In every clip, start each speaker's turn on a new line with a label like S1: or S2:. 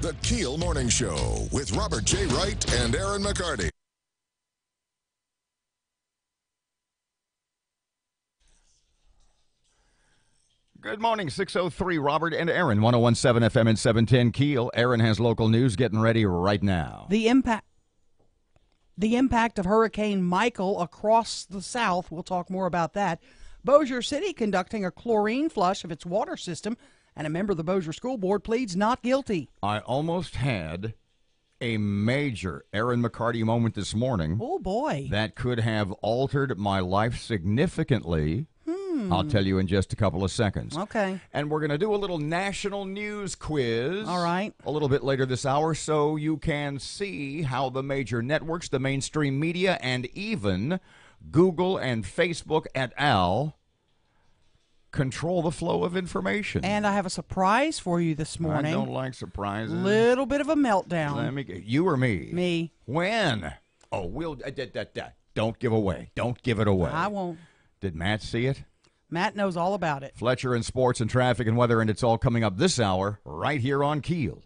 S1: The KEEL Morning Show with Robert J. Wright and Erin McCarty.
S2: Good morning, 6:03, Robert and Erin, 101.7 FM and 710 KEEL. Erin has local news getting ready right now.
S3: The impact of Hurricane Michael across the South. We'll talk more about that. Bossier City conducting a chlorine flush of its water system, and a member of the Bossier School Board pleads not guilty.
S2: I almost had a major Erin McCarty moment this morning.
S3: Oh, boy.
S2: That could have altered my life significantly. I'll tell you in just a couple of seconds.
S3: Okay.
S2: And we're going to do a little national news quiz.
S3: All right.
S2: A little bit later this hour, so you can see how the major networks, the mainstream media, and even Google and Facebook et al. Control the flow of information.
S3: And I have a surprise for you this morning.
S2: I don't like surprises.
S3: Little bit of a meltdown.
S2: Let me get you or me?
S3: Me.
S2: When? Oh, we'll don't give away. Don't give it away.
S3: I won't.
S2: Did Matt see it?
S3: Matt knows all about it.
S2: Fletcher and sports and traffic and weather, and it's all coming up this hour right here on KEEL.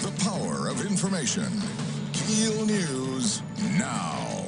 S1: The power of information. KEEL News now.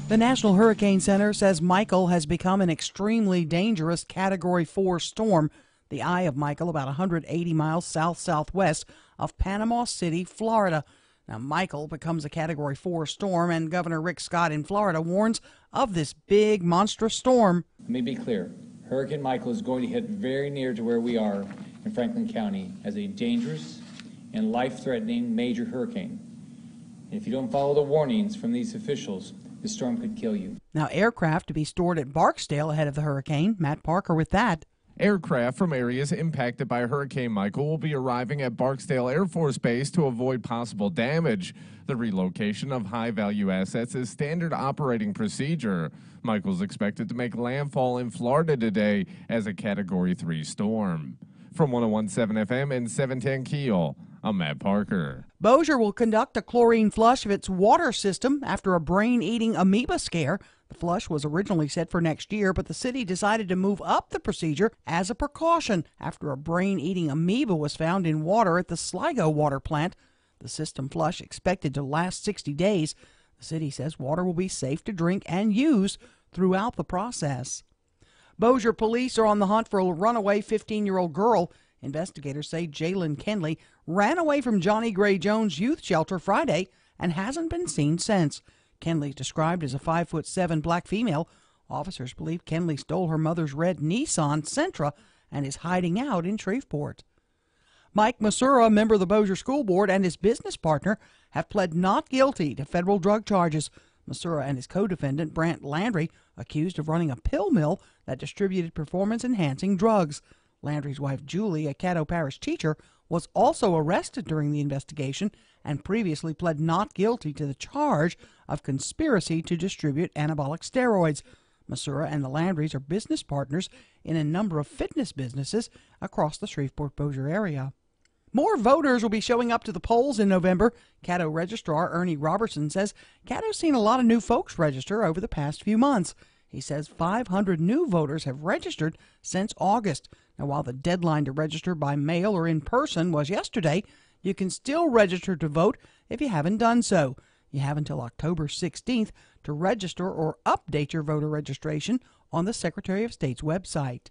S3: The National Hurricane Center says Michael has become an extremely dangerous Category 4 storm. The eye of Michael, about 180 miles south-southwest of Panama City, Florida. Now, Michael becomes a Category 4 storm, and Governor Rick Scott in Florida warns of this big, monstrous storm.
S4: Let me be clear. Hurricane Michael is going to hit very near to where we are in Franklin County as a dangerous and life-threatening major hurricane. And if you don't follow the warnings from these officials, the storm could kill you.
S3: Now, aircraft to be stored at Barksdale ahead of the hurricane. Matt Parker with that.
S5: Aircraft from areas impacted by Hurricane Michael will be arriving at Barksdale Air Force Base to avoid possible damage. The relocation of high-value assets is standard operating procedure. Michael's expected to make landfall in Florida today as a Category 3 storm. From 101.7 FM and 710 KEEL, I'm Matt Parker.
S3: Bossier will conduct a chlorine flush of its water system after a brain-eating amoeba scare. The flush was originally set for next year, but the city decided to move up the procedure as a precaution after a brain-eating amoeba was found in water at the Sligo water plant. The system flush expected to last 60 days. The city says water will be safe to drink and use throughout the process. Bossier police are on the hunt for a runaway 15-year-old girl. Investigators say Jalen Kenley ran away from Johnny Gray Jones Youth Shelter Friday and hasn't been seen since. Kenley is described as a 5'7" black female. Officers believe Kenley stole her mother's red Nissan Sentra and is hiding out in Shreveport. Mike Masura, a member of the Bossier School Board, and his business partner have pled not guilty to federal drug charges. Masura and his co-defendant, Brant Landry, accused of running a pill mill that distributed performance-enhancing drugs. Landry's wife, Julie, a Caddo Parish teacher, was also arrested during the investigation and previously pled not guilty to the charge of conspiracy to distribute anabolic steroids. Masura and the Landrys are business partners in a number of fitness businesses across the Shreveport-Bossier area. More voters will be showing up to the polls in November. Caddo Registrar Ernie Robertson says Caddo's seen a lot of new folks register over the past few months. He says 500 new voters have registered since August. Now, while the deadline to register by mail or in person was yesterday, you can still register to vote if you haven't done so. You have until October 16th to register or update your voter registration on the Secretary of State's website.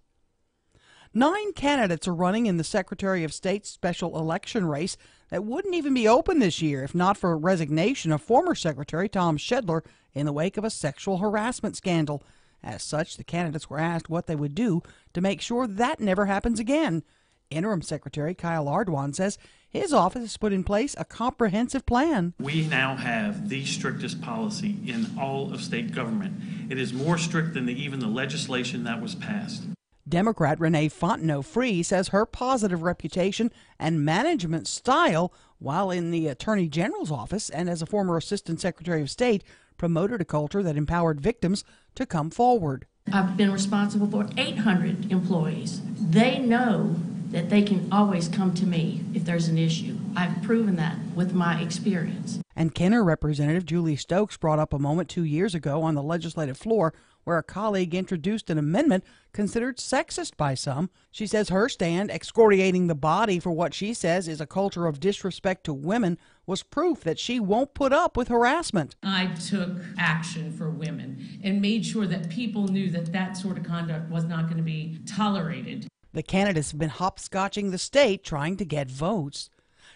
S3: 9 candidates are running in the Secretary of State's special election race that wouldn't even be open this year if not for resignation of former Secretary Tom Shedler in the wake of a sexual harassment scandal. As such, the candidates were asked what they would do to make sure that never happens again. Interim Secretary Kyle Ardoin says his office has put in place a comprehensive plan.
S6: We now have the strictest policy in all of state government. It is more strict than even the legislation that was passed.
S3: Democrat Renee Fontenot-Free says her positive reputation and management style while in the Attorney General's office and as a former Assistant Secretary of State promoted a culture that empowered victims to come forward.
S7: I've been responsible for 800 employees. They know that they can always come to me if there's an issue. I've proven that with my experience.
S3: And Kenner Representative Julie Stokes brought up a moment 2 years ago on the legislative floor where a colleague introduced an amendment considered sexist by some. She says her stand, excoriating the body for what she says is a culture of disrespect to women, was proof that she won't put up with harassment.
S8: I took action for women and made sure that people knew that that sort of conduct was not going to be tolerated.
S3: The candidates have been hopscotching the state trying to get votes.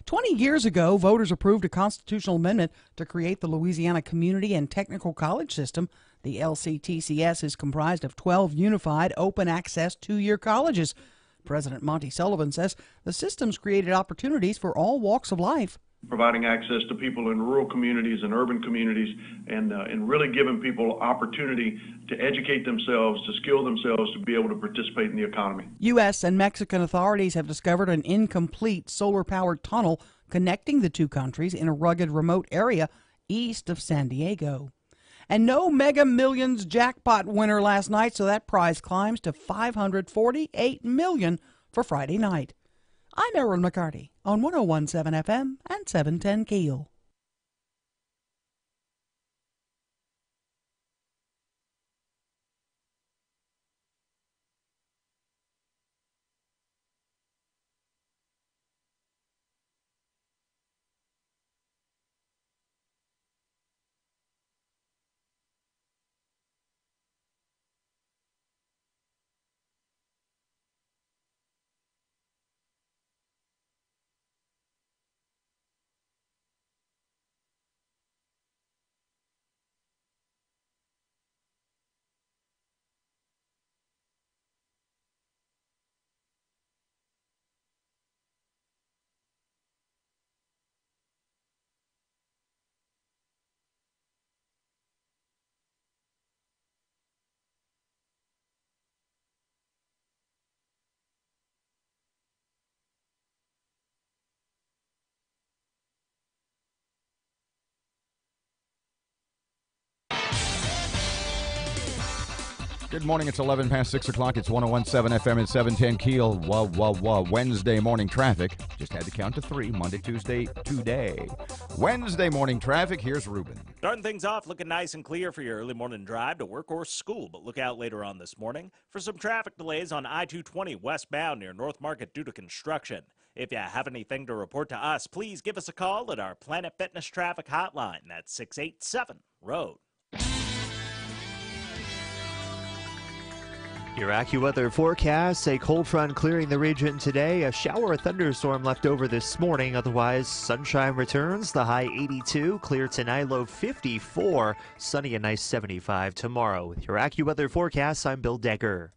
S3: 20 years ago, voters approved a constitutional amendment to create the Louisiana Community and Technical College System. The LCTCS is comprised of 12 unified, open-access 2-year colleges. President Monty Sullivan says the system's created opportunities for all walks of life.
S9: Providing access to people in rural communities and urban communities and really giving people opportunity to educate themselves, to skill themselves to be able to participate in the economy. U.S.
S3: and Mexican authorities have discovered an incomplete solar-powered tunnel connecting the two countries in a rugged remote area east of San Diego. And no Mega Millions jackpot winner last night, so that prize climbs to $548 million for Friday night. I'm Erin McCarty on 101.7 FM and 710 KEEL.
S2: Good morning. It's 11 past 6 o'clock. It's 101.7 FM and 710 KEEL. Wednesday morning traffic. Just had to count to 3. Monday, Tuesday, today. Wednesday morning traffic. Here's Ruben.
S10: Starting things off looking nice and clear for your early morning drive to work or school, but look out later on this morning for some traffic delays on I-220 westbound near North Market due to construction. If you have anything to report to us, please give us a call at our Planet Fitness traffic hotline. That's 687-ROAD.
S11: Your AccuWeather forecast, a cold front clearing the region today. A shower or thunderstorm left over this morning. Otherwise, sunshine returns. The high 82, clear tonight, low 54. Sunny and nice 75 tomorrow. With your AccuWeather forecast, I'm Bill Decker.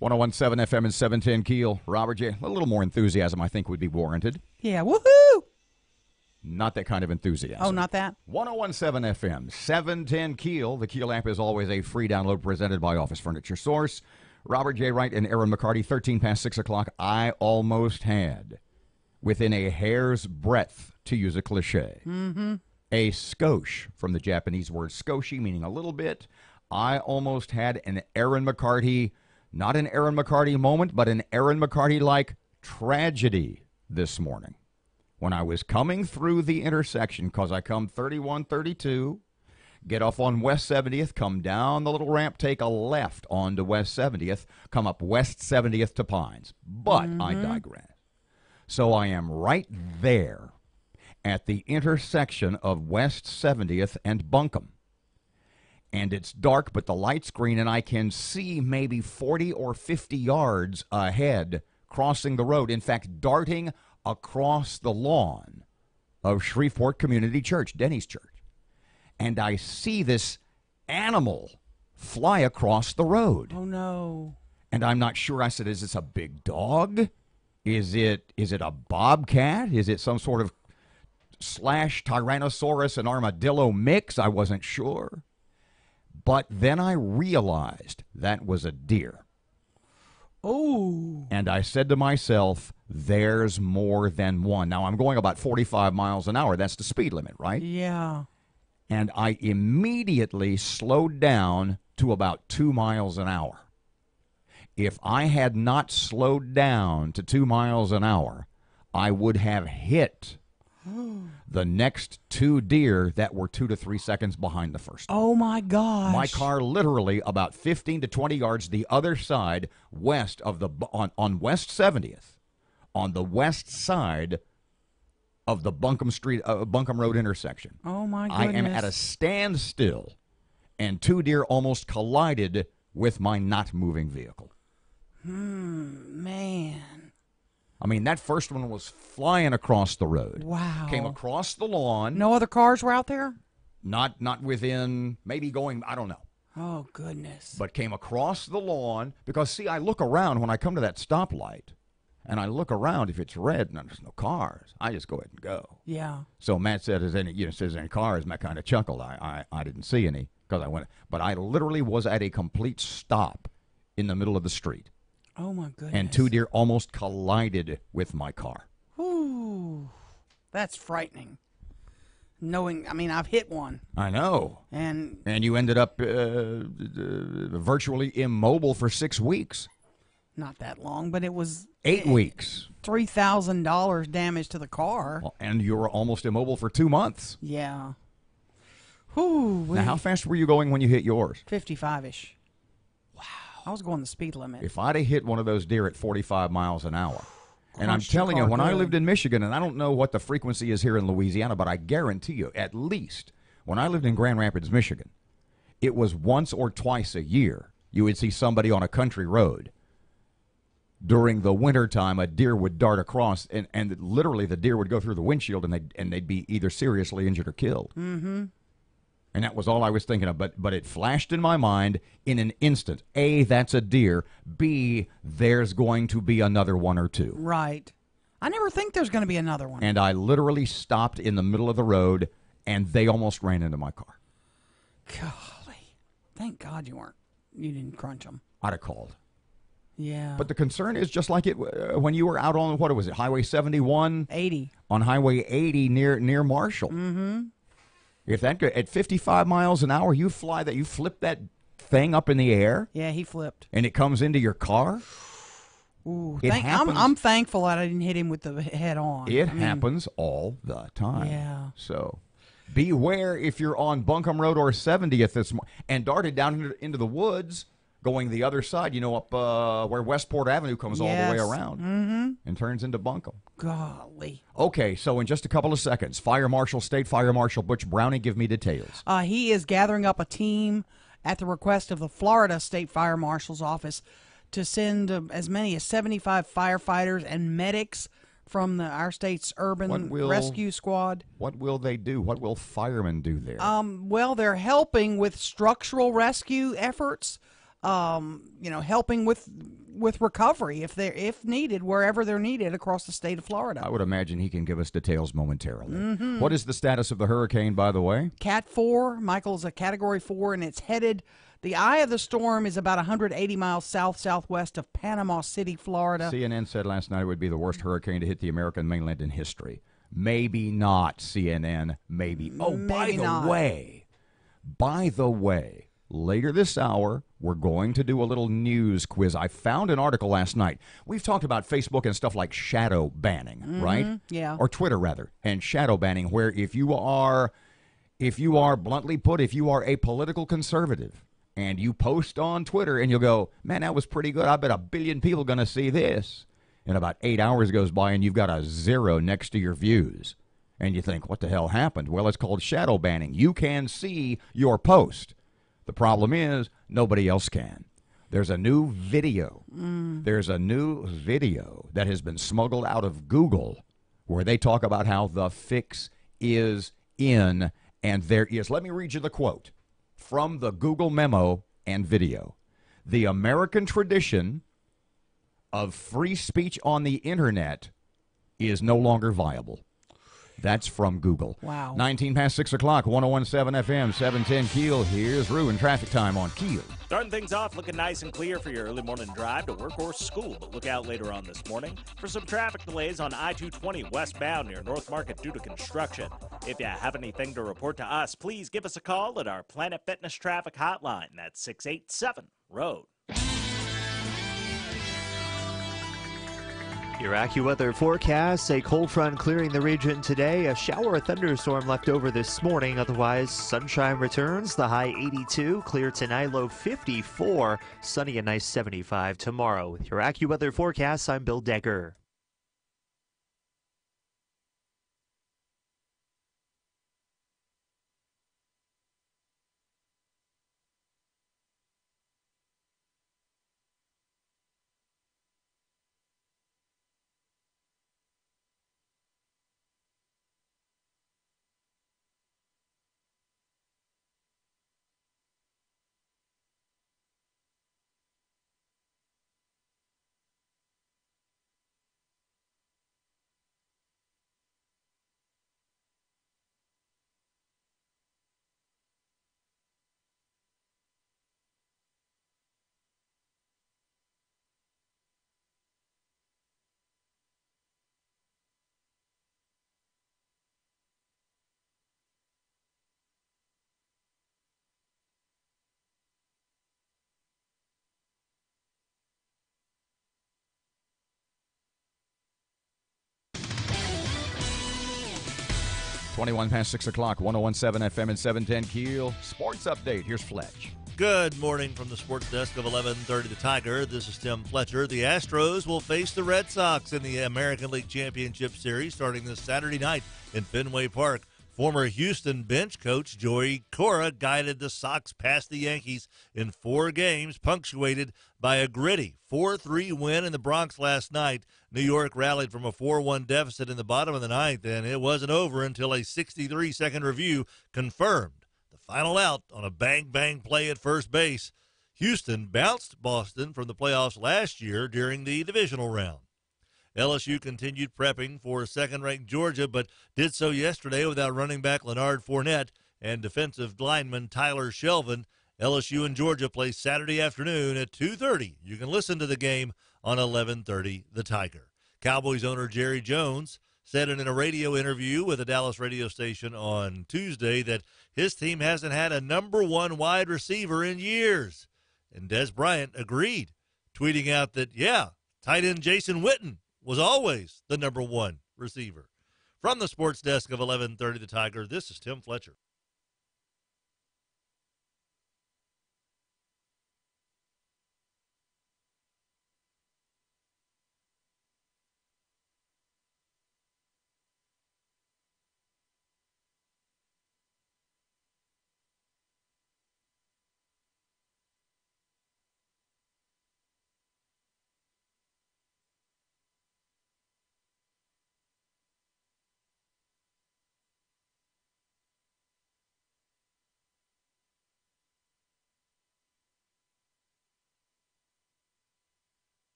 S2: 1017 FM and 710 Keel. Robert J. A little more enthusiasm, I think, would be warranted.
S3: Yeah, woohoo!
S2: Not that kind of enthusiasm.
S3: Oh, not that?
S2: 1017 FM, 710 Keel. The Keel app is always a free download presented by Office Furniture Source. Robert J. Wright and Erin McCarty, 13 past 6 o'clock. I almost had, within a hair's breadth, to use a cliche, a skosh, from the Japanese word skoshi, meaning a little bit. I almost had an Erin McCarty, not an Erin McCarty moment, but an Erin McCarty-like tragedy this morning. When I was coming through the intersection, because I come 3132, get off on West 70th, come down the little ramp, take a left onto West 70th, come up West 70th to Pines. But I digress. So I am right there at the intersection of West 70th and Buncombe. And it's dark, but the light's green, and I can see maybe 40 or 50 yards ahead crossing the road. In fact, darting across the lawn of Shreveport Community Church, Denny's Church. And I see this animal fly across the road.
S3: Oh, no.
S2: And I'm not sure. I said, is this a big dog? Is it a bobcat? Is it some sort of slash Tyrannosaurus and armadillo mix? I wasn't sure. But then I realized that was a deer.
S3: Oh.
S2: And I said to myself, there's more than one. Now, I'm going about 45 miles an hour. That's the speed limit, right?
S3: Yeah.
S2: And I immediately slowed down to about 2 miles an hour. If I had not slowed down to 2 miles an hour, I would have hit the next two deer that were 2 to 3 seconds behind the first one.
S3: Oh, my gosh.
S2: My car literally about 15 to 20 yards the other side west of on West 70th, on the west side of the Buncombe Road intersection.
S3: Oh, my goodness.
S2: I am at a standstill, and two deer almost collided with my not moving vehicle.
S3: Man.
S2: I mean, that first one was flying across the road.
S3: Wow.
S2: Came across the lawn.
S3: No other cars were out there?
S2: Not within, maybe going, I don't know.
S3: Oh, goodness.
S2: But came across the lawn because, see, I look around when I come to that stoplight, and I look around. If it's red and there's no cars, I just go ahead and go.
S3: Yeah.
S2: So Matt said, "Says any cars?" Matt kind of chuckled. I didn't see any because I went, but I literally was at a complete stop in the middle of the street.
S3: Oh, my goodness.
S2: And two deer almost collided with my car.
S3: Ooh, that's frightening. I've hit one.
S2: I know.
S3: And
S2: you ended up virtually immobile for 6 weeks.
S3: Not that long, but it was
S2: 8 weeks.
S3: $3,000 damage to the car.
S2: And you were almost immobile for 2 months.
S3: Yeah. Whew.
S2: Now, how fast were you going when you hit yours?
S3: 55-ish. Wow. I was going the speed limit.
S2: If I'd have hit one of those deer at 45 miles an hour, and I'm telling you, when I lived in Michigan, and I don't know what the frequency is here in Louisiana, but I guarantee you, at least when I lived in Grand Rapids, Michigan, it was once or twice a year you would see somebody on a country road. During the wintertime, a deer would dart across, and literally the deer would go through the windshield, and they'd be either seriously injured or killed.
S3: Mm-hmm.
S2: And that was all I was thinking of. But it flashed in my mind in an instant. A, that's a deer. B, there's going to be another one or two.
S3: Right. I never think there's going to be another one.
S2: And I literally stopped in the middle of the road, and they almost ran into my car.
S3: Golly. Thank God you didn't crunch them.
S2: I'd have called.
S3: Yeah.
S2: But the concern is just like it when you were out on, what was it, Highway 71?
S3: 80. On
S2: Highway 80 near Marshall.
S3: Mm-hmm.
S2: If that at 55 miles an hour, you flip that thing up in the air.
S3: Yeah, he flipped.
S2: And it comes into your car.
S3: Ooh, I'm thankful that I didn't hit him with the head on.
S2: It happens all the time.
S3: Yeah.
S2: So beware if you're on Buncombe Road or 70th and darted down into the woods going the other side, up where Westport Avenue comes all the way around and turns into Buncombe.
S3: Golly.
S2: Okay, so in just a couple of seconds, State Fire Marshal Butch Browning, give me details.
S3: He is gathering up a team at the request of the Florida State Fire Marshal's office to send as many as 75 firefighters and medics from our state's urban rescue squad.
S2: What will they do? What will firemen do there?
S3: Well, they're helping with structural rescue efforts. helping with recovery if needed, wherever they're needed across the state of Florida.
S2: I would imagine he can give us details momentarily.
S3: Mm-hmm.
S2: What is the status of the hurricane, by the way?
S3: Cat 4. Michael's a Category 4, and it's headed. The eye of the storm is about 180 miles southwest of Panama City, Florida.
S2: CNN said last night it would be the worst hurricane to hit the American mainland in history. Maybe not, CNN. Maybe. Oh,
S3: Maybe not.
S2: By the way, later this hour, we're going to do a little news quiz. I found an article last night. We've talked about Facebook and stuff like shadow banning, right?
S3: Yeah.
S2: Or Twitter, rather, and shadow banning, where if you are, bluntly put, if you are a political conservative, and you post on Twitter and you'll go, man, that was pretty good. I bet 1 billion people going to see this. And about 8 hours goes by and you've got a 0 next to your views. And you think, what the hell happened? Well, it's called shadow banning. You can see your post. The problem is nobody else can. There's a new video. There's a new video that has been smuggled out of Google where they talk about how the fix is in. And there is, let me read you the quote from the Google memo and video. The American tradition of free speech on the internet is no longer viable. That's from Google.
S3: Wow.
S2: 19 past 6 o'clock, 101.7 FM, 710 KEEL. Here's Rue in traffic time on KEEL.
S10: Starting things off looking nice and clear for your early morning drive to work or school, but look out later on this morning for some traffic delays on I-220 westbound near North Market due to construction. If you have anything to report to us, please give us a call at our Planet Fitness traffic hotline. That's 687-ROAD.
S11: Your AccuWeather forecast, a cold front clearing the region today. A shower or thunderstorm left over this morning. Otherwise, sunshine returns. The high 82, clear tonight, low 54. Sunny and nice 75 tomorrow. With your AccuWeather forecast, I'm Bill Decker.
S2: Twenty-one past 6 o'clock, 101.7 FM and 710 KEEL. Sports update. Here's Fletch.
S12: Good morning from the sports desk of 1130 The Tiger. This is Tim Fletcher. The Astros will face the Red Sox in the American League Championship Series starting this Saturday night in Fenway Park. Former Houston bench coach Joey Cora guided the Sox past the Yankees in 4 games, punctuated by a gritty 4-3 win in the Bronx last night. New York rallied from a 4-1 deficit in the bottom of the ninth, and it wasn't over until a 63-second review confirmed the final out on a bang-bang play at first base. Houston bounced Boston from the playoffs last year during the divisional round. LSU continued prepping for second-ranked Georgia, but did so yesterday without running back Leonard Fournette and defensive lineman Tyler Shelvin. LSU and Georgia play Saturday afternoon at 2:30. You can listen to the game on 1130 The Tiger. Cowboys owner Jerry Jones said in a radio interview with a Dallas radio station on Tuesday that his team hasn't had a number 1 wide receiver in years. And Des Bryant agreed, tweeting out that, tight end Jason Witten was always the number 1 receiver. From the sports desk of 1130 The Tiger, this is Tim Fletcher.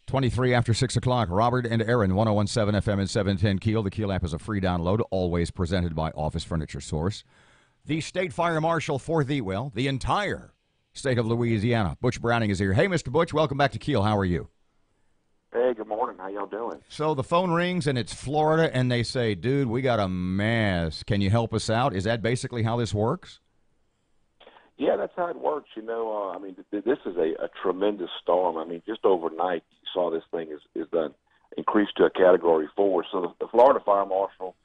S2: 23 after 6 o'clock. Robert and Erin, 101.7 FM and 710 KEEL. The KEEL app is a free download, always presented by Office Furniture Source. The State Fire Marshal for the entire state of Louisiana. Butch Browning is here. Hey, Mr. Butch, welcome back to KEEL. How are you?
S13: Hey, good morning. How y'all doing?
S2: So the phone rings, and it's Florida, and they say, dude, we got a mess. Can you help us out? Is that basically how this works?
S13: Yeah, that's how it works. This is a tremendous storm. I mean, just overnight, you saw this thing is done increased to a Category 4. So the Florida Fire Marshal,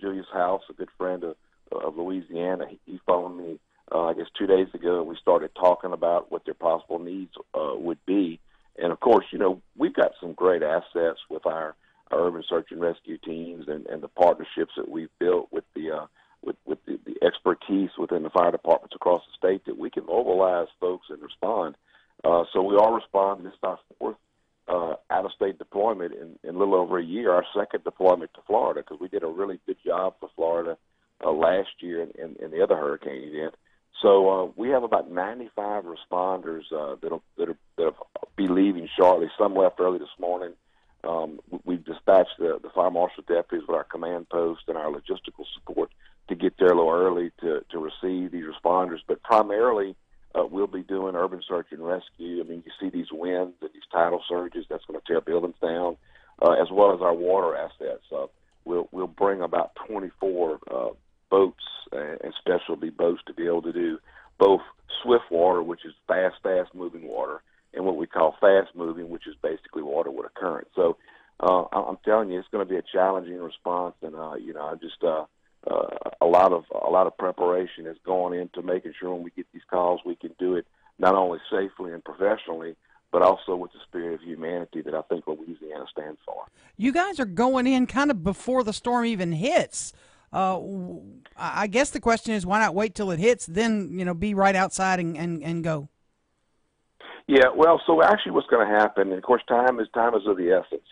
S13: Julius House, a good friend of Louisiana, he phoned me, I guess, 2 days ago, and we started talking about what their possible needs would be. And, of course, we've got some great assets with our urban search and rescue teams and the partnerships that we've built with the expertise within the fire departments across the state that we can mobilize folks and respond. So we are responding. This is our fourth out-of-state deployment in a little over a year, our second deployment to Florida, because we did a really good job for Florida last year in the other hurricane event. So we have about 95 responders that'll be leaving shortly. Some left early this morning. We've dispatched the fire marshal deputies with our command post and our logistical support to get there a little early to receive these responders. But primarily, we'll be doing urban search and rescue. I mean, you see these winds and these tidal surges, that's going to tear buildings down, as well as our water assets. We'll bring about 24 boats and specialty boats to be able to do both swift water, which is fast-moving water, and what we call fast-moving, which is basically water with a current. So I'm telling you, it's going to be a challenging response, and a lot of preparation is going into making sure when we get these calls, we can do it not only safely and professionally, but also with the spirit of humanity that I think Louisiana stands for.
S3: You guys are going in kind of before the storm even hits. I guess the question is, why not wait till it hits, then be right outside and go?
S13: Yeah, well, so actually what's going to happen, and of course time is of the essence.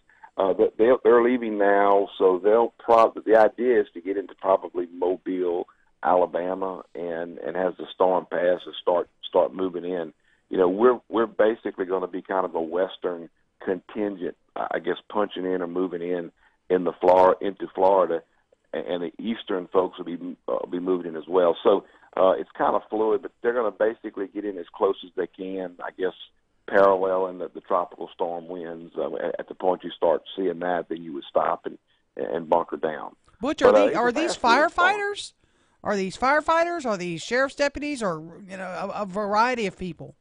S13: They're leaving now, so the idea is to get into probably Mobile, Alabama, and as the storm passes, start moving in. We're basically going to be kind of a western contingent, I guess, punching in or moving into Florida, and the eastern folks will be moving in as well. So it's kind of fluid, but they're going to basically get in as close as they can, I guess, paralleling the tropical storm winds. At the point you start seeing that, then you would stop and bunker down.
S3: Butch, are these firefighters? Are these firefighters? Are these sheriff's deputies? Or a variety of people?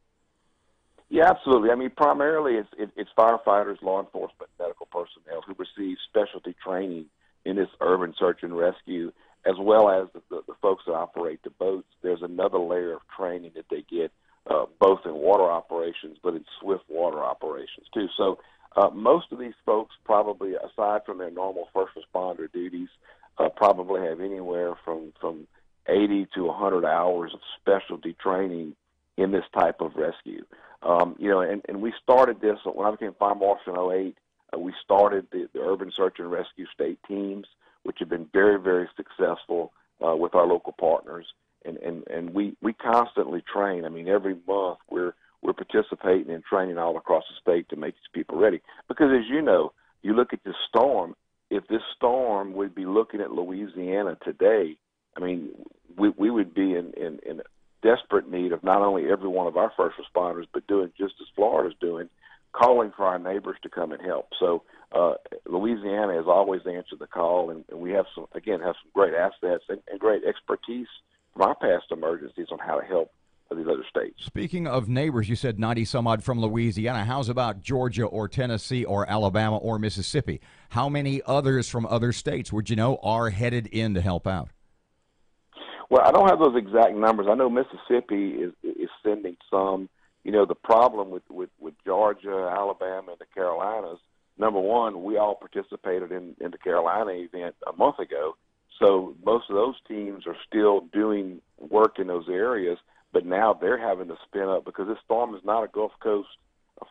S13: Yeah, absolutely. I mean, primarily it's firefighters, law enforcement, medical personnel who receive specialty training in this urban search and rescue, as well as the folks that operate the boats. There's another layer of training that they get, both in water operations, but in swift water operations too. So most of these folks probably, aside from their normal first responder duties, probably have anywhere from 80 to 100 hours of specialty training in this type of rescue. And we started this when I became fire marshal in 2008. We started the urban search and rescue state teams, which have been very, very successful with our local partners. And we constantly train. I mean, every month we're participating in training all across the state to make these people ready. Because as you know, you look at this storm, if this storm would be looking at Louisiana today, I mean, we would be in desperate need of not only every one of our first responders, but doing just as Florida's doing, calling for our neighbors to come and help. So Louisiana has always answered the call, and we have some great assets and great expertise from our past emergencies on how to help these other states.
S2: Speaking of neighbors, you said 90-some-odd from Louisiana. How's about Georgia or Tennessee or Alabama or Mississippi? How many others from other states would you know are headed in to help out?
S13: Well, I don't have those exact numbers. I know Mississippi is sending some. The problem with Georgia, Alabama, and the Carolinas, number one, we all participated in the Carolina event a month ago. So most of those teams are still doing work in those areas, but now they're having to spin up because this storm is not a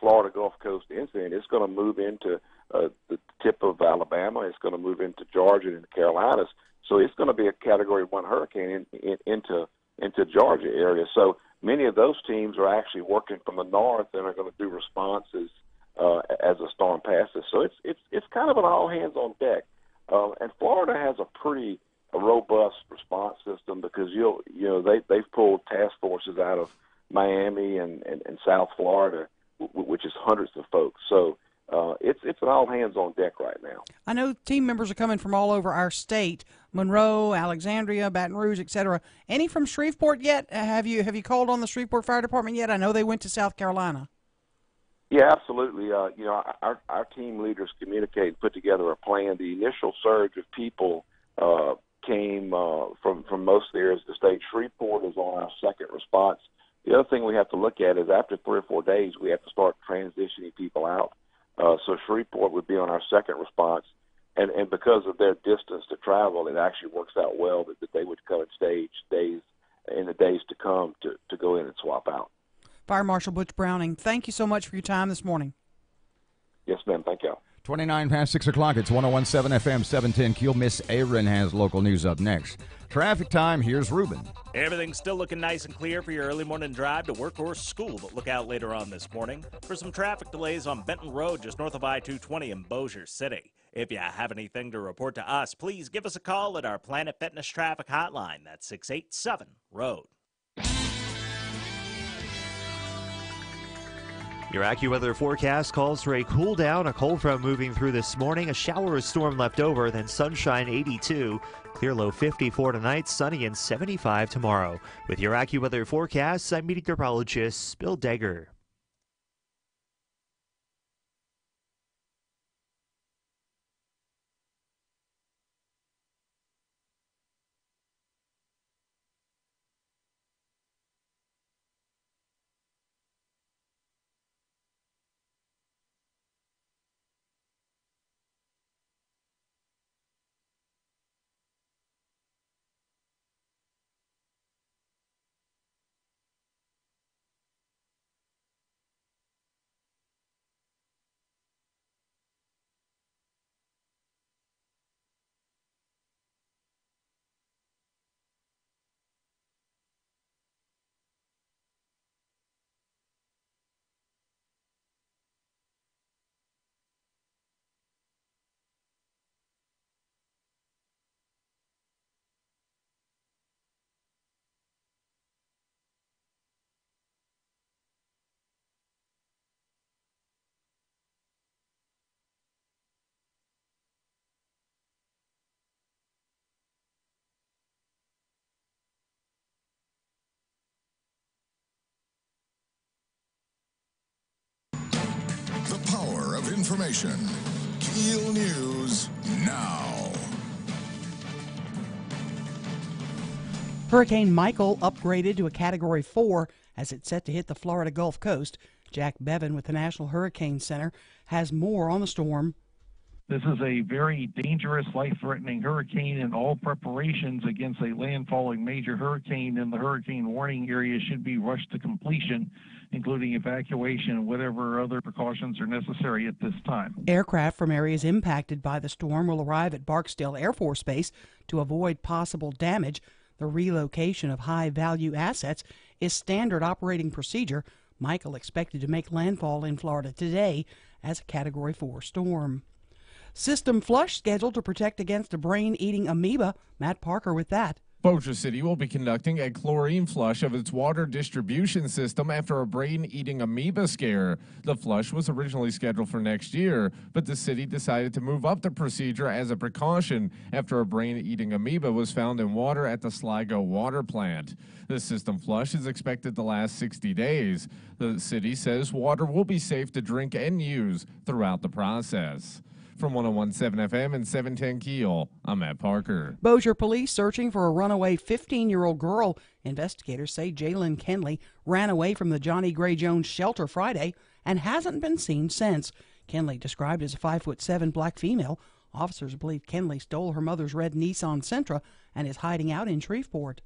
S13: Florida Gulf Coast incident. It's going to move into the tip of Alabama. It's going to move into Georgia and the Carolinas. So it's going to be a Category 1 hurricane into Georgia area. So many of those teams are actually working from the north and are going to do responses as the storm passes. So it's kind of an all hands on deck. And Florida has a robust response system because they've pulled task forces out of Miami and South Florida, which is hundreds of folks. So it's an all hands on deck right now.
S3: I know team members are coming from all over our state: Monroe, Alexandria, Baton Rouge, etc. Any from Shreveport yet? Have you called on the Shreveport Fire Department yet? I know they went to South Carolina.
S13: Yeah, absolutely. Our team leaders communicate and put together a plan. The initial surge of people came from most areas of the state. Shreveport is on our second response. The other thing we have to look at is after 3 or 4 days, we have to start transitioning people out. So Shreveport would be on our second response. And because of their distance to travel, it actually works out well that they would come in the days to come to go in and swap out.
S3: Fire Marshal Butch Browning, thank you so much for your time this morning.
S13: Yes, ma'am. Thank you.
S2: 29 past 6 o'clock. It's 101.7 FM, 710 KEEL. Miss Erin has local news up next. Traffic time. Here's Ruben.
S10: Everything's still looking nice and clear for your early morning drive to work or school, but look out later on this morning for some traffic delays on Benton Road just north of I-220 in Bossier City. If you have anything to report to us, please give us a call at our Planet Fitness traffic hotline. That's 687-ROAD.
S11: Your AccuWeather forecast calls for a cool down, a cold front moving through this morning, a shower or storm left over, then sunshine 82, clear low 54 tonight, sunny and 75 tomorrow. With your AccuWeather forecast, I'm meteorologist Bill Degger.
S1: The power of information. KEEL News now.
S3: Hurricane Michael upgraded to a Category 4 as it's set to hit the Florida Gulf Coast. Jack Bevan with the National Hurricane Center has more on the storm.
S14: This is a very dangerous, life-threatening hurricane, and all preparations against a landfalling major hurricane in the hurricane warning area should be rushed to completion, including evacuation and whatever other precautions are necessary at this time.
S3: Aircraft from areas impacted by the storm will arrive at Barksdale Air Force Base to avoid possible damage. The relocation of high-value assets is standard operating procedure. Michael expected to make landfall in Florida today as a Category 4 storm. System flush scheduled to protect against a brain-eating amoeba. Matt Parker with that.
S5: Bossier City will be conducting a chlorine flush of its water distribution system after a brain-eating amoeba scare. The flush was originally scheduled for next year, but the city decided to move up the procedure as a precaution after a brain-eating amoeba was found in water at the Sligo water plant. The system flush is expected to last 60 days. The city says water will be safe to drink and use throughout the process. From 101.7 FM and 710 KEEL, I'm Matt Parker.
S3: Bossier police searching for a runaway 15-year-old girl. Investigators say Jalen Kenley ran away from the Johnny Gray Jones shelter Friday and hasn't been seen since. Kenley, described as a 5'7" black female. Officers believe Kenley stole her mother's red Nissan Sentra and is hiding out in Shreveport.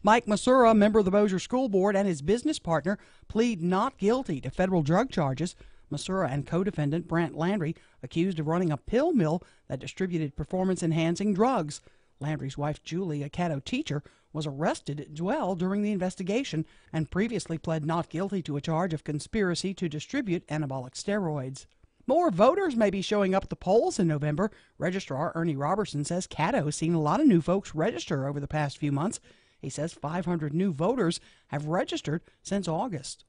S3: Mike Masura, member of the Bossier School Board, and his business partner plead not guilty to federal drug charges. Masura and co-defendant Brant Landry accused of running a pill mill that distributed performance-enhancing drugs. Landry's wife, Julie, a Caddo teacher, was arrested as well during the investigation and previously pled not guilty to a charge of conspiracy to distribute anabolic steroids. More voters may be showing up at the polls in November. Registrar Ernie Robertson says Caddo has seen a lot of new folks register over the past few months. He says 500 new voters have registered since August.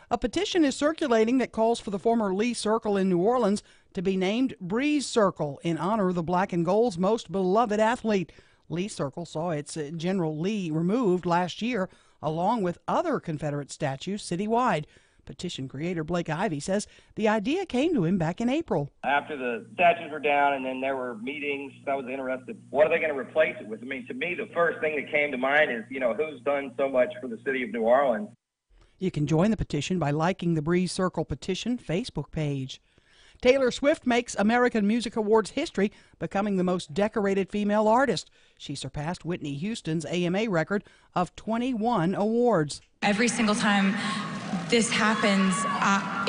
S3: A petition is circulating that calls for the former Lee Circle in New Orleans to be named Breeze Circle in honor of the Black and Gold's most beloved athlete. Lee Circle saw its General Lee removed last year, along with other Confederate statues citywide. Petition creator Blake Ivy says the idea came to him back in April.
S15: After the statues were down and then there were meetings, I was interested. What are they going to replace it with? I mean, to me, the first thing that came to mind is, who's done so much for the city of New Orleans?
S3: You can join the petition by liking the Breeze Circle Petition Facebook page. Taylor Swift makes American Music Awards history, becoming the most decorated female artist. She surpassed Whitney Houston's AMA record of 21 awards.
S16: Every single time this happens,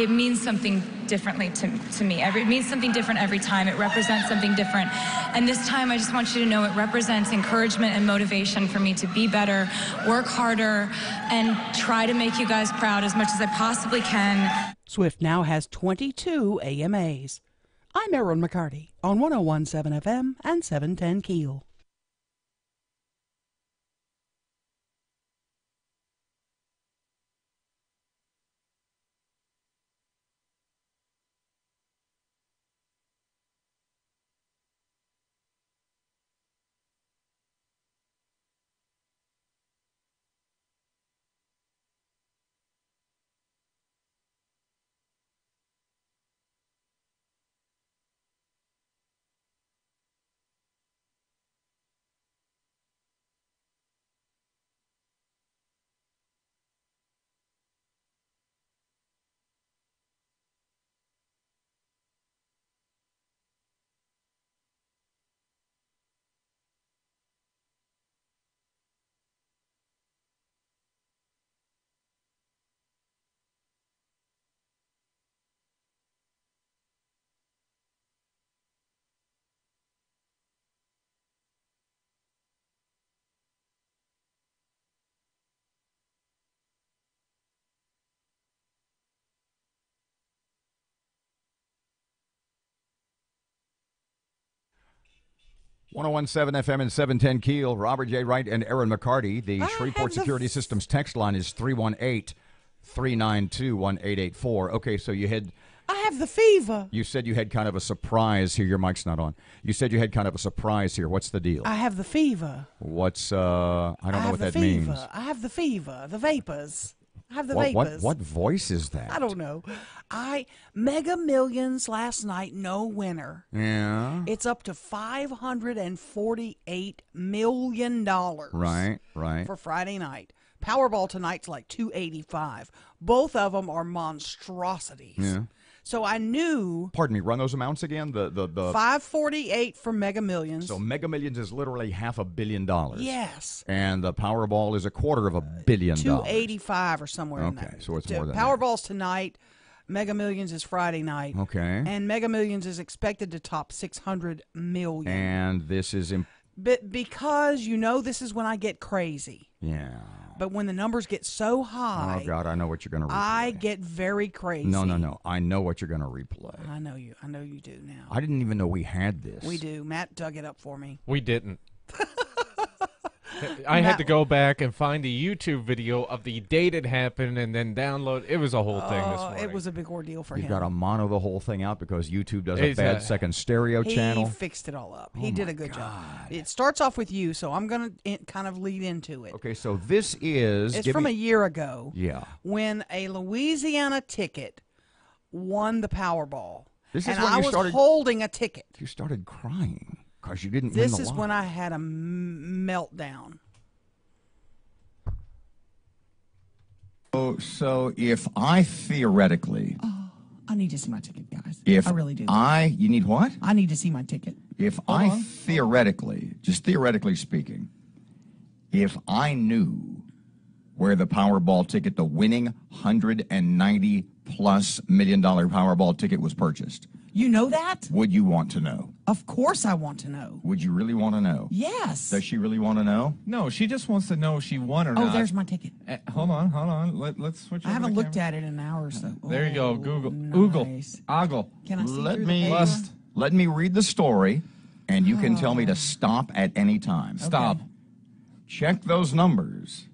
S16: it means something differently to me. It means something different every time. It represents something different. And this time, I just want you to know it represents encouragement and motivation for me to be better, work harder, and try to make you guys proud as much as I possibly can.
S3: Swift now has 22 AMAs. I'm Erin McCarty on 101.7 FM and 710 KEEL.
S2: .101.7 FM and 710 KEEL. Robert J. Wright and Erin McCarty. The Shreveport Security Systems text line is 318-392-1884. Okay, so you had...
S3: I have the fever.
S2: You said you had kind of a surprise here. Your mic's not on. You said you had kind of a surprise here. What's the deal?
S3: I have the fever.
S2: What's, I don't know what that means.
S3: I have the fever. The vapors. I have the vapors.
S2: What voice is that?
S3: I don't know. Mega Millions last night, no winner.
S2: Yeah.
S3: It's up to $548 million.
S2: Right.
S3: For Friday night. Powerball tonight's like 285. Both of them are monstrosities.
S2: Yeah.
S3: So I knew.
S2: Pardon me. Run those amounts again. The
S3: 548 for Mega Millions.
S2: So Mega Millions is literally $500 million.
S3: Yes.
S2: And the Powerball is $250 million.
S3: 285 or somewhere in that.
S2: Okay, so it's more than
S3: Powerball's tonight. Mega Millions is Friday night.
S2: Okay.
S3: And Mega Millions is expected to top $600 million.
S2: And this is
S3: because this is when I get crazy.
S2: Yeah.
S3: But when the numbers get so high,
S2: oh God, I know what you're going to replay.
S3: I get very crazy.
S2: No. I know what you're going to replay.
S3: I know you do now.
S2: I didn't even know we had this.
S3: We do. Matt dug it up for me.
S5: We didn't. I had to go back and find a YouTube video of the date it happened and then download. It was a whole thing this morning.
S3: It was a big ordeal for him.
S2: You got to mono the whole thing out because YouTube does a bad second stereo channel.
S3: He fixed it all up. He did a good job. It starts off with you, so I'm going to kind of lead into it.
S2: Okay, so this is...
S3: It's from a year ago.
S2: Yeah.
S3: When a Louisiana ticket won the Powerball.
S2: This is
S3: and
S2: when
S3: I
S2: you
S3: was
S2: started
S3: holding a ticket.
S2: You started crying because you didn't win
S3: This
S2: the
S3: is
S2: lot.
S3: when I had a meltdown.
S17: So if I theoretically...
S18: I need to see my ticket, guys.
S17: If
S18: I really do.
S17: You need what?
S18: I need to see my ticket.
S17: If I theoretically, just theoretically speaking, if I knew where the Powerball ticket, the winning $190+ million Powerball ticket was purchased,
S18: You know that?
S17: Would you want to know?
S18: Of course I want to know.
S17: Would you really want to know?
S18: Yes.
S17: Does she really want to know?
S5: No, she just wants to know if she won or not.
S18: Oh, there's my ticket.
S5: Hold on. Let's switch.
S18: I haven't looked at it in an hour or so.
S5: There you go. Google.
S18: Nice.
S5: Ogle.
S18: Can I see
S17: Let
S18: through
S17: me
S18: the paper?
S17: let me read the story, and you can tell me to stop at any time.
S5: Stop.
S17: Check those numbers.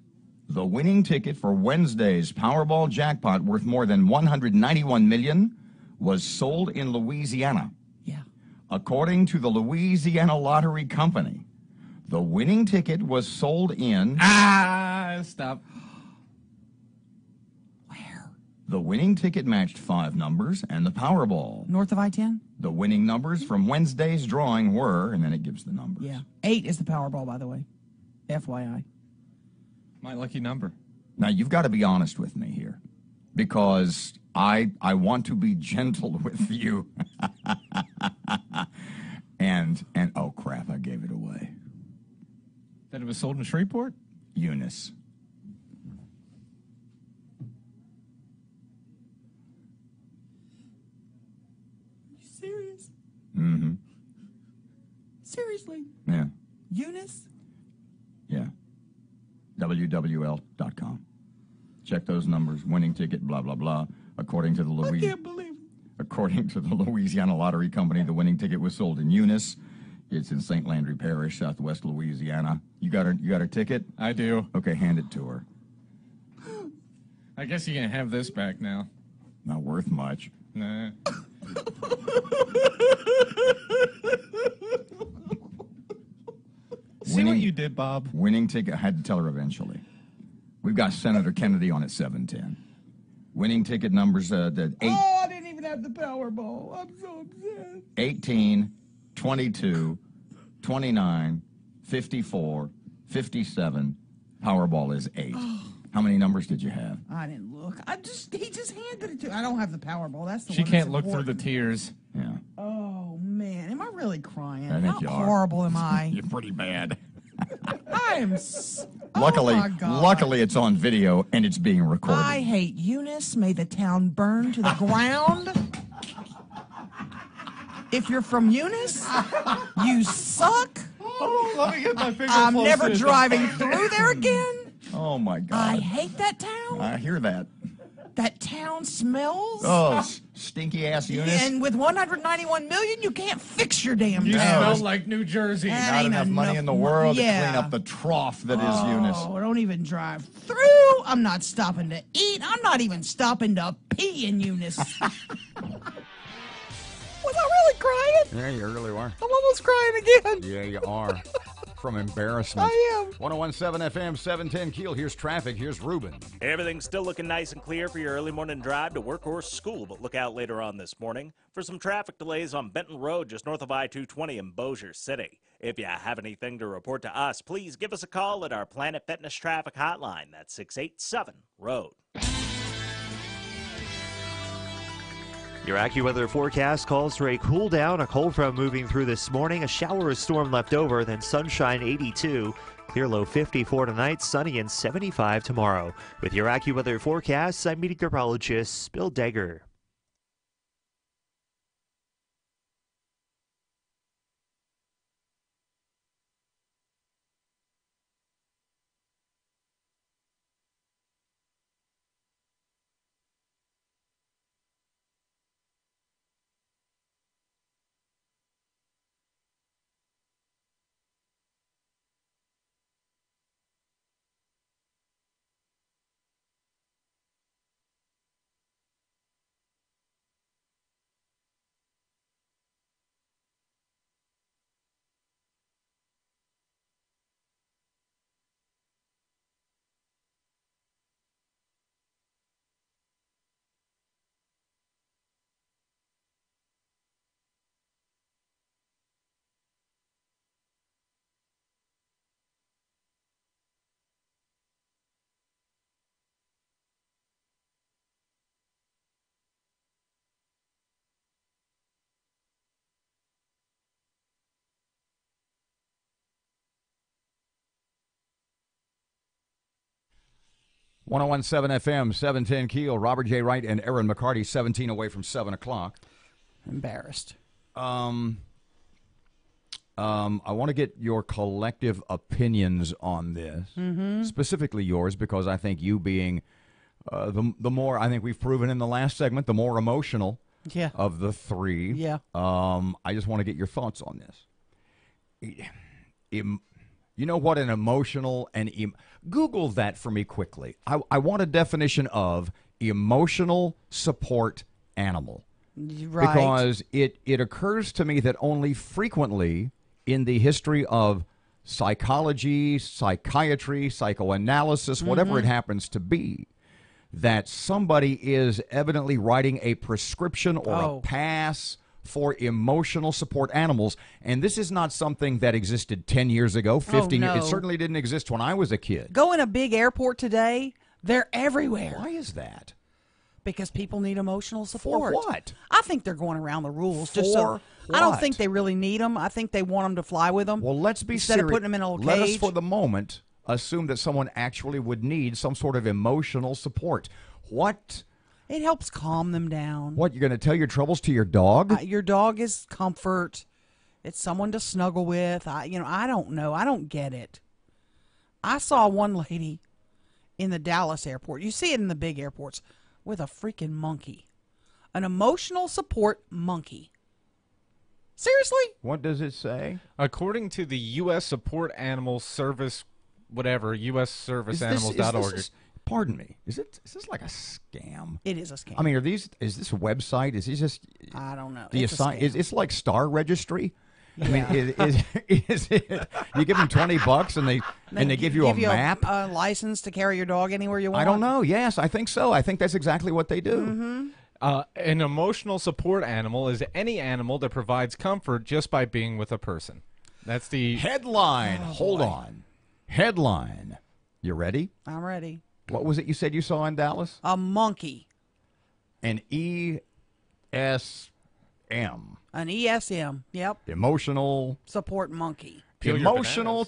S17: The winning ticket for Wednesday's Powerball jackpot, worth more than $191 million, was sold in Louisiana.
S18: Yeah.
S17: According to the Louisiana Lottery Company, the winning ticket was sold in...
S5: Stop.
S17: The winning ticket matched 5 numbers and the Powerball.
S18: North of I-10?
S17: The winning numbers from Wednesday's drawing were, and then it gives the numbers.
S18: Yeah. 8 is the Powerball, by the way. FYI.
S5: My lucky number.
S17: Now, you've got to be honest with me here, because I want to be gentle with you. and oh, crap, I gave it away.
S5: That it was sold in Shreveport?
S17: Eunice.
S18: Serious?
S17: Mm-hmm.
S18: Seriously?
S17: Yeah.
S18: Eunice?
S17: Yeah. WWL.com. Check those numbers. Winning ticket, blah, blah, blah. According to the Louisiana Lottery Company, the winning ticket was sold in Eunice. It's in St. Landry Parish, southwest Louisiana. You got her ticket?
S5: I do.
S17: Okay, hand it to her.
S5: I guess you can have this back now.
S17: Not worth much.
S5: Nah. See what you did, Bob?
S17: Winning ticket. I had to tell her eventually. We've got Senator Kennedy on at 7:10. Winning ticket numbers, the 8.
S18: Oh, I didn't even have the Powerball. I'm so upset.
S17: 18, 22, 29, 54, 57. Powerball is 8. How many numbers did you have?
S18: I didn't look. He just handed it to me. I don't have the Powerball. That's the
S5: She
S18: one
S5: can't
S18: that's
S5: look through the
S18: important.
S5: tears.
S17: Yeah.
S18: Oh, man. Am I really crying?
S17: I think
S18: How
S17: you are.
S18: horrible am I?
S17: You're pretty bad.
S18: I am...
S17: Luckily,
S18: oh my God.
S17: luckily it's on video and it's being recorded.
S18: I hate Eunice. May the town burn to the ground. If you're from Eunice, you suck.
S5: Oh, let me get my finger
S18: I'm
S5: close
S18: never
S5: to it.
S18: driving through there again.
S17: Oh, my God.
S18: I hate that town.
S17: I hear that.
S18: That town smells.
S17: Oh, stinky ass Eunice.
S18: And with 191 million, you can't fix your damn
S5: You
S18: town.
S5: smell like New Jersey.
S18: That
S17: Not
S18: ain't
S17: enough money in the world to clean up the trough that is Eunice.
S18: Oh, don't even drive through. I'm not stopping to eat. I'm not even stopping to pee in Eunice. Was I really crying?
S2: Yeah, you really are.
S18: I'm almost crying again.
S2: Yeah, you are. From embarrassment.
S18: I am.
S2: 1017 FM, 710 Keel. Here's traffic. Here's Ruben.
S10: Everything's still looking nice and clear for your early morning drive to work or school, but look out later on this morning for some traffic delays on Benton Road just north of I-220 in Bossier City. If you have anything to report to us, please give us a call at our Planet Fitness Traffic Hotline. That's 687-ROAD.
S11: Your AccuWeather forecast calls for a cool down, a cold front moving through this morning, a shower or storm left over, then sunshine 82, clear low 54 tonight, sunny and 75 tomorrow. With your AccuWeather forecast, I'm meteorologist Bill Degger.
S2: .117 FM, 710 Keel. Robert J. Wright and Erin McCarty, 17 away from 7 o'clock.
S3: Embarrassed.
S2: I want to get your collective opinions on this, specifically yours, because I think you being the more, I think we've proven in the last segment, the more emotional of the three.
S3: Yeah.
S2: I just want to get your thoughts on this. You know what an emotional and Google that for me quickly. I want a definition of emotional support animal.
S3: Right.
S2: Because it occurs to me that only frequently in the history of psychology, psychiatry, psychoanalysis, whatever it happens to be, that somebody is evidently writing a prescription or a pass for emotional support animals. And this is not something that existed 10 years ago, 15 years. It certainly didn't exist when I was a kid.
S3: Go in a big airport today, they're everywhere.
S2: Why is that?
S3: Because people need emotional support.
S2: For what?
S3: I think they're going around the rules.
S2: For
S3: I don't
S2: what?
S3: think they really need them. I think they want them to fly with them.
S2: Well, let's be
S3: instead
S2: serious.
S3: of putting them in a little
S2: Let
S3: cage.
S2: us, for the moment, assume that someone actually would need some sort of emotional support. What?
S3: It helps calm them down.
S2: What, you're going to tell your troubles to your dog?
S3: Your dog is comfort. It's someone to snuggle with. I don't know. I don't get it. I saw one lady in the Dallas airport. You see it in the big airports with a freaking monkey. An emotional support monkey. Seriously?
S2: What does it say?
S19: According to the U.S. Support Animal Service, whatever, USServiceAnimals.org.
S2: Pardon me. Is this like a scam?
S3: It is a scam.
S2: I mean, is this a website? Is he just?
S3: I don't know.
S2: Do you
S3: It's a
S2: sign?
S3: scam.
S2: It's like Star Registry.
S3: Yeah.
S2: I mean, is it? You give them $20 and they give you a map,
S3: a license to carry your dog anywhere you want.
S2: I don't know. Yes, I think so. I think that's exactly what they do.
S19: An emotional support animal is any animal that provides comfort just by being with a person. That's the
S2: headline. Hold on. Headline. You ready?
S3: I'm ready.
S2: What was it you said you saw in Dallas?
S3: A monkey.
S2: An ESM.
S3: An ESM. Yep.
S2: Emotional
S3: support monkey.
S2: Emotional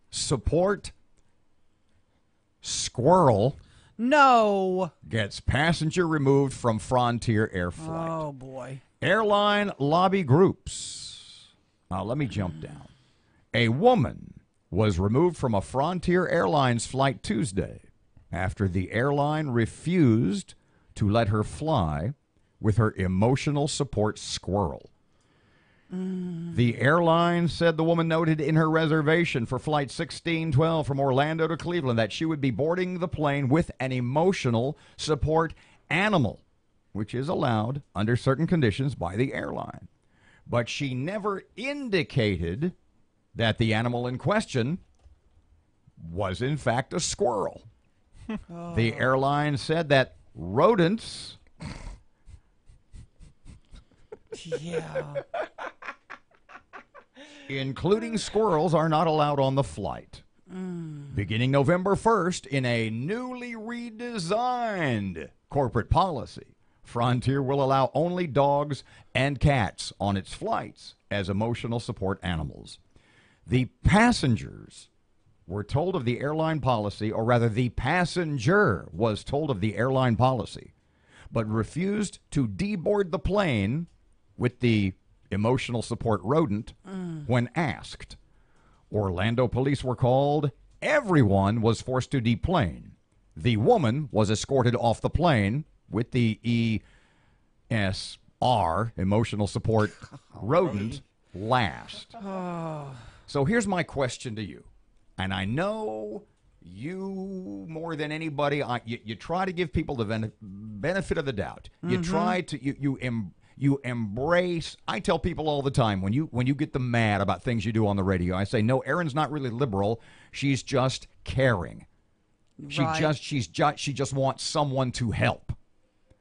S2: support squirrel.
S3: No.
S2: Gets passenger removed from Frontier Air flight.
S3: Oh boy.
S2: Airline lobby groups. Now let me jump down. A woman was removed from a Frontier Airlines flight Tuesday after the airline refused to let her fly with her emotional support squirrel. The airline said the woman noted in her reservation for Flight 1612 from Orlando to Cleveland that she would be boarding the plane with an emotional support animal, which is allowed under certain conditions by the airline. But she never indicated that the animal in question was in fact a squirrel. The airline said that rodents including squirrels are not allowed on the flight. Beginning November 1st, in a newly redesigned corporate policy, Frontier will allow only dogs and cats on its flights as emotional support animals. The passengers were told of the airline policy, or rather the passenger was told of the airline policy, but refused to deboard the plane with the emotional support rodent when asked. Orlando police were called. Everyone was forced to deplane. The woman was escorted off the plane with the ESR, emotional support rodent, last. So here's my question to you. And I know you more than anybody, you try to give people the benefit of the doubt. You try to, you embrace. I tell people all the time, when you get them mad about things you do on the radio, I say, no, Erin's not really liberal. She's just caring. She just wants someone to help.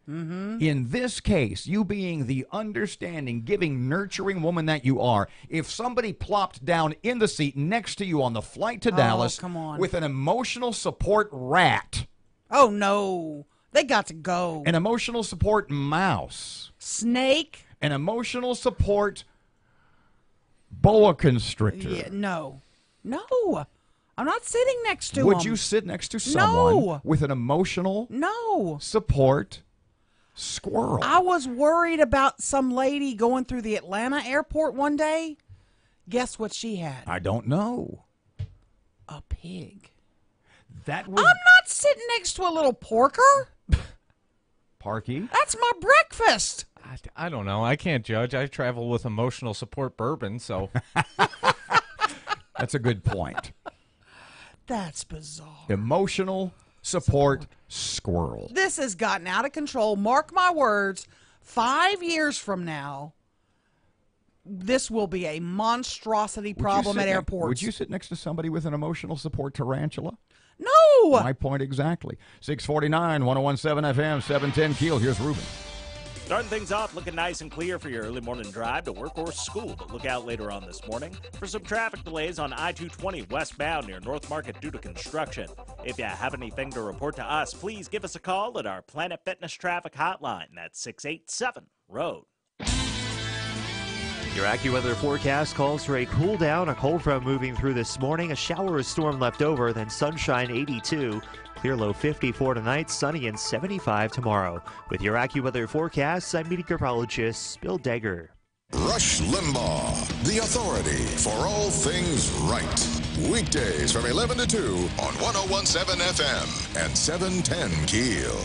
S2: In this case, you being the understanding, giving, nurturing woman that you are, if somebody plopped down in the seat next to you on the flight to Dallas
S3: come on.
S2: with an emotional support rat.
S3: Oh no. They got to go.
S2: An emotional support mouse.
S3: Snake.
S2: An emotional support boa constrictor.
S3: Yeah, no. I'm not sitting next to
S2: Would
S3: them.
S2: you sit next to someone with an emotional
S3: No.
S2: support Squirrel.
S3: I was worried about some lady going through the Atlanta airport one day. Guess what she had?
S2: I don't know.
S3: A pig.
S2: That would...
S3: I'm not sitting next to a little porker.
S2: Parky?
S3: That's my breakfast.
S19: I don't know. I can't judge. I travel with emotional support bourbon, so.
S2: That's a good point.
S3: That's bizarre.
S2: Emotional support squirrel.
S3: This has gotten out of control. Mark my words, 5 years from now, this will be a monstrosity problem at airports.
S2: Would you sit next to somebody with an emotional support tarantula?
S3: No!
S2: My point exactly. 649, 1017 FM, 710 Keel. Here's Ruben.
S10: Starting things off looking nice and clear for your early morning drive to work or school, but look out later on this morning for some traffic delays on I-220 westbound near North Market due to construction. If you have anything to report to us, please give us a call at our Planet Fitness traffic hotline at 687-ROAD.
S11: Your AccuWeather forecast calls for a cool down, a cold front moving through this morning, a shower or storm left over, then sunshine 82. Clear low 54 tonight, sunny and 75 tomorrow. With your AccuWeather forecast, I'm meteorologist Bill Degger.
S1: Rush Limbaugh, the authority for all things right. Weekdays from 11 to 2 on 1017 FM and 710 Keel.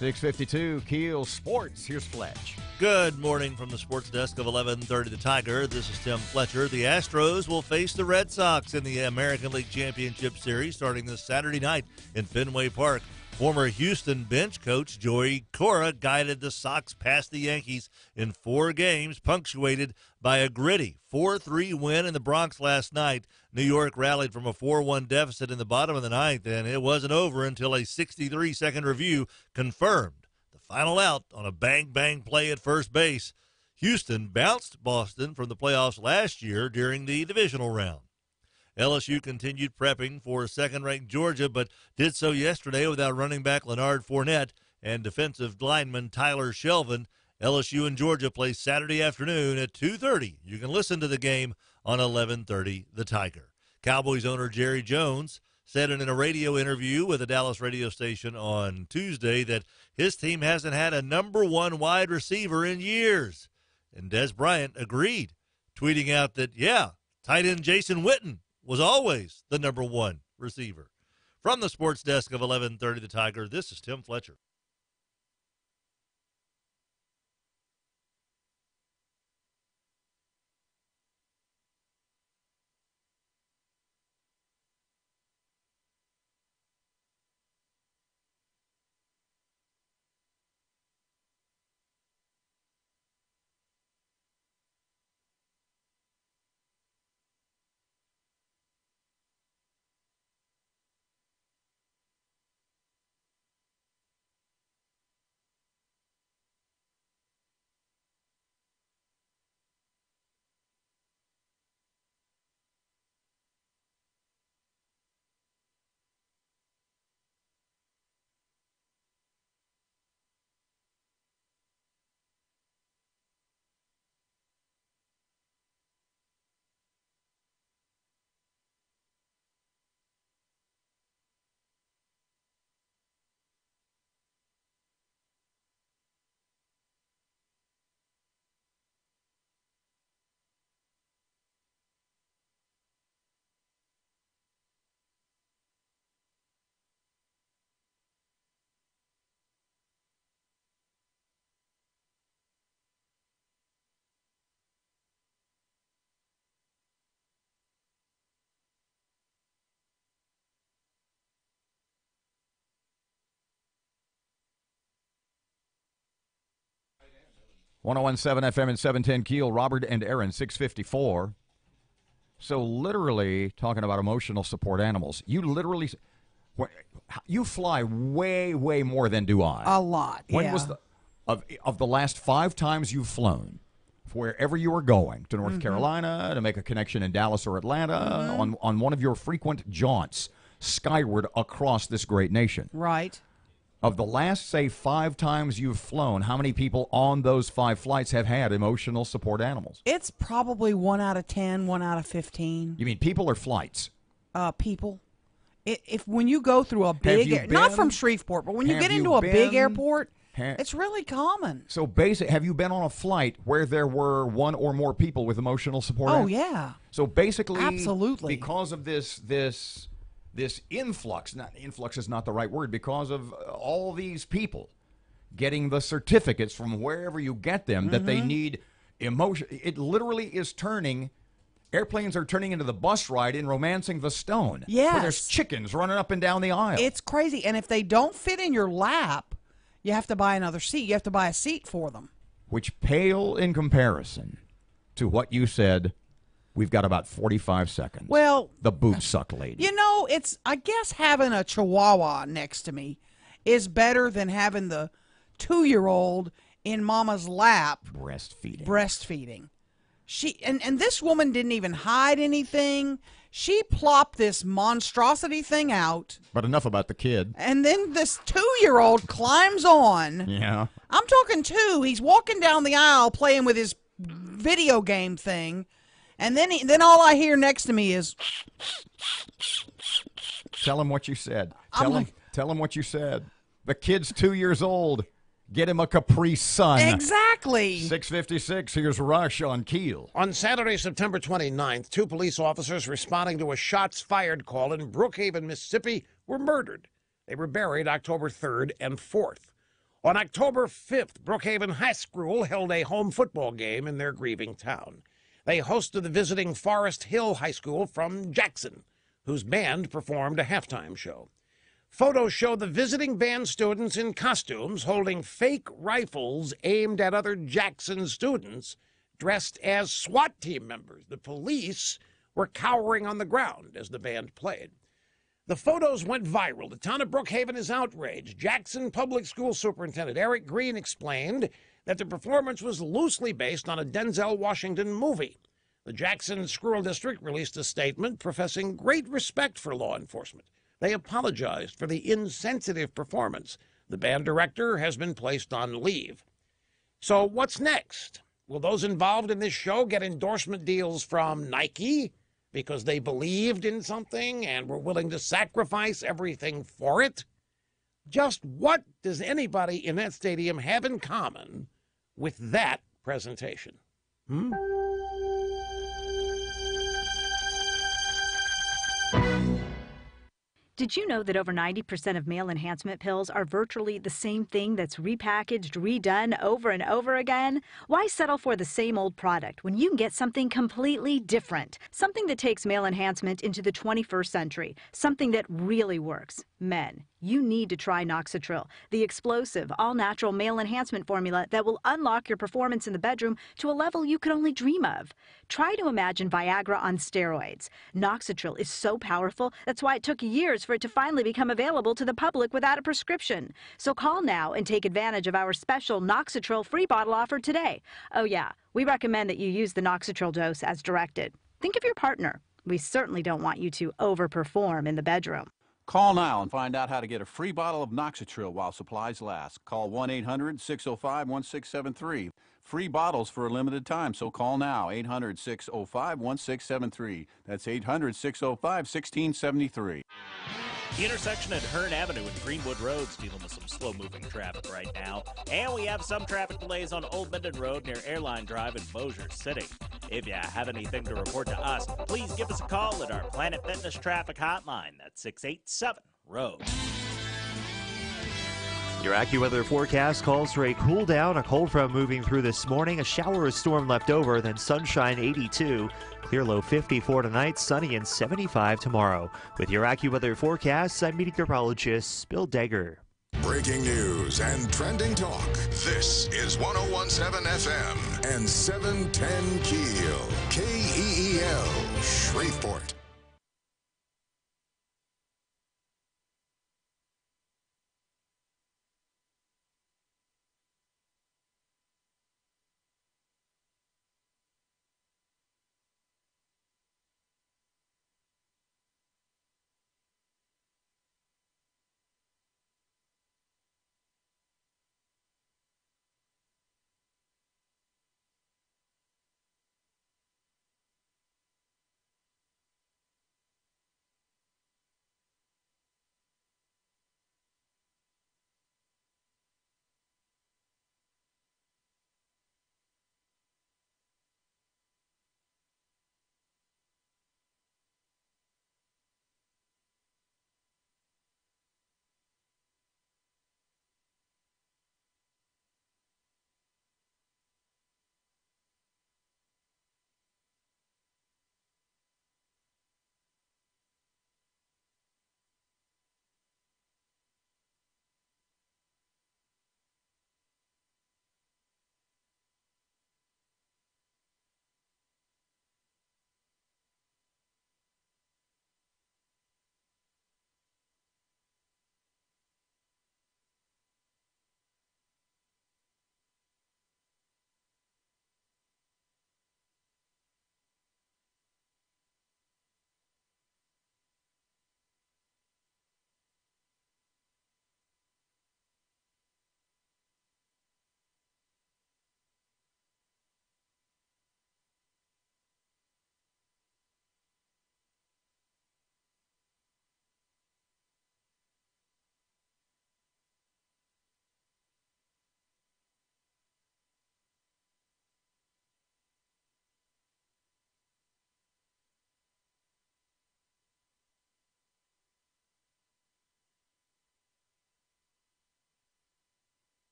S2: .652 Keel Sports. Here's Fletch.
S12: Good morning from the sports desk of 1130 The Tiger. This is Tim Fletcher. The Astros will face the Red Sox in the American League Championship Series starting this Saturday night in Fenway Park. Former Houston bench coach Joey Cora guided the Sox past the Yankees in 4 games, punctuated by a gritty 4-3 win in the Bronx last night. New York rallied from a 4-1 deficit in the bottom of the ninth, and it wasn't over until a 63-second review confirmed the final out on a bang-bang play at first base. Houston bounced Boston from the playoffs last year during the divisional round. LSU continued prepping for second-ranked Georgia, but did so yesterday without running back Leonard Fournette and defensive lineman Tyler Shelvin. LSU and Georgia play Saturday afternoon at 2:30. You can listen to the game on 1130 The Tiger. Cowboys owner Jerry Jones said in a radio interview with a Dallas radio station on Tuesday that his team hasn't had a number 1 wide receiver in years. And Des Bryant agreed, tweeting out that, yeah, tight end Jason Witten was always the number 1 receiver. From the sports desk of 1130 The Tiger, this is Tim Fletcher.
S2: 1017 FM and 710 Keel. Robert and Erin, 654. So literally talking about emotional support animals. You fly way, way more than do I.
S3: A lot,
S2: When was of the last 5 times you've flown, wherever you are going, to North Carolina, to make a connection in Dallas or Atlanta, on one of your frequent jaunts skyward across this great nation.
S3: Right.
S2: Of the last, say, 5 times you've flown, how many people on those 5 flights have had emotional support animals?
S3: It's probably 1 out of 10, 1 out of 15.
S2: You mean people or flights?
S3: People. If when you go through a big, not from Shreveport, but when you get into a big airport, it's really common.
S2: So have you been on a flight where there were 1 or more people with emotional support?
S3: Oh, yeah.
S2: So basically,
S3: absolutely,
S2: because of this influx is not the right word, because of all these people getting the certificates from wherever you get them that they need emotion. It literally is airplanes are turning into the bus ride in Romancing the Stone.
S3: Yes.
S2: Where there's chickens running up and down the aisle.
S3: It's crazy. And if they don't fit in your lap, you have to buy another seat. You have to buy a seat for them.
S2: Which pale in comparison to what you said. We've got about 45 seconds.
S3: Well,
S2: the boob suck lady.
S3: You know, I guess having a chihuahua next to me is better than having the 2-year-old in mama's lap breastfeeding. And this woman didn't even hide anything. She plopped this monstrosity thing out.
S2: But enough about the kid.
S3: And then this 2-year-old climbs on.
S2: Yeah.
S3: I'm talking 2. He's walking down the aisle playing with his video game thing. And then all I hear next to me is...
S2: Tell him what you said. Tell him what you said. The kid's 2 years old. Get him a Capri Sun.
S3: Exactly.
S2: 6:56, here's Rush on Keel.
S20: On Saturday, September 29th, 2 police officers responding to a shots fired call in Brookhaven, Mississippi, were murdered. They were buried October 3rd and 4th. On October 5th, Brookhaven High School held a home football game in their grieving town. They hosted the visiting Forest Hill High School from Jackson, whose band performed a halftime show. Photos show the visiting band students in costumes holding fake rifles aimed at other Jackson students dressed as SWAT team members. The police were cowering on the ground as the band played. The photos went viral. The town of Brookhaven is outraged. Jackson Public School Superintendent Eric Green explained that the performance was loosely based on a Denzel Washington movie. The Jackson School District released a statement professing great respect for law enforcement. They apologized for the insensitive performance. The band director has been placed on leave. So what's next? Will those involved in this show get endorsement deals from Nike because they believed in something and were willing to sacrifice everything for it? Just what does anybody in that stadium have in common with that presentation?
S21: Did you know that over 90% of male enhancement pills are virtually the same thing that's repackaged, redone over and over again? Why settle for the same old product when you can get something completely different? Something that takes male enhancement into the 21st century. Something that really works. Men, you need to try Noxitril, the explosive, all-natural male enhancement formula that will unlock your performance in the bedroom to a level you could only dream of. Try to imagine Viagra on steroids. Noxitril is so powerful, that's why it took years for it to finally become available to the public without a prescription. So call now and take advantage of our special Noxitril free bottle offer today. Oh yeah, we recommend that you use the Noxitril dose as directed. Think of your partner. We certainly don't want you to overperform in the bedroom.
S22: Call now and find out how to get a free bottle of Noxitril while supplies last. Call 1-800-605-1673. Free bottles for a limited time, so call now. 800-605-1673. That's 800-605-1673.
S10: The intersection at Hearn Avenue and Greenwood Road's dealing with some slow-moving traffic right now. And we have some traffic delays on Old Minden Road near Airline Drive in Bossier City. If you have anything to report to us, please give us a call at our Planet Fitness traffic hotline. That's 687-ROAD.
S11: Your AccuWeather forecast calls for a cool down, a cold front moving through this morning, a shower or storm left over, then sunshine 82, clear low 54 tonight, sunny and 75 tomorrow. With your AccuWeather forecast, I'm meteorologist Bill Degger.
S1: Brave breaking news and trending talk. This is 1017 FM and 710 Keel. KEEL, Shreveport.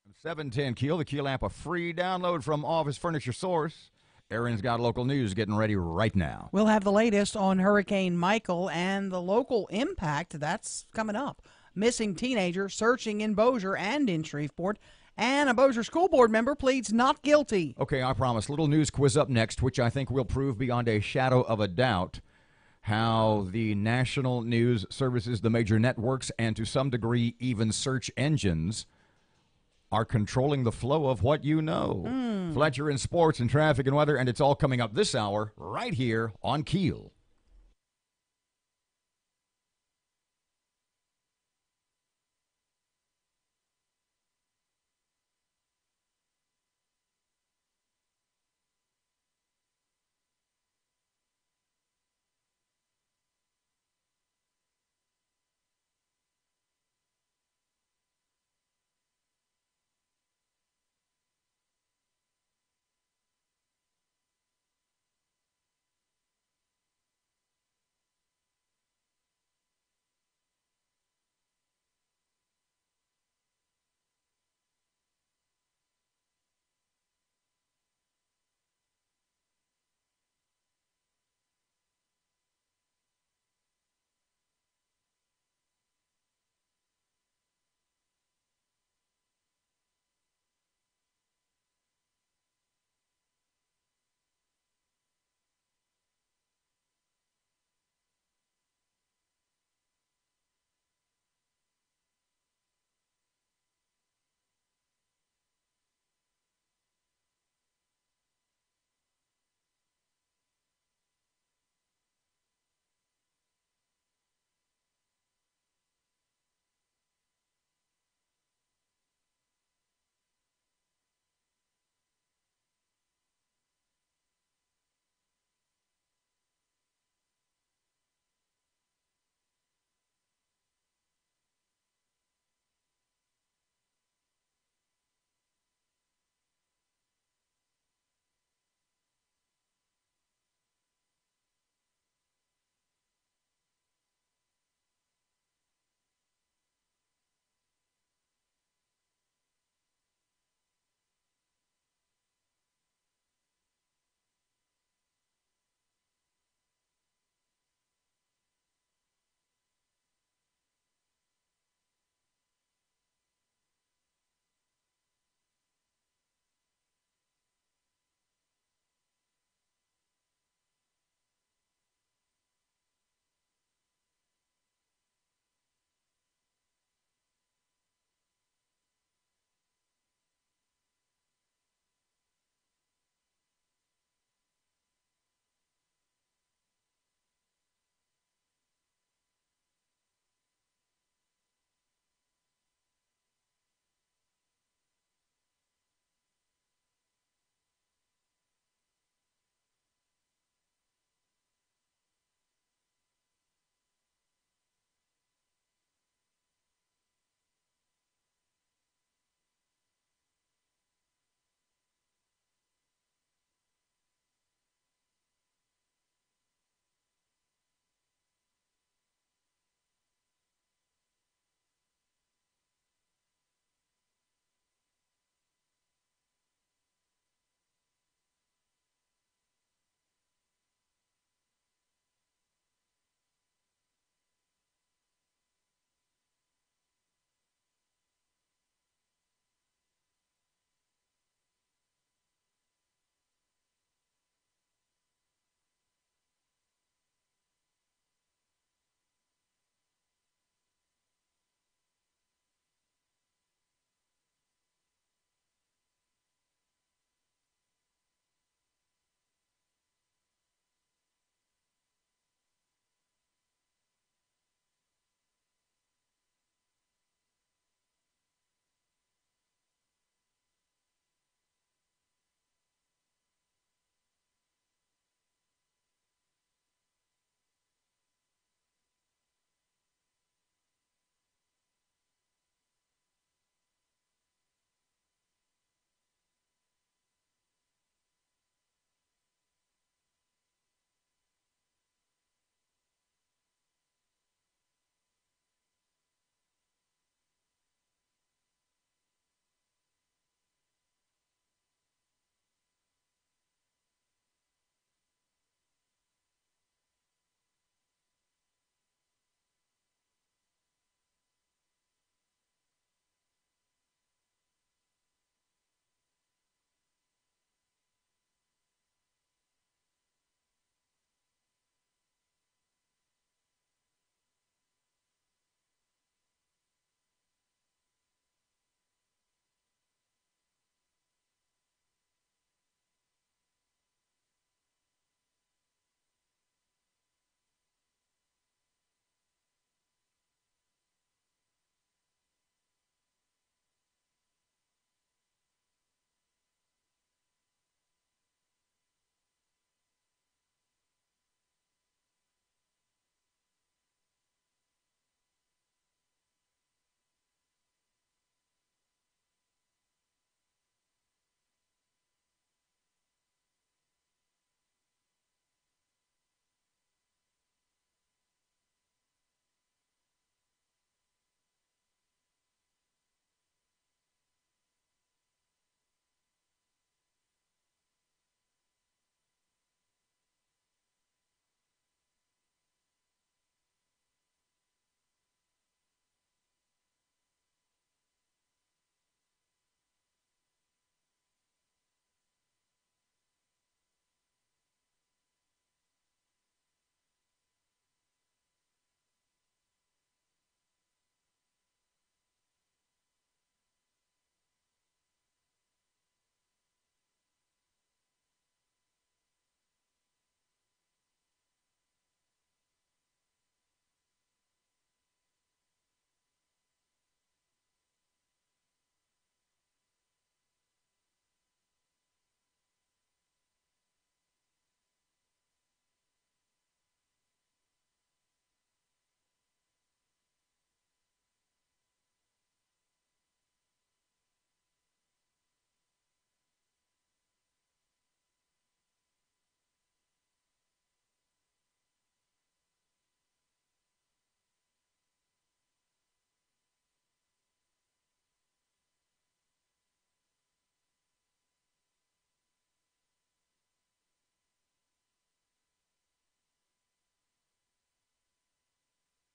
S2: And 710 Keel, the Keel app, a free download from Office Furniture Source. Erin's got local news getting ready right now.
S3: We'll have the latest on Hurricane Michael and the local impact. That's coming up. Missing teenager searching in Bossier and in Shreveport. And a Bossier school board member pleads not guilty.
S2: Okay, I promise. Little news quiz up next, which I think will prove beyond a shadow of a doubt how the national news services, the major networks, and to some degree even search engines are controlling the flow of what you know. Fletcher in sports and traffic and weather, and it's all coming up this hour right here on Keel.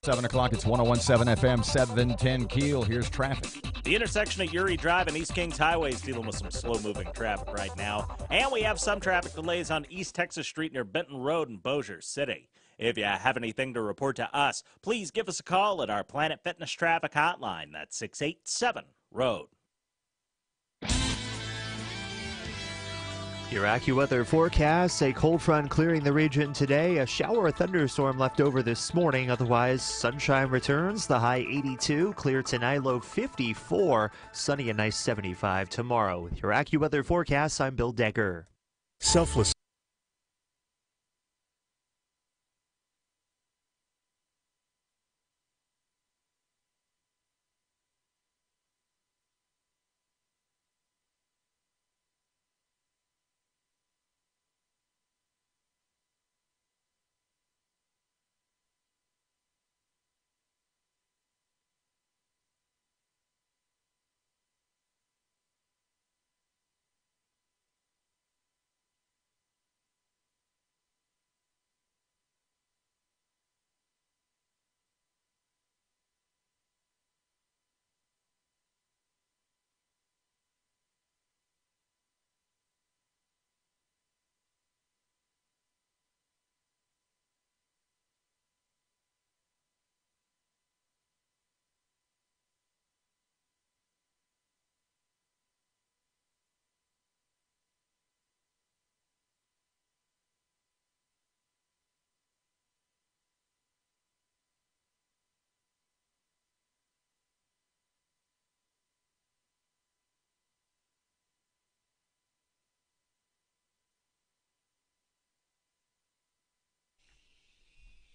S2: 7 o'clock. It's 101.7 FM, 710 Keel. Here's traffic.
S10: The intersection at Uri Drive and East Kings Highway is dealing with some slow-moving traffic right now. And we have some traffic delays on East Texas Street near Benton Road in Bossier City. If you have anything to report to us, please give us a call at our Planet Fitness traffic hotline. That's 687-ROAD.
S11: Your AccuWeather forecast, a cold front clearing the region today. A shower or thunderstorm left over this morning. Otherwise, sunshine returns. The high 82, clear tonight, low 54. Sunny and nice 75 tomorrow. With your AccuWeather forecast, I'm Bill Decker.
S4: Selfless.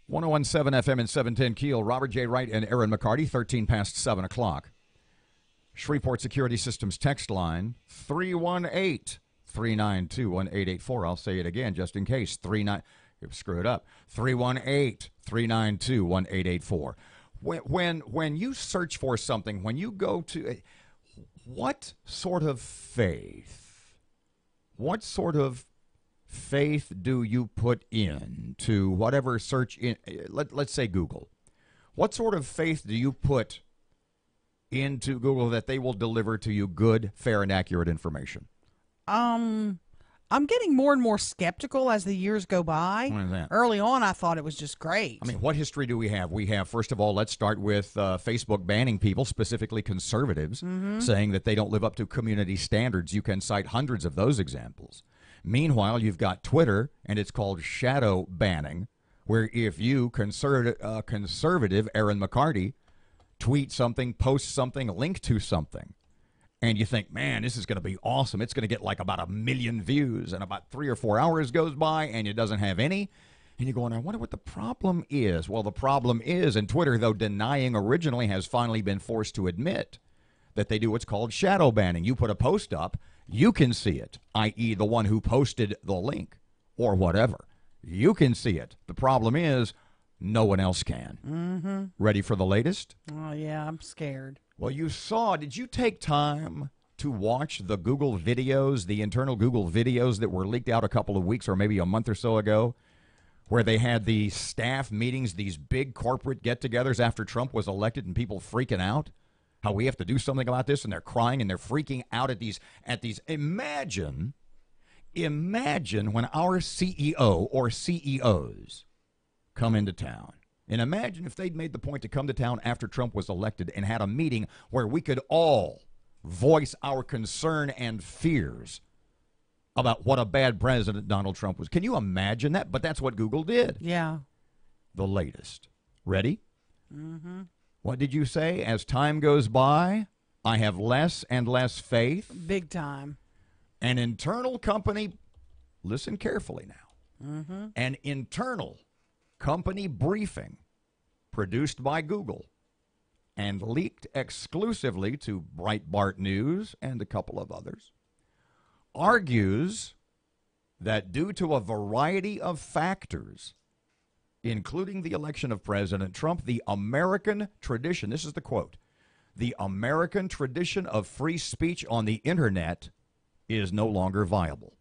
S2: One 101.7 FM and 710 Keel. Robert J. Wright and Erin McCarty, 13 past 7 o'clock. Shreveport Security Systems text line, 318-392-1884. I'll say it again just in case. Screw it up. 318-392-1884. When you search for something, when you go to, what sort of faith do you put in to whatever search in, let's say Google? What sort of faith do you put into Google that they will deliver to you good, fair, and accurate information?
S3: I'm getting more and more skeptical as the years go by.
S2: What is that?
S3: Early on, I thought it was just great.
S2: I mean, what history do we have? We have, first of all, let's start with Facebook banning people, specifically conservatives, saying that they don't live up to community standards. You can cite hundreds of those examples. Meanwhile, you've got Twitter, and it's called shadow banning, where if you, conservative Erin McCarty, tweet something, post something, link to something, and you think, man, this is going to be awesome. It's going to get like about 1 million views, and about 3 or 4 hours goes by, and it doesn't have any. And you're going, I wonder what the problem is. Well, the problem is, and Twitter, though denying originally, has finally been forced to admit that they do what's called shadow banning. You put a post up, you can see it, i.e. the one who posted the link or whatever. You can see it. The problem is no one else can. Ready for the latest?
S3: Oh, yeah, I'm scared.
S2: Well, did you take time to watch the Google videos, the internal Google videos that were leaked out a couple of weeks or maybe a month or so ago, where they had the staff meetings, these big corporate get-togethers after Trump was elected and people freaking out? How we have to do something about this, and they're crying and they're freaking out at these. Imagine when our CEO or CEOs come into town. And imagine if they'd made the point to come to town after Trump was elected and had a meeting where we could all voice our concern and fears about what a bad president Donald Trump was. Can you imagine that? But that's what Google did.
S3: Yeah.
S2: The latest. Ready? What did you say? As time goes by, I have less and less faith.
S3: Big time.
S2: An internal company, listen carefully now, an internal company briefing produced by Google and leaked exclusively to Breitbart News and a couple of others, argues that due to a variety of factors, including the election of President Trump, the American tradition, this is the quote, the American tradition of free speech on the internet is no longer viable.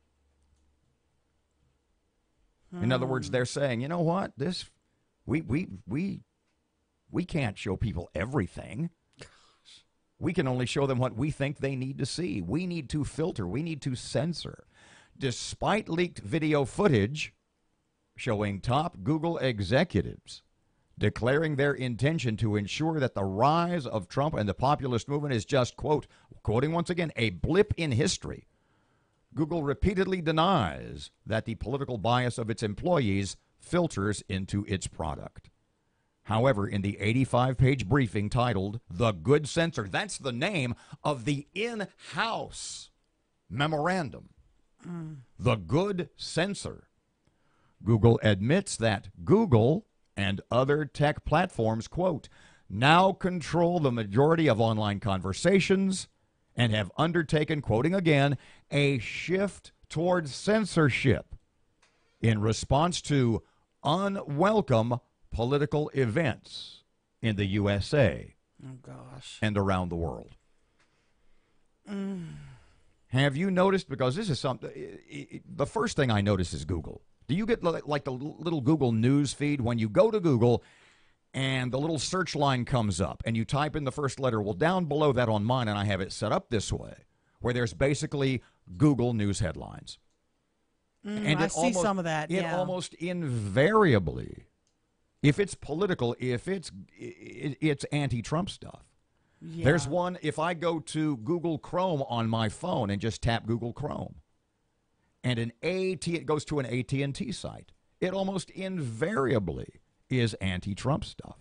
S2: In other words, they're saying, you know what, we We can't show people everything. We can only show them what we think they need to see. We need to filter. We need to censor. Despite leaked video footage showing top Google executives declaring their intention to ensure that the rise of Trump and the populist movement is just, quote, quoting once again, a blip in history, Google repeatedly denies that the political bias of its employees filters into its product. However, in the 85-page briefing titled The Good Censor, that's the name of the in-house memorandum, The Good Censor, Google admits that Google and other tech platforms, quote, now control the majority of online conversations and have undertaken, quoting again, a shift towards censorship in response to unwelcome political events in the USA and around the world. Have you noticed, because this is something, the first thing I notice is Google. Do you get like the little Google news feed when you go to Google and the little search line comes up and you type in the first letter? Well, down below that on mine, and I have it set up this way, where there's basically Google news headlines.
S3: And I see some of that,
S2: It almost invariably, if it's political, if it's anti-Trump stuff.
S3: Yeah.
S2: There's one, if I go to Google Chrome on my phone and just tap Google Chrome, and it goes to an AT&T site, it almost invariably is anti-Trump stuff.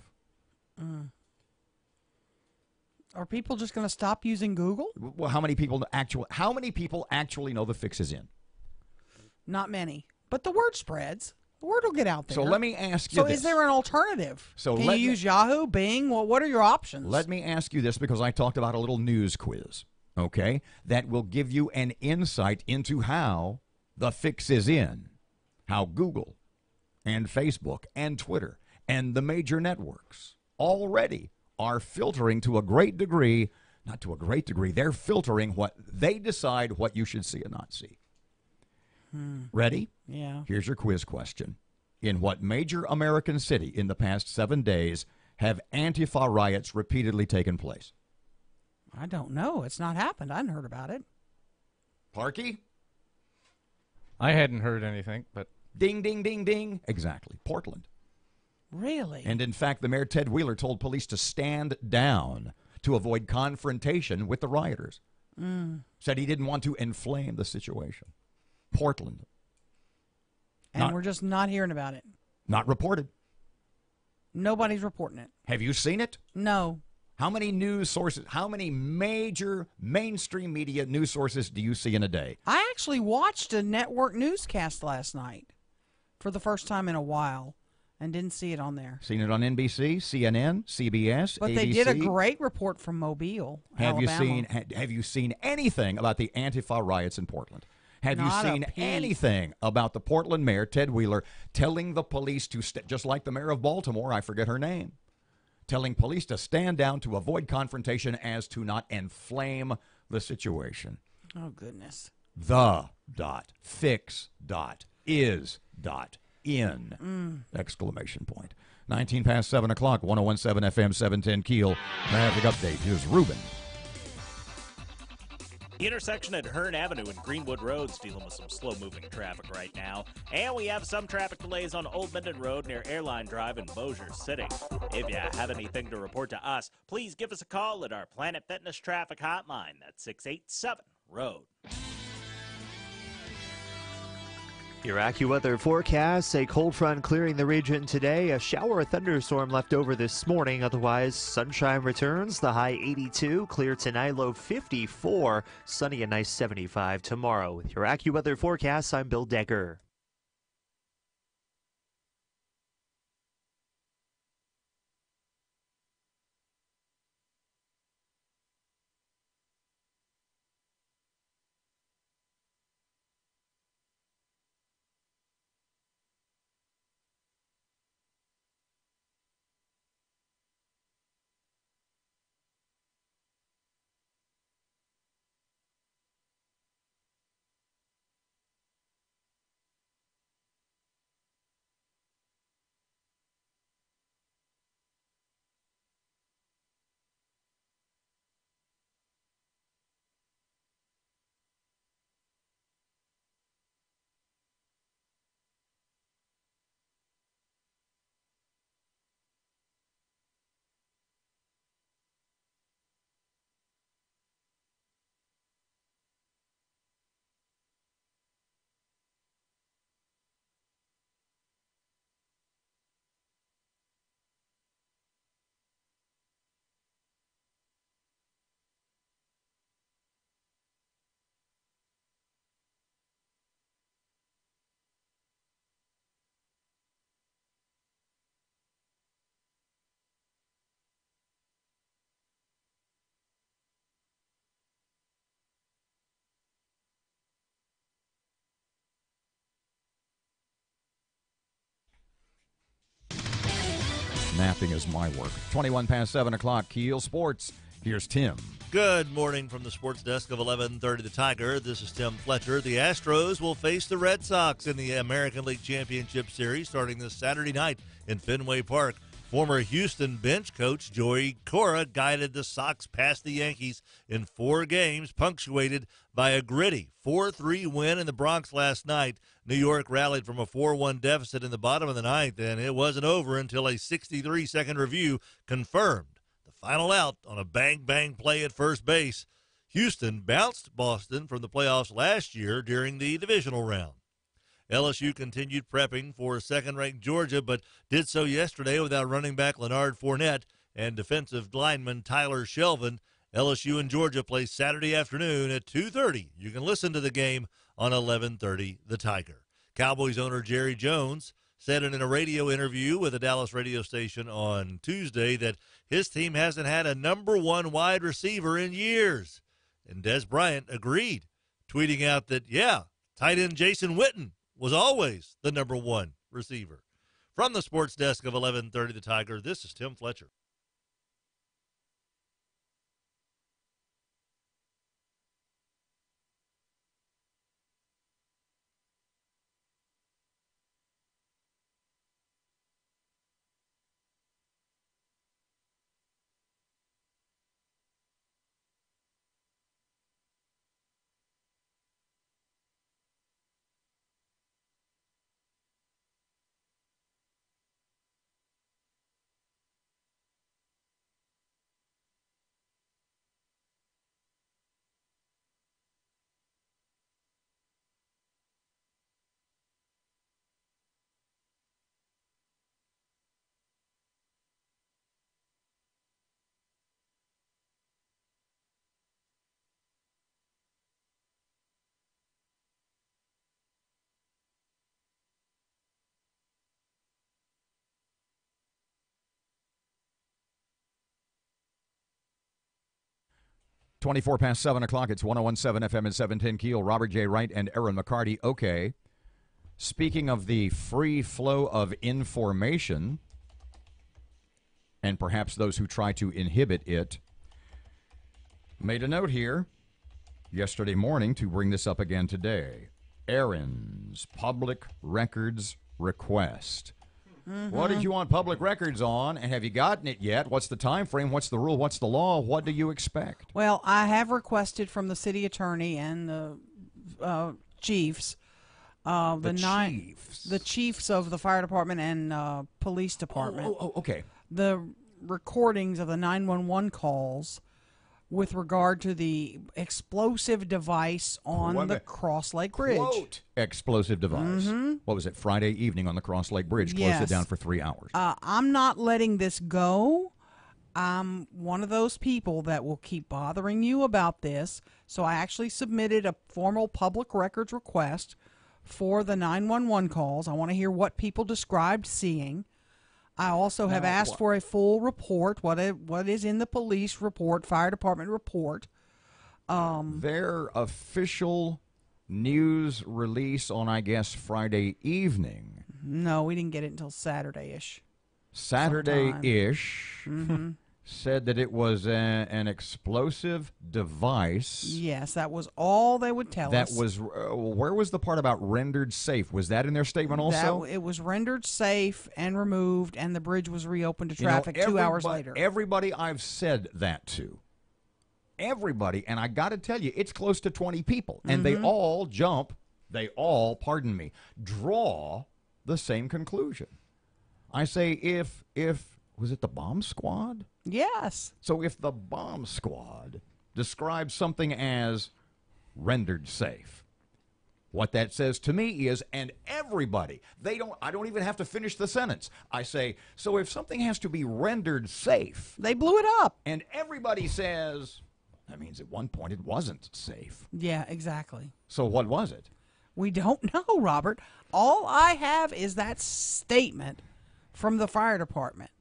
S3: Are people just going to stop using Google?
S2: Well, how many people actually know the fix is in?
S3: Not many. But the word spreads. The word will get out there.
S2: So let me ask you
S3: So
S2: this.
S3: is there an alternative?
S2: So
S3: Can you use Yahoo, Bing? Well, what are your options?
S2: Let me ask you this, because I talked about a little news quiz, okay, that will give you an insight into how the fix is in, how Google and Facebook and Twitter and the major networks already are filtering to a great degree, not to a great degree, they're filtering what they decide what you should see and not see. Ready?
S3: Yeah.
S2: Here's your quiz question. In what major American city in the past 7 days have Antifa riots repeatedly taken place?
S3: I don't know. It's not happened. I hadn't heard about it.
S2: Parky?
S19: I hadn't heard anything, but...
S2: Ding, ding, ding, ding. Exactly. Portland.
S3: Really?
S2: And in fact, the mayor, Ted Wheeler, told police to stand down to avoid confrontation with the rioters. Said he didn't want to inflame the situation. Portland.
S3: And we're just not hearing about it.
S2: Not reported.
S3: Nobody's reporting it.
S2: Have you seen it?
S3: No.
S2: How many news sources, how many major mainstream media news sources do you see in a day?
S3: I actually watched a network newscast last night for the first time in a while and didn't see it on there.
S2: Seen it on NBC, CNN, CBS,
S3: But
S2: ABC?
S3: they did a great report from Mobile, Alabama.
S2: Have you seen anything about the Antifa riots in Portland? Have
S3: Not
S2: you
S3: a
S2: seen
S3: peep.
S2: anything about the Portland mayor, Ted Wheeler, telling the police to, just like the mayor of Baltimore, I forget her name, telling police to stand down to avoid confrontation as to not inflame the situation?
S3: Oh, goodness.
S2: The.fix.is.in! Exclamation point. 19 past 7 o'clock, 1017 FM, 710 Keel. Traffic update. Here's Ruben.
S10: The intersection at Hearn Avenue and Greenwood Roads dealing with some slow-moving traffic right now. And we have some traffic delays on Old Minden Road near Airline Drive in Bossier City. If you have anything to report to us, please give us a call at our Planet Fitness traffic hotline. That's 687-ROAD.
S11: Your AccuWeather forecast, a cold front clearing the region today. A shower or thunderstorm left over this morning. Otherwise, sunshine returns. The high 82, clear tonight, low 54. Sunny and nice 75 tomorrow. With your AccuWeather forecast, I'm Bill Decker.
S2: Napping is my work. 21 past 7 o'clock, KEEL Sports. Here's Tim.
S12: Good morning from the sports desk of 1130 The Tiger. This is Tim Fletcher. The Astros will face the Red Sox in the American League Championship Series starting this Saturday night in Fenway Park. Former Houston bench coach Joey Cora guided the Sox past the Yankees in 4 games, punctuated by a gritty 4-3 win in the Bronx last night. New York rallied from a 4-1 deficit in the bottom of the ninth, and it wasn't over until a 63-second review confirmed the final out on a bang-bang play at first base. Houston bounced Boston from the playoffs last year during the divisional round. LSU continued prepping for second-ranked Georgia, but did so yesterday without running back Leonard Fournette and defensive lineman Tyler Shelvin. LSU and Georgia play Saturday afternoon at 2:30. You can listen to the game on 1130 The Tiger. Cowboys owner Jerry Jones said in a radio interview with a Dallas radio station on Tuesday that his team hasn't had a number 1 wide receiver in years. And Des Bryant agreed, tweeting out that, yeah, tight end Jason Witten was always the number 1 receiver. From the sports desk of 1130 The Tiger, this is Tim Fletcher.
S2: Twenty-four past 7 o'clock. It's 101.7 FM and 710 KEEL. Robert J. Wright and Erin McCarty. Okay. Speaking of the free flow of information, and perhaps those who try to inhibit it, made a note here yesterday morning to bring this up again today. Erin's public records request. What did you want public records on, and have you gotten it yet? What's the time frame? What's the rule? What's the law? What do you expect?
S3: Well, I have requested from the city attorney and the chiefs, the chiefs of the fire department and police department.
S2: Okay.
S3: The recordings of the 911 calls with regard to the explosive device on the Cross Lake Bridge.
S2: Quote, explosive device. What was it, Friday evening on the Cross Lake Bridge? Closed it down for 3 hours.
S3: I'm not letting this go. I'm one of those people that will keep bothering you about this. So I actually submitted a formal public records request for the 911 calls. I want to hear what people described seeing. I also have asked for a full report, what is in the police report, fire department report.
S2: Their official news release on, I guess, Friday evening.
S3: No, we didn't get it until Saturday-ish.
S2: Saturday-ish. Said that it was an explosive device.
S3: Yes, that was all they would tell us.
S2: That was, where was the part about rendered safe? Was that in their statement also?
S3: It was rendered safe and removed, and the bridge was reopened to traffic 2 hours later.
S2: Everybody I've said that to, everybody, and I got to tell you, it's close to 20 people, and they all pardon me, draw the same conclusion. I say if was it the bomb squad?
S3: Yes.
S2: So if the bomb squad describes something as rendered safe, what that says to me is, and everybody, I don't even have to finish the sentence. I say, so if something has to be rendered safe.
S3: They blew it up.
S2: And everybody says, that means at one point it wasn't safe.
S3: Yeah, exactly.
S2: So what was it?
S3: We don't know, Robert. All I have is that statement from the fire department.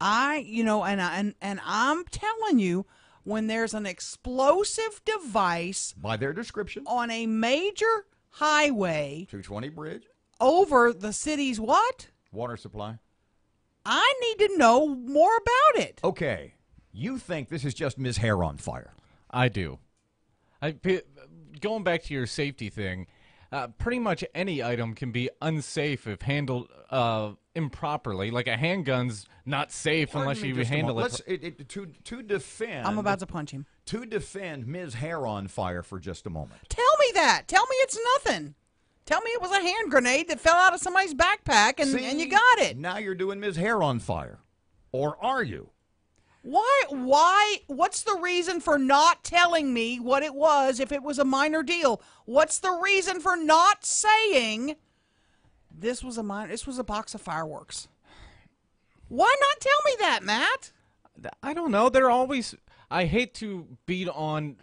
S3: And I'm telling you, when there's an explosive device
S2: by their description
S3: on a major highway,
S2: 220 bridge,
S3: over the city's what?
S2: Water supply.
S3: I need to know more about it.
S2: Okay, you think this is just Ms. Hair on fire.
S19: I do. Going back to your safety thing, pretty much any item can be unsafe if handled improperly. Like a handgun's not safe unless you handle it.
S2: To defend.
S3: I'm about to punch him.
S2: To defend Ms. Hair on fire for just a moment.
S3: Tell me that. Tell me it's nothing. Tell me it was a hand grenade that fell out of somebody's backpack and you got it.
S2: Now you're doing Ms. Hair on fire. Or are you?
S3: Why? What's the reason for not telling me what it was if it was a minor deal? What's the reason for not saying this was a box of fireworks? Why not tell me that, Matt?
S19: I don't know. They're always. I hate to beat on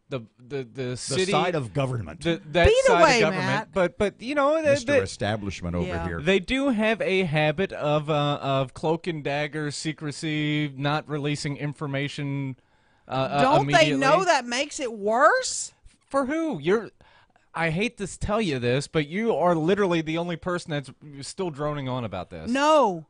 S19: the city,
S2: the side of government.
S19: That
S3: beat
S19: side
S3: away,
S19: of government,
S3: Matt.
S19: but you know,
S2: Mr. Establishment over here.
S19: They do have a habit of cloak and dagger secrecy, not releasing information.
S3: Don't they know that makes it worse?
S19: For who? I hate to tell you this, but you are literally the only person that's still droning on about this.
S3: No.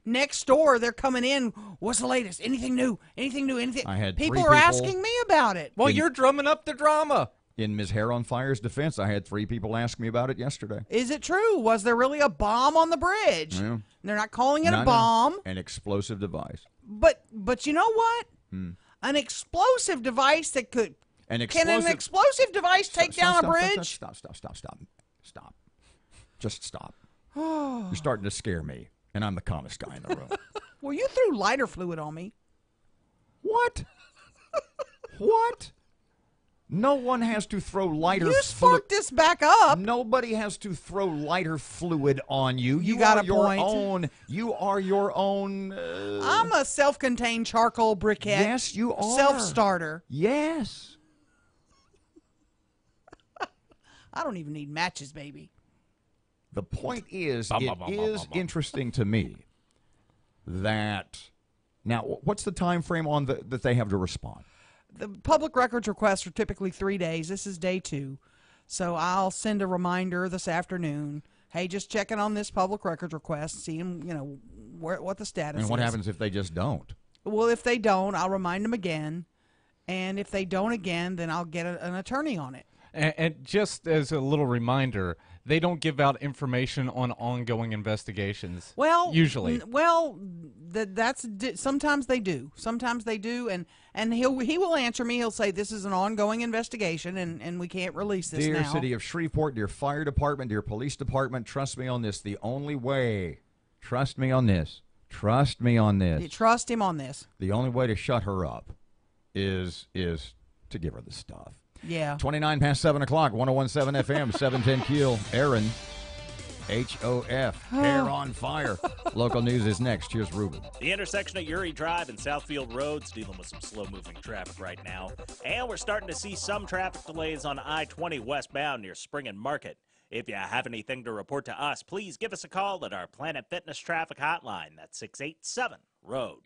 S3: Next door, they're coming in. What's the latest? Anything new? Anything?
S2: I had
S3: people
S2: three
S3: are asking me about it.
S19: Well, you're drumming up the drama.
S2: In Ms. Hair on Fire's defense, I had 3 people ask me about it yesterday.
S3: Is it true? Was there really a bomb on the bridge?
S2: Yeah.
S3: They're not calling it a bomb.
S2: An explosive device.
S3: But you know what? An explosive device that could... Can an explosive device take down a bridge?
S2: Stop. Just stop. You're starting to scare me, and I'm the calmest guy in the room.
S3: Well, you threw lighter fluid on me.
S2: What? What? No one has to throw lighter fluid.
S3: You sparked this back up.
S2: Nobody has to throw lighter fluid on you.
S3: You got a point.
S2: You are your own...
S3: I'm a self-contained charcoal briquette.
S2: Yes, you are.
S3: Self-starter.
S2: Yes.
S3: I don't even need matches, baby.
S2: The point is, it is interesting to me that... Now, what's the time frame on that they have to respond?
S3: The public records requests are typically 3 days. This is day 2. So I'll send a reminder this afternoon. Hey, just checking on this public records request, seeing, what the status is.
S2: And what happens if they just don't?
S3: Well, if they don't, I'll remind them again. And if they don't again, then I'll get an attorney on it.
S19: And just as a little reminder, they don't give out information on ongoing investigations.
S3: Well,
S19: usually.
S3: That's sometimes they do. Sometimes they do, and he will answer me. He'll say this is an ongoing investigation, and we can't release this
S2: Dear
S3: now.
S2: City of Shreveport, dear Fire Department, dear Police Department, trust me on this. The only way, trust me on this. Trust me on this.
S3: You trust him on this.
S2: The only way to shut her up is to give her the stuff.
S3: Yeah.
S2: 29 past 7 o'clock, 101.7 FM, 710 KEEL. Erin, HOF, Hair on Fire. Local news is next. Here's Ruben.
S10: The intersection of Uri Drive and Southfield Road's dealing with some slow-moving traffic right now. And we're starting to see some traffic delays on I-20 westbound near Spring and Market. If you have anything to report to us, please give us a call at our Planet Fitness traffic hotline. That's 687-ROAD.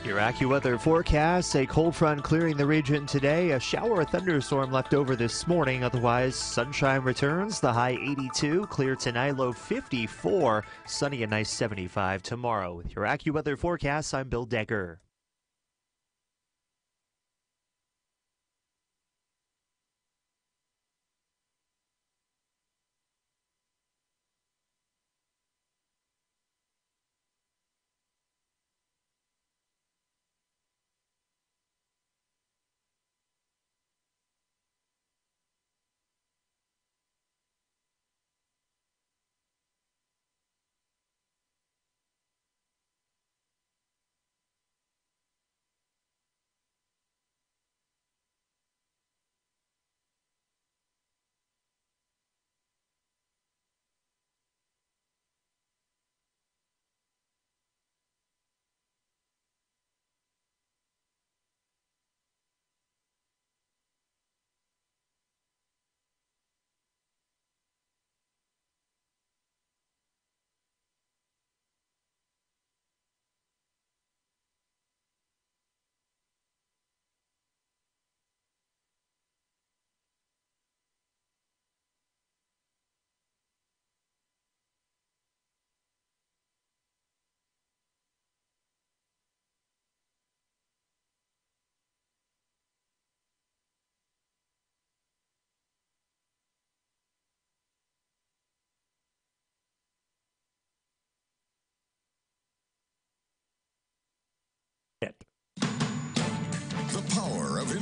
S11: Your AccuWeather forecast, a cold front clearing the region today. A shower or thunderstorm left over this morning. Otherwise, sunshine returns. The high 82, clear tonight, low 54. Sunny and nice 75 tomorrow. With your AccuWeather forecast, I'm Bill Decker.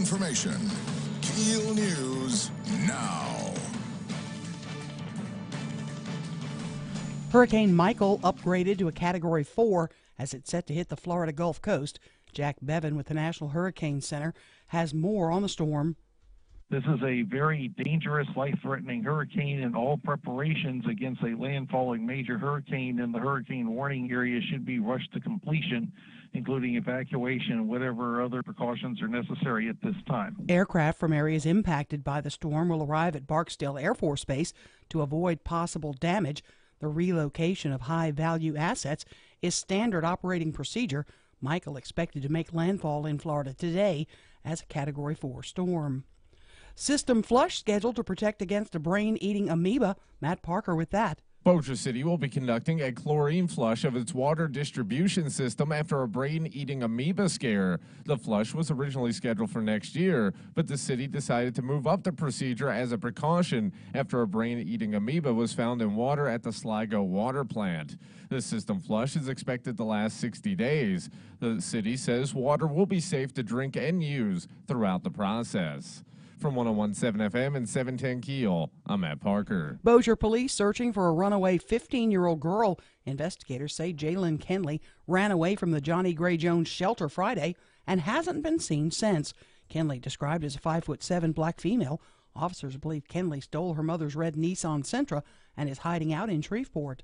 S1: information. KEEL News now.
S3: Hurricane Michael upgraded to a Category 4 as it's set to hit the Florida Gulf Coast. Jack Bevan with the National Hurricane Center has more on the storm.
S14: This is a very dangerous, life-threatening hurricane, and all preparations against a landfalling major hurricane in the hurricane warning area should be rushed to completion, including evacuation and whatever other precautions are necessary at this time.
S3: Aircraft from areas impacted by the storm will arrive at Barksdale Air Force Base to avoid possible damage. The relocation of high-value assets is standard operating procedure. Michael expected to make landfall in Florida today as a Category 4 storm. System flush scheduled to protect against a brain-eating amoeba. Matt Parker with that.
S5: Bossier City will be conducting a chlorine flush of its water distribution system after a brain-eating amoeba scare. The flush was originally scheduled for next year, but the city decided to move up the procedure as a precaution after a brain-eating amoeba was found in water at the Sligo water plant. The system flush is expected to last 60 days. The city says water will be safe to drink and use throughout the process. From 101.7 FM and 710 KEEL, I'm Matt Parker.
S3: Bossier police searching for a runaway 15-year-old girl. Investigators say Jalen Kenley ran away from the Johnny Gray Jones shelter Friday and hasn't been seen since. Kenley, described as a 5'7" black female. Officers believe Kenley stole her mother's red Nissan Sentra and is hiding out in Shreveport.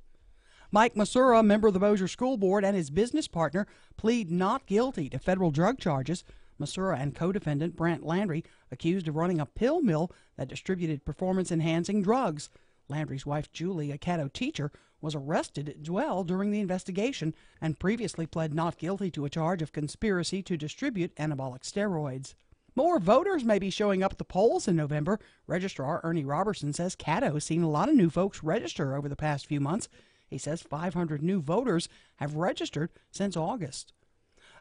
S3: Mike Masura, member of the Bossier School Board, and his business partner plead not guilty to federal drug charges. Masura and co-defendant Brant Landry accused of running a pill mill that distributed performance-enhancing drugs. Landry's wife, Julie, a Caddo teacher, was arrested as well during the investigation and previously pled not guilty to a charge of conspiracy to distribute anabolic steroids. More voters may be showing up at the polls in November. Registrar Ernie Robertson says Caddo has seen a lot of new folks register over the past few months. He says 500 new voters have registered since August.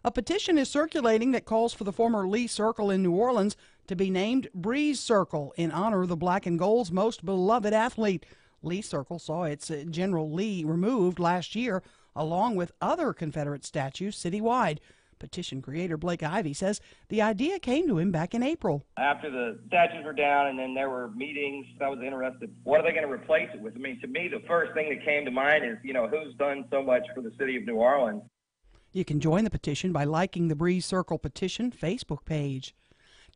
S3: A petition is circulating that calls for the former Lee Circle in New Orleans to be named Breeze Circle in honor of the Black and Gold's most beloved athlete. Lee Circle saw its General Lee removed last year, along with other Confederate statues citywide. Petition creator Blake Ivy says the idea came to him back in April.
S15: After the statues were down and then there were meetings, I was interested. What are they going to replace it with? I mean, to me, the first thing that came to mind is, who's done so much for the city of New Orleans?
S3: You can join the petition by liking the Breeze Circle Petition Facebook page.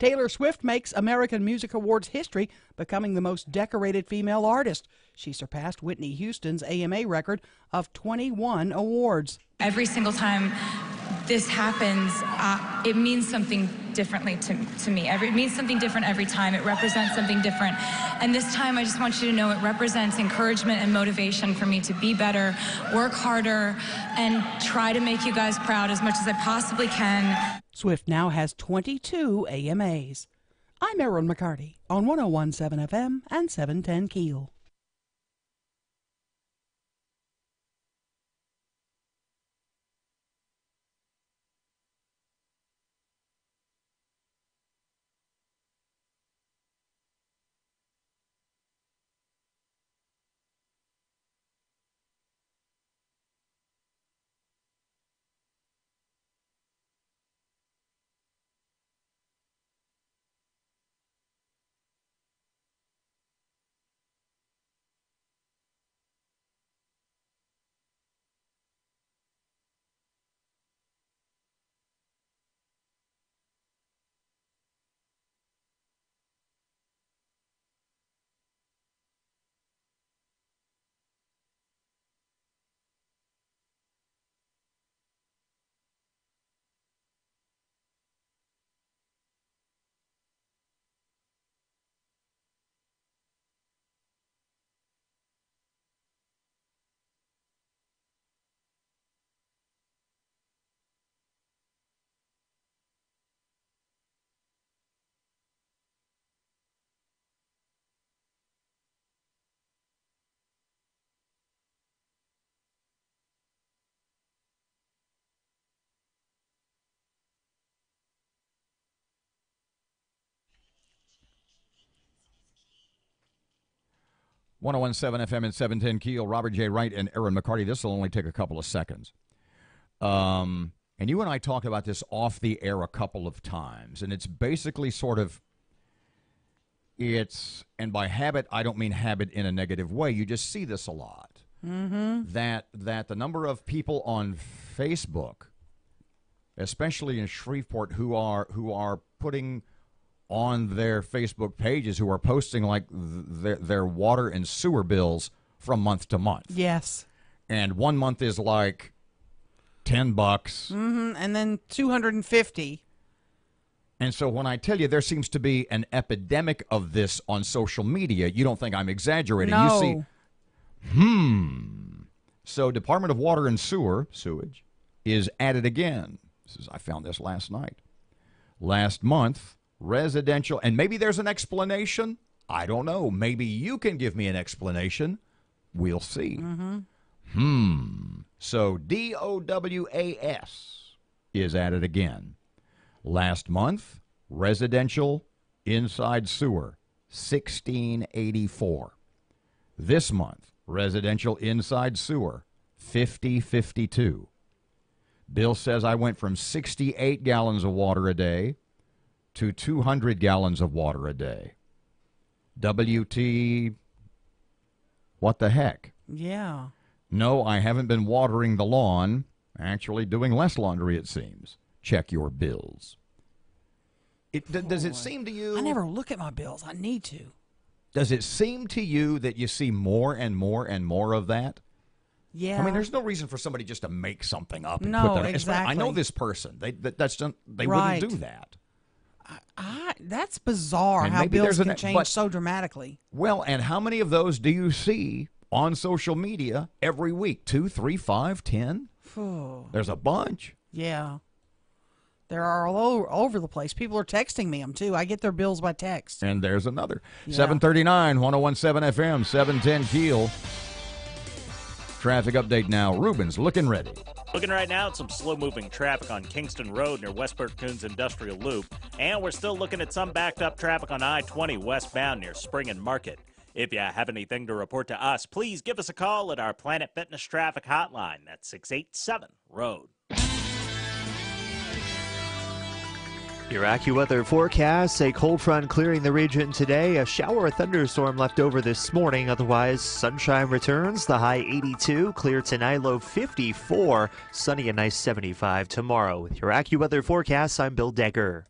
S3: Taylor Swift makes American Music Awards history, becoming the most decorated female artist. She surpassed Whitney Houston's AMA record of 21 awards.
S16: Every single time this happens, it means something differently to me. It means something different every time. It represents something different. And this time, I just want you to know it represents encouragement and motivation for me to be better, work harder, and try to make you guys proud as much as I possibly can.
S3: Swift now has 22 AMAs. I'm Erin McCarty on 101.7 FM and 710 KEEL.
S2: .101.7 FM and 710 KEEL, Robert J. Wright and Erin McCarty. This will only take a couple of seconds. And you and I talked about this off the air a couple of times, and it's basically sort of, and by habit, I don't mean habit in a negative way. You just see this a lot.
S3: Mm-hmm.
S2: That the number of people on Facebook, especially in Shreveport, who are putting on their Facebook pages, who are posting like their water and sewer bills from month to month.
S3: Yes.
S2: And 1 month is like $10.
S3: Mm-hmm. And then 250.
S2: And so when I tell you there seems to be an epidemic of this on social media, you don't think I'm exaggerating.
S3: No.
S2: You see, So Department of Water and Sewage, is added again. I found this last night. Last month, residential, and maybe there's an explanation. I don't know. Maybe you can give me an explanation. We'll see. So DOWAS is added again. Last month, residential inside sewer, $16.84. This month, residential inside sewer, $50.52. Bill says I went from 68 gallons of water a day to 200 gallons of water a day. WT, what the heck?
S3: Yeah.
S2: No, I haven't been watering the lawn. Actually doing less laundry, it seems. Check your bills. Does it seem to you...
S3: I never look at my bills. I need to.
S2: Does it seem to you that you see more and more and more of that?
S3: Yeah.
S2: I mean, there's no reason for somebody just to make something up and
S3: No,
S2: put that.
S3: exactly.
S2: I know this person. They
S3: Right.
S2: wouldn't do that.
S3: That's bizarre
S2: And
S3: how
S2: maybe
S3: bills
S2: there's
S3: can change so dramatically.
S2: Well, and how many of those do you see on social media every week? 2, 3, 5, 10? There's a bunch.
S3: Yeah. They're all over the place. People are texting me them, too. I get their bills by text.
S2: And there's another.
S3: Yeah.
S2: 739, 1017 FM, 710 Keel. Traffic update now. Ruben's looking ready.
S10: Looking right now at some slow-moving traffic on Kingston Road near Westport Coons Industrial Loop. And we're still looking at some backed-up traffic on I-20 westbound near Spring and Market. If you have anything to report to us, please give us a call at our Planet Fitness Traffic Hotline. That's 687-ROAD.
S11: Your AccuWeather forecast, a cold front clearing the region today. A shower or thunderstorm left over this morning. Otherwise, sunshine returns. The high 82, clear tonight, low 54. Sunny and nice 75 tomorrow. With your AccuWeather forecast, I'm Bill Decker.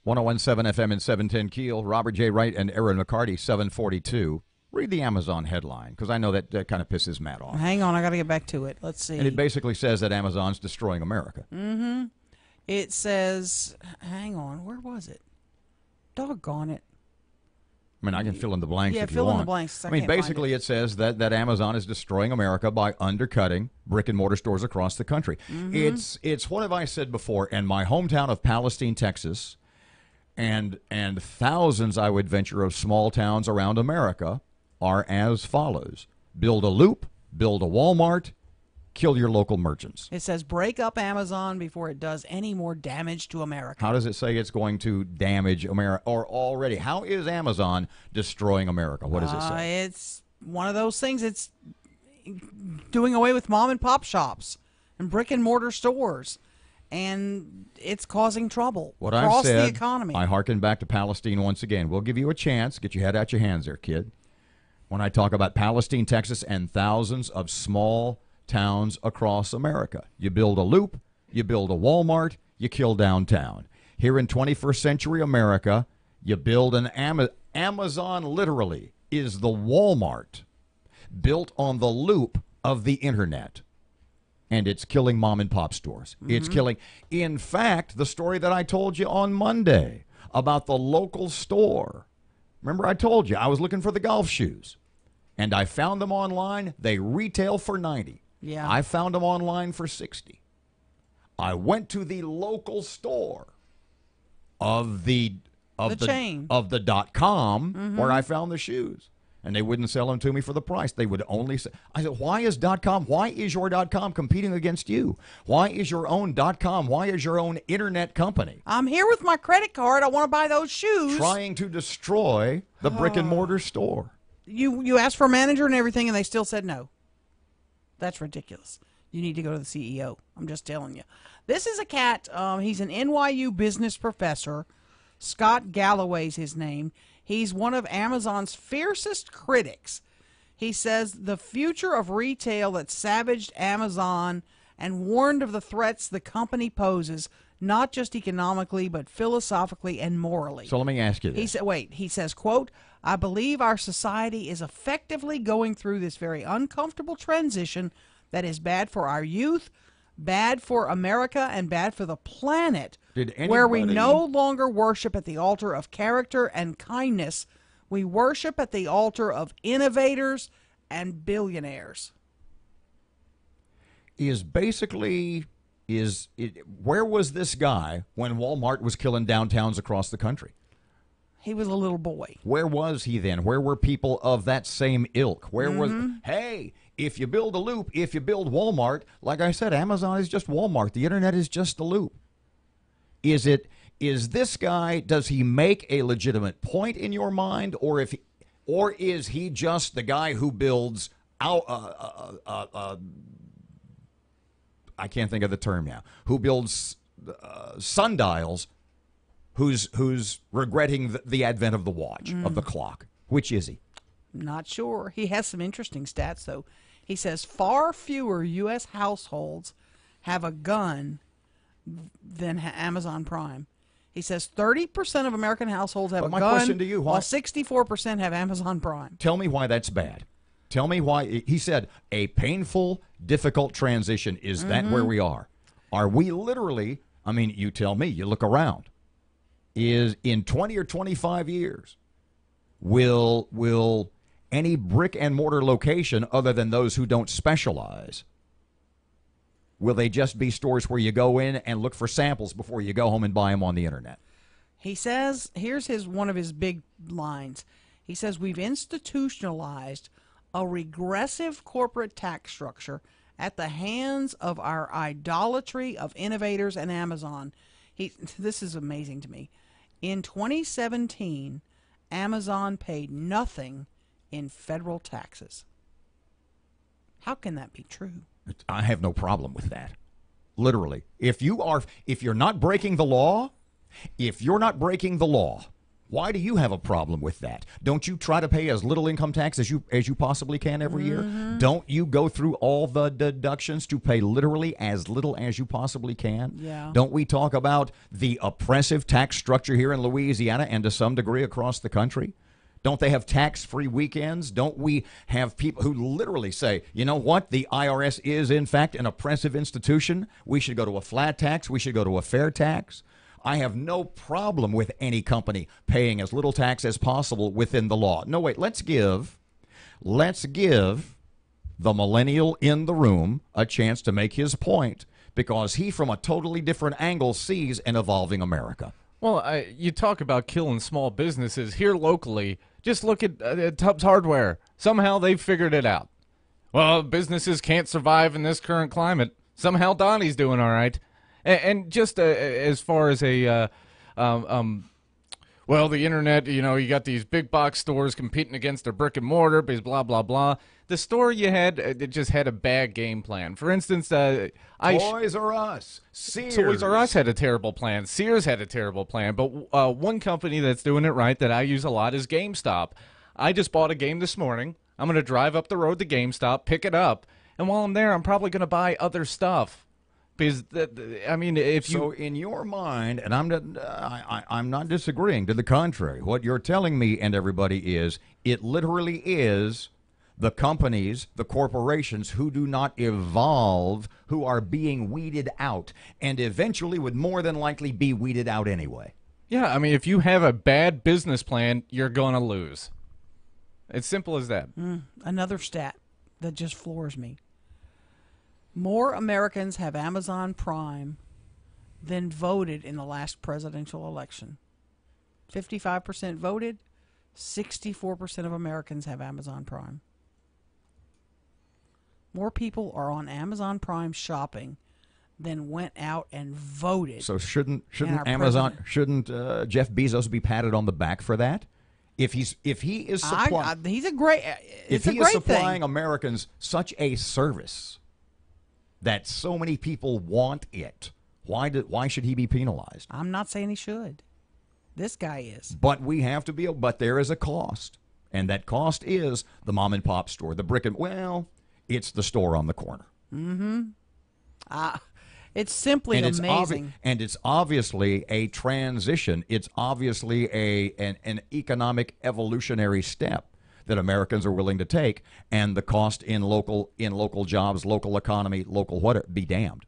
S2: .101.7 FM and 710 Keel. Robert J. Wright and Erin McCarty, 742. Read the Amazon headline, because I know that kind of pisses Matt off.
S3: Hang on, I got to get back to it. Let's see.
S2: And it basically says that Amazon's destroying America.
S3: Mm-hmm. It says, hang on, where was it? Doggone it.
S2: I mean, I can fill in the blanks
S3: Yeah,
S2: if you
S3: fill
S2: want.
S3: in the blanks. I
S2: mean,
S3: can't find
S2: basically it says that Amazon is destroying America by undercutting brick-and-mortar stores across the country.
S3: Mhm.
S2: It's what have I said before? In my hometown of Palestine, Texas, and thousands, I would venture, of small towns around America are as follows. Build a Loop, build a Walmart, kill your local merchants.
S3: It says break up Amazon before it does any more damage to America.
S2: How does it say it's going to damage America? Or already, how is Amazon destroying America? What does it say?
S3: It's one of those things. It's doing away with mom and pop shops and brick and mortar stores, and it's causing trouble
S2: What
S3: across
S2: I've said,
S3: the economy.
S2: I hearken back to Palestine once again. We'll give you a chance. Get your head out your hands there, kid. when I talk about Palestine, Texas, and thousands of small towns across America. You build a loop, you build a Walmart, you kill downtown. Here in 21st century America, you build an Amazon literally is the Walmart built on the loop of the internet. And it's killing mom and pop stores. It's killing. In fact, the story that I told you on Monday about the local store. Remember I told you I was looking for the golf shoes and I found them online. They retail for .90.
S3: Yeah.
S2: I found them online for $60. I went to the local store of the
S3: chain
S2: of the .com where I found the shoes, and they wouldn't sell them to me for the price. They would only say. I said, "Why is .com? Why is your .com competing against you? Why is your own .com? Why is your own internet company
S3: I'm here with my credit card. I want to buy those shoes.
S2: trying to destroy the brick and mortar store?"
S3: You asked for a manager and everything, and they still said no. That's ridiculous. You need to go to the CEO. I'm just telling you. This is a cat. He's an NYU business professor. Scott Galloway's his name. He's one of Amazon's fiercest critics. He says the future of retail that savaged Amazon and warned of the threats the company poses, not just economically, but philosophically and morally.
S2: So let me ask you this.
S3: He says, quote, "I believe our society is effectively going through this very uncomfortable transition that is bad for our youth, bad for America, and bad for the planet, where we no longer worship at the altar of character and kindness. We worship at the altar of innovators and billionaires."
S2: Where was this guy when Walmart was killing downtowns across the country?
S3: He was a little boy.
S2: Where was he then? Where were people of that same ilk? Where was, hey, if you build a loop, if you build Walmart, like I said, Amazon is just Walmart. The internet is just the loop. Is this guy, does he make a legitimate point in your mind, or is he just the guy who builds I can't think of the term now, who builds sundials, who's regretting the advent of the watch, of the clock? Which is he?
S3: Not sure. He has some interesting stats, though. He says far fewer U.S. households have a gun than Amazon Prime. He says 30% of American households have a gun,
S2: question to you,
S3: while 64% have Amazon Prime.
S2: Tell me why that's bad. Tell me why. He said a painful, difficult transition. Is that where we are? Are we literally, I mean, you tell me, you look around. Is in 20 or 25 years, will any brick and mortar location other than those who don't specialize, will they just be stores where you go in and look for samples before you go home and buy them on the internet?
S3: He says, here's one of his big lines. He says, "We've institutionalized a regressive corporate tax structure at the hands of our idolatry of innovators and Amazon." This is amazing to me. In 2017, Amazon paid nothing in federal taxes. How can that be true?
S2: I have no problem with that. Literally. If you're not breaking the law, why do you have a problem with that? Don't you try to pay as little income tax as you possibly can every year? Don't you go through all the deductions to pay literally as little as you possibly can?
S3: Yeah.
S2: Don't we talk about the oppressive tax structure here in Louisiana and to some degree across the country? Don't they have tax-free weekends? Don't we have people who literally say, you know what, the IRS is in fact an oppressive institution. We should go to a flat tax. We should go to a fair tax. I have no problem with any company paying as little tax as possible within the law. No, wait, let's give the millennial in the room a chance to make his point, because he, from a totally different angle, sees an evolving America.
S19: Well, you talk about killing small businesses here locally. Just look at Tubbs Hardware. Somehow they've figured it out. Well, businesses can't survive in this current climate. Somehow Donnie's doing all right. And just as far as the internet, you got these big box stores competing against their brick and mortar because blah, blah, blah. The store you had, it just had a bad game plan. For instance,
S2: Toys R Us, Sears.
S19: Toys R Us had a terrible plan. Sears had a terrible plan. But one company that's doing it right that I use a lot is GameStop. I just bought a game this morning. I'm going to drive up the road to GameStop, pick it up, and while I'm there, I'm probably going to buy other stuff. Because, I mean, if you...
S2: So in your mind, and I'm not disagreeing, to the contrary, what you're telling me and everybody is, it literally is the companies, the corporations who do not evolve, who are being weeded out, and eventually would more than likely be weeded out anyway.
S19: Yeah, I mean, if you have a bad business plan, you're going to lose. It's simple as that.
S3: Another stat that just floors me. More Americans have Amazon Prime than voted in the last presidential election. 55% voted, 64% of Americans have Amazon Prime. More people are on Amazon Prime shopping than went out and voted.
S2: So shouldn't Amazon Jeff Bezos be patted on the back for that? If he is supplying,
S3: he's a great.
S2: If he is supplying Americans such a service that so many people want it, why should he be penalized?
S3: I'm not saying he should. This guy is.
S2: But we have to be. But there is a cost, and that cost is the mom and pop store, the brick and it's the store on the corner.
S3: It's simply amazing.
S2: And it's obviously a transition. It's obviously an economic evolutionary step that Americans are willing to take, and the cost in local jobs, local economy, local whatever, be damned.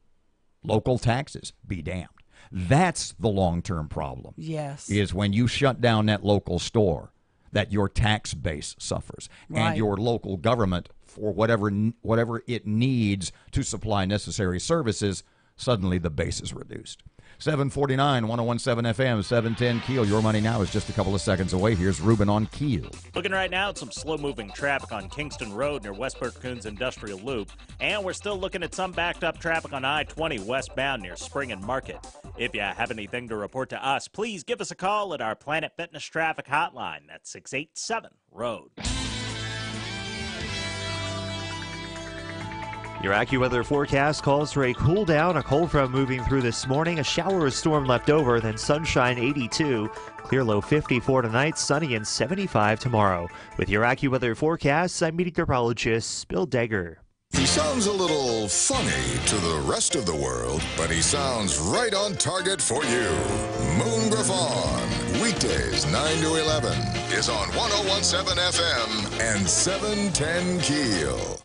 S2: Local taxes, be damned. That's the long-term problem.
S3: Yes.
S2: Is when you shut down that local store, that your tax base suffers, and your local government, for whatever it needs to supply necessary services, suddenly the base is reduced. 749, 1017 FM, 710 KEEL. Your money now is just a couple of seconds away. Here's Ruben on KEEL.
S10: Looking right now at some slow-moving traffic on Kingston Road near Westport Coons Industrial Loop. And we're still looking at some backed-up traffic on I-20 westbound near Spring and Market. If you have anything to report to us, please give us a call at our Planet Fitness Traffic Hotline. That's 687-ROAD.
S11: Your AccuWeather forecast calls for a cool down, a cold front moving through this morning, a shower or storm left over, then sunshine 82, clear low 54 tonight, sunny and 75 tomorrow. With your AccuWeather forecast, I'm meteorologist Bill Degger.
S1: He sounds a little funny to the rest of the world, but he sounds right on target for you. Moon Griffon, weekdays 9 to 11, is on 1017 FM and 710 KEEL.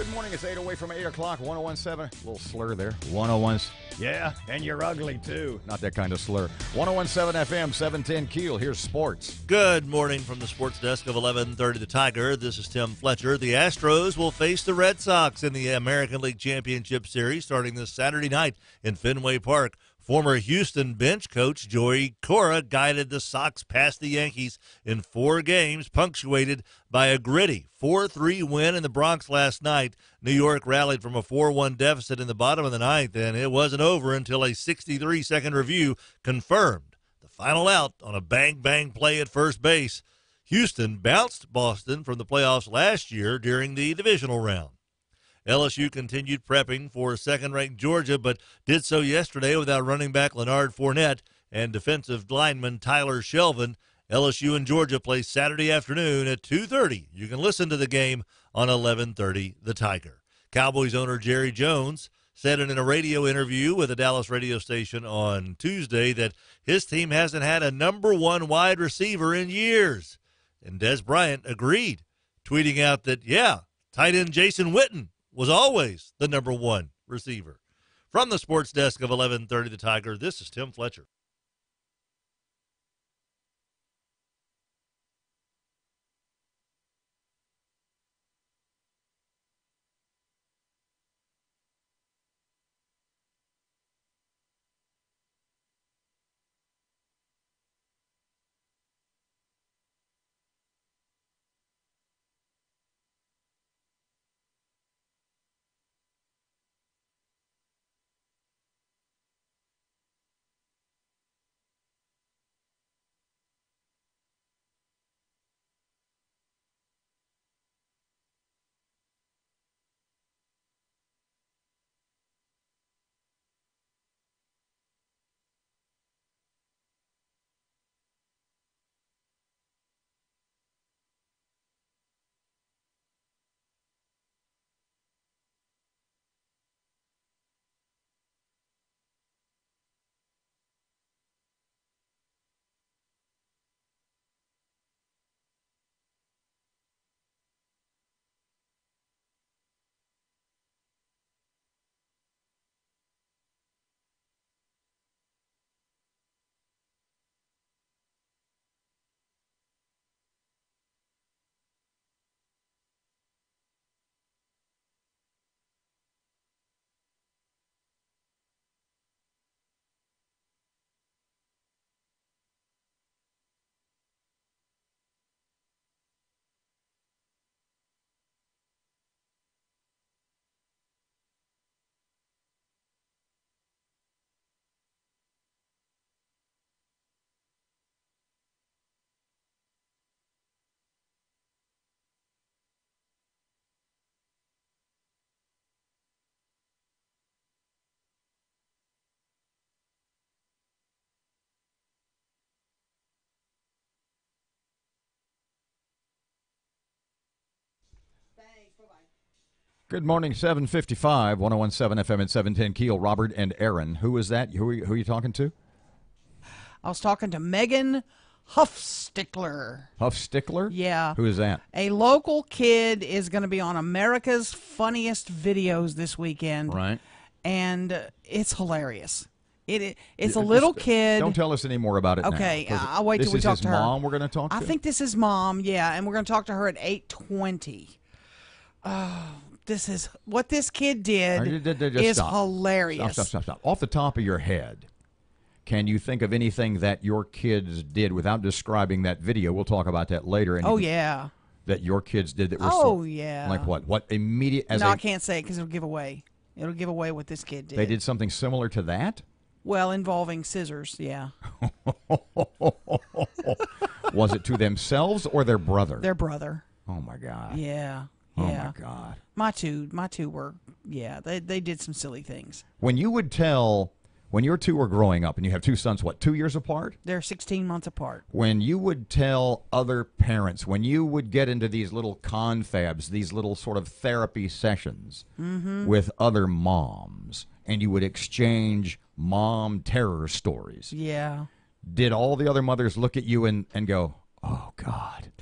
S2: Good morning. It's 8 away from 8 o'clock. 101.7. A little slur there. 101. Yeah, and you're ugly, too. Not that kind of slur. 101.7 FM, 710 KEEL. Here's sports.
S12: Good morning from the sports desk of 1130 The Tiger. This is Tim Fletcher. The Astros will face the Red Sox in the American League Championship Series starting this Saturday night in Fenway Park. Former Houston bench coach Joey Cora guided the Sox past the Yankees in 4 games, punctuated by a gritty 4-3 win in the Bronx last night. New York rallied from a 4-1 deficit in the bottom of the ninth, and it wasn't over until a 63-second review confirmed the final out on a bang-bang play at first base. Houston bounced Boston from the playoffs last year during the divisional round. LSU continued prepping for second-ranked Georgia, but did so yesterday without running back Leonard Fournette and defensive lineman Tyler Shelvin. LSU and Georgia play Saturday afternoon at 2:30. You can listen to the game on 1130 The Tiger. Cowboys owner Jerry Jones said in a radio interview with a Dallas radio station on Tuesday that his team hasn't had a number 1 wide receiver in years. And Des Bryant agreed, tweeting out that, yeah, tight end Jason Witten was always the number 1 receiver. From the sports desk of 1130 The Tiger, this is Tim Fletcher.
S2: Good morning, 755, 101.7 FM and 710 KEEL. Robert and Erin. Who is that? Who are you talking to?
S3: I was talking to Megan Huffstickler.
S2: Huffstickler?
S3: Yeah.
S2: Who is that?
S3: A local kid is going to be on America's Funniest Videos this weekend.
S2: Right.
S3: And it's hilarious. It's a little kid.
S2: Don't tell us any more about it now.
S3: Okay, I'll wait till we talk to her.
S2: This is his mom we're going to talk to?
S3: I think this is mom, yeah, and we're going to talk to her at 8:20. Oh, what this kid did is hilarious.
S2: Stop. Off the top of your head, can you think of anything that your kids did without describing that video? We'll talk about that later.
S3: Yeah.
S2: That your kids did that were
S3: yeah.
S2: Like what? What immediate?
S3: I can't say it because it'll give away. It'll give away what this kid did.
S2: They did something similar to that?
S3: Well, involving scissors, yeah.
S2: Was it to themselves or their brother?
S3: Their brother.
S2: Oh, my God.
S3: Yeah.
S2: Oh, my God.
S3: My two were, they did some silly things.
S2: When your two were growing up, and you have 2 sons, 2 years apart?
S3: They're 16 months apart.
S2: When you would tell other parents, when you would get into these little confabs, these little sort of therapy sessions with other moms, and you would exchange mom terror stories. 'Did all the other mothers look at you and go, oh, God?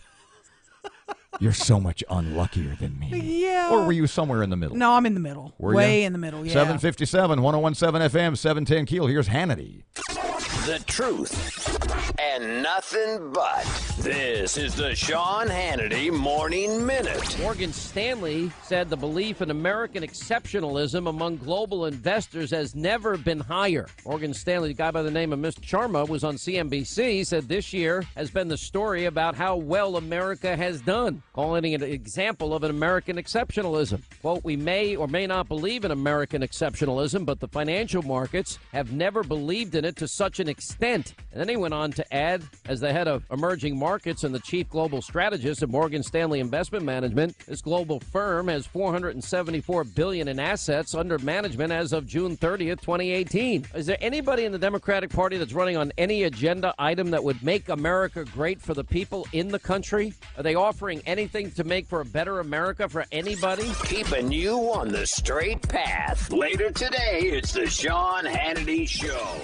S2: You're so much unluckier than me.
S3: Yeah.
S2: Or were you somewhere in the middle?
S3: No, I'm in the middle.
S2: Were
S3: Way
S2: ya?
S3: in the middle, yeah.
S2: 757, 1017 FM, 710 Keel. Here's Hannity.
S4: The truth and nothing but. This is the Sean Hannity Morning Minute.
S6: Morgan Stanley said the belief in American exceptionalism among global investors has never been higher. Morgan Stanley, a guy by the name of Mr. Sharma, was on CNBC, said this year has been the story about how well America has done, calling it an example of an American exceptionalism. Quote, we may or may not believe in American exceptionalism, but the financial markets have never believed in it to such an extent. And then he went on to add, as the head of emerging markets and the chief global strategist of Morgan Stanley Investment Management, this global firm has $474 billion in assets under management as of June 30th, 2018. Is there anybody in the Democratic Party that's running on any agenda item that would make America great for the people in the country? Are they offering anything to make for a better America for anybody?
S4: Keeping you on the straight path. Later today, it's the Sean Hannity Show.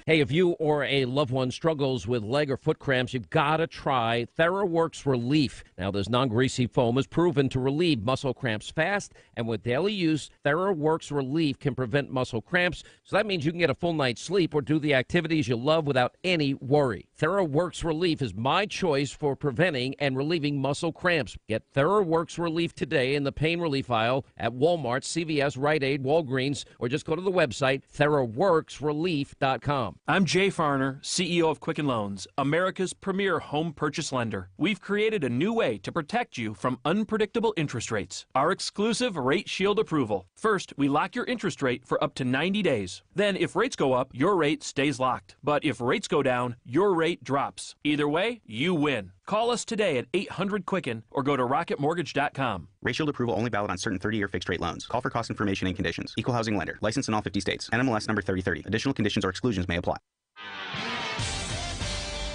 S6: Hey, if you or a loved one struggles with leg or foot cramps, you've got to try TheraWorks Relief. Now, this non-greasy foam is proven to relieve muscle cramps fast, and with daily use, TheraWorks Relief can prevent muscle cramps. So that means you can get a full night's sleep or do the activities you love without any worry. TheraWorks Relief is my choice for preventing and relieving muscle cramps. Get TheraWorks Relief today in the pain relief aisle at Walmart, CVS, Rite Aid, Walgreens, or just go to the website TheraWorksRelief.com.
S23: I'm Jay Farner, CEO of Quicken Loans, America's premier home purchase lender. We've created a new way to protect you from unpredictable interest rates. Our exclusive Rate Shield approval. First, we lock your interest rate for up to 90 days. Then, if rates go up, your rate stays locked. But if rates go down, your rate drops. Either way, you win. Call us today at 800-QUICKEN or go to rocketmortgage.com.
S24: Rate Shield approval only valid on certain 30-year fixed-rate loans. Call for cost information and conditions. Equal housing lender. Licensed in all 50 states. NMLS number 3030. Additional conditions or exclusions may apply.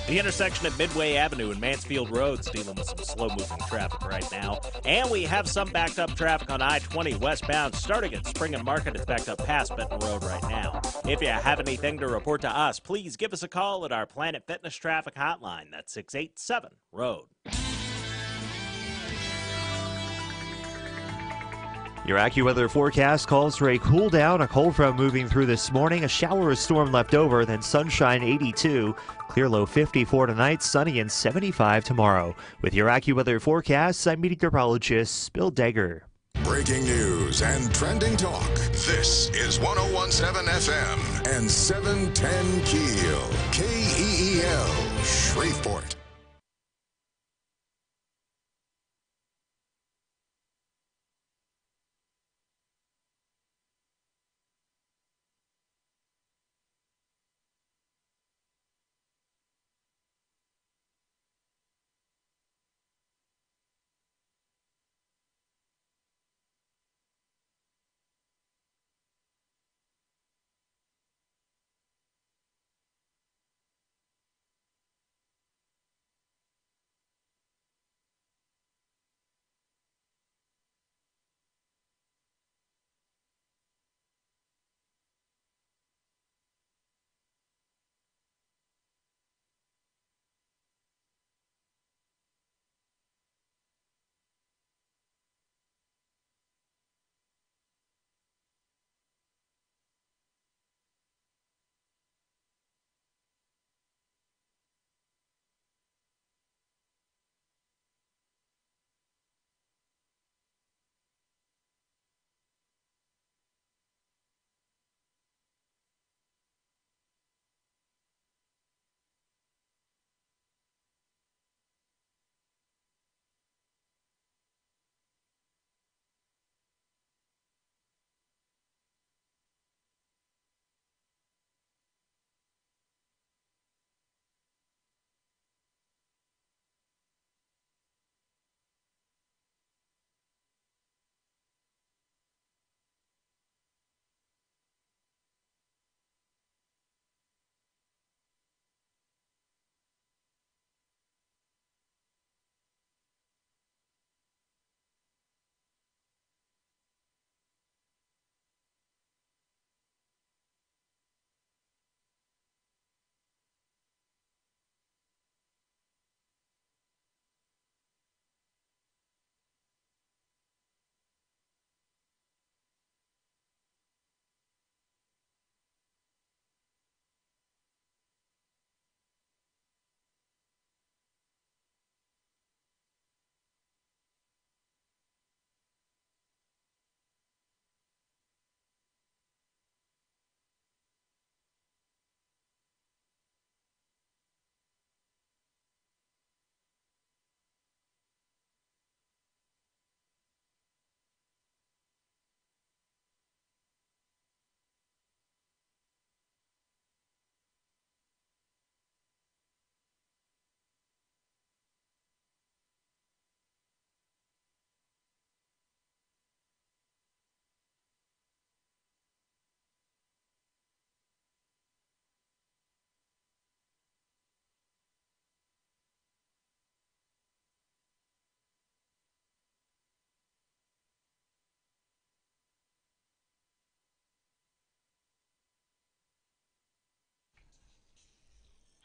S10: The intersection at Midway Avenue and Mansfield Road's dealing with some slow-moving traffic right now. And we have some backed-up traffic on I-20 westbound, starting at Spring and Market. It's backed up past Benton Road right now. If you have anything to report to us, please give us a call at our Planet Fitness traffic hotline. That's 687-ROAD.
S11: Your AccuWeather forecast calls for a cool down, a cold front moving through this morning, a shower or storm left over, then sunshine 82, clear low 54 tonight, sunny and 75 tomorrow. With your AccuWeather forecast, I'm meteorologist Bill Degger.
S1: Breaking news and trending talk. This is 1017 FM and 710 Keel. KEEL, Shreveport.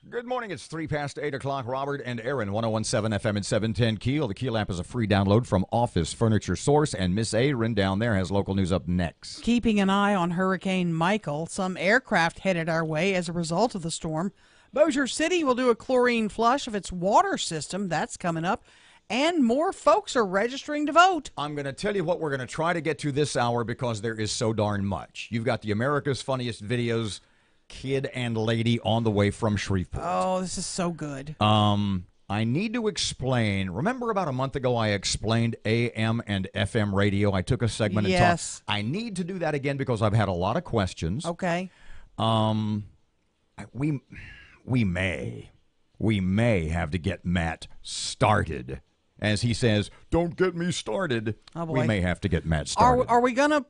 S2: Good morning. It's 3 past 8 o'clock. Robert and Erin, 101.7 FM and 710 KEEL. The KEEL app is a free download from Office Furniture Source, and Miss Erin down there has local news up next.
S3: Keeping an eye on Hurricane Michael, some aircraft headed our way as a result of the storm. Bossier City will do a chlorine flush of its water system. That's coming up. And more folks are registering to vote.
S2: I'm going to tell you what we're going to try to get to this hour because there is so darn much. You've got the America's Funniest Videos kid and lady on the way from Shreveport.
S3: Oh, this is so good.
S2: I need to explain. Remember about a month ago I explained AM and FM radio? I took a segment and
S3: Yes.
S2: talked. I need to do that again because I've had a lot of questions.
S3: Okay.
S2: We may have to get Matt started. As he says, don't get me started.
S3: Oh, boy.
S2: We may have to get Matt started.
S3: Are we gonna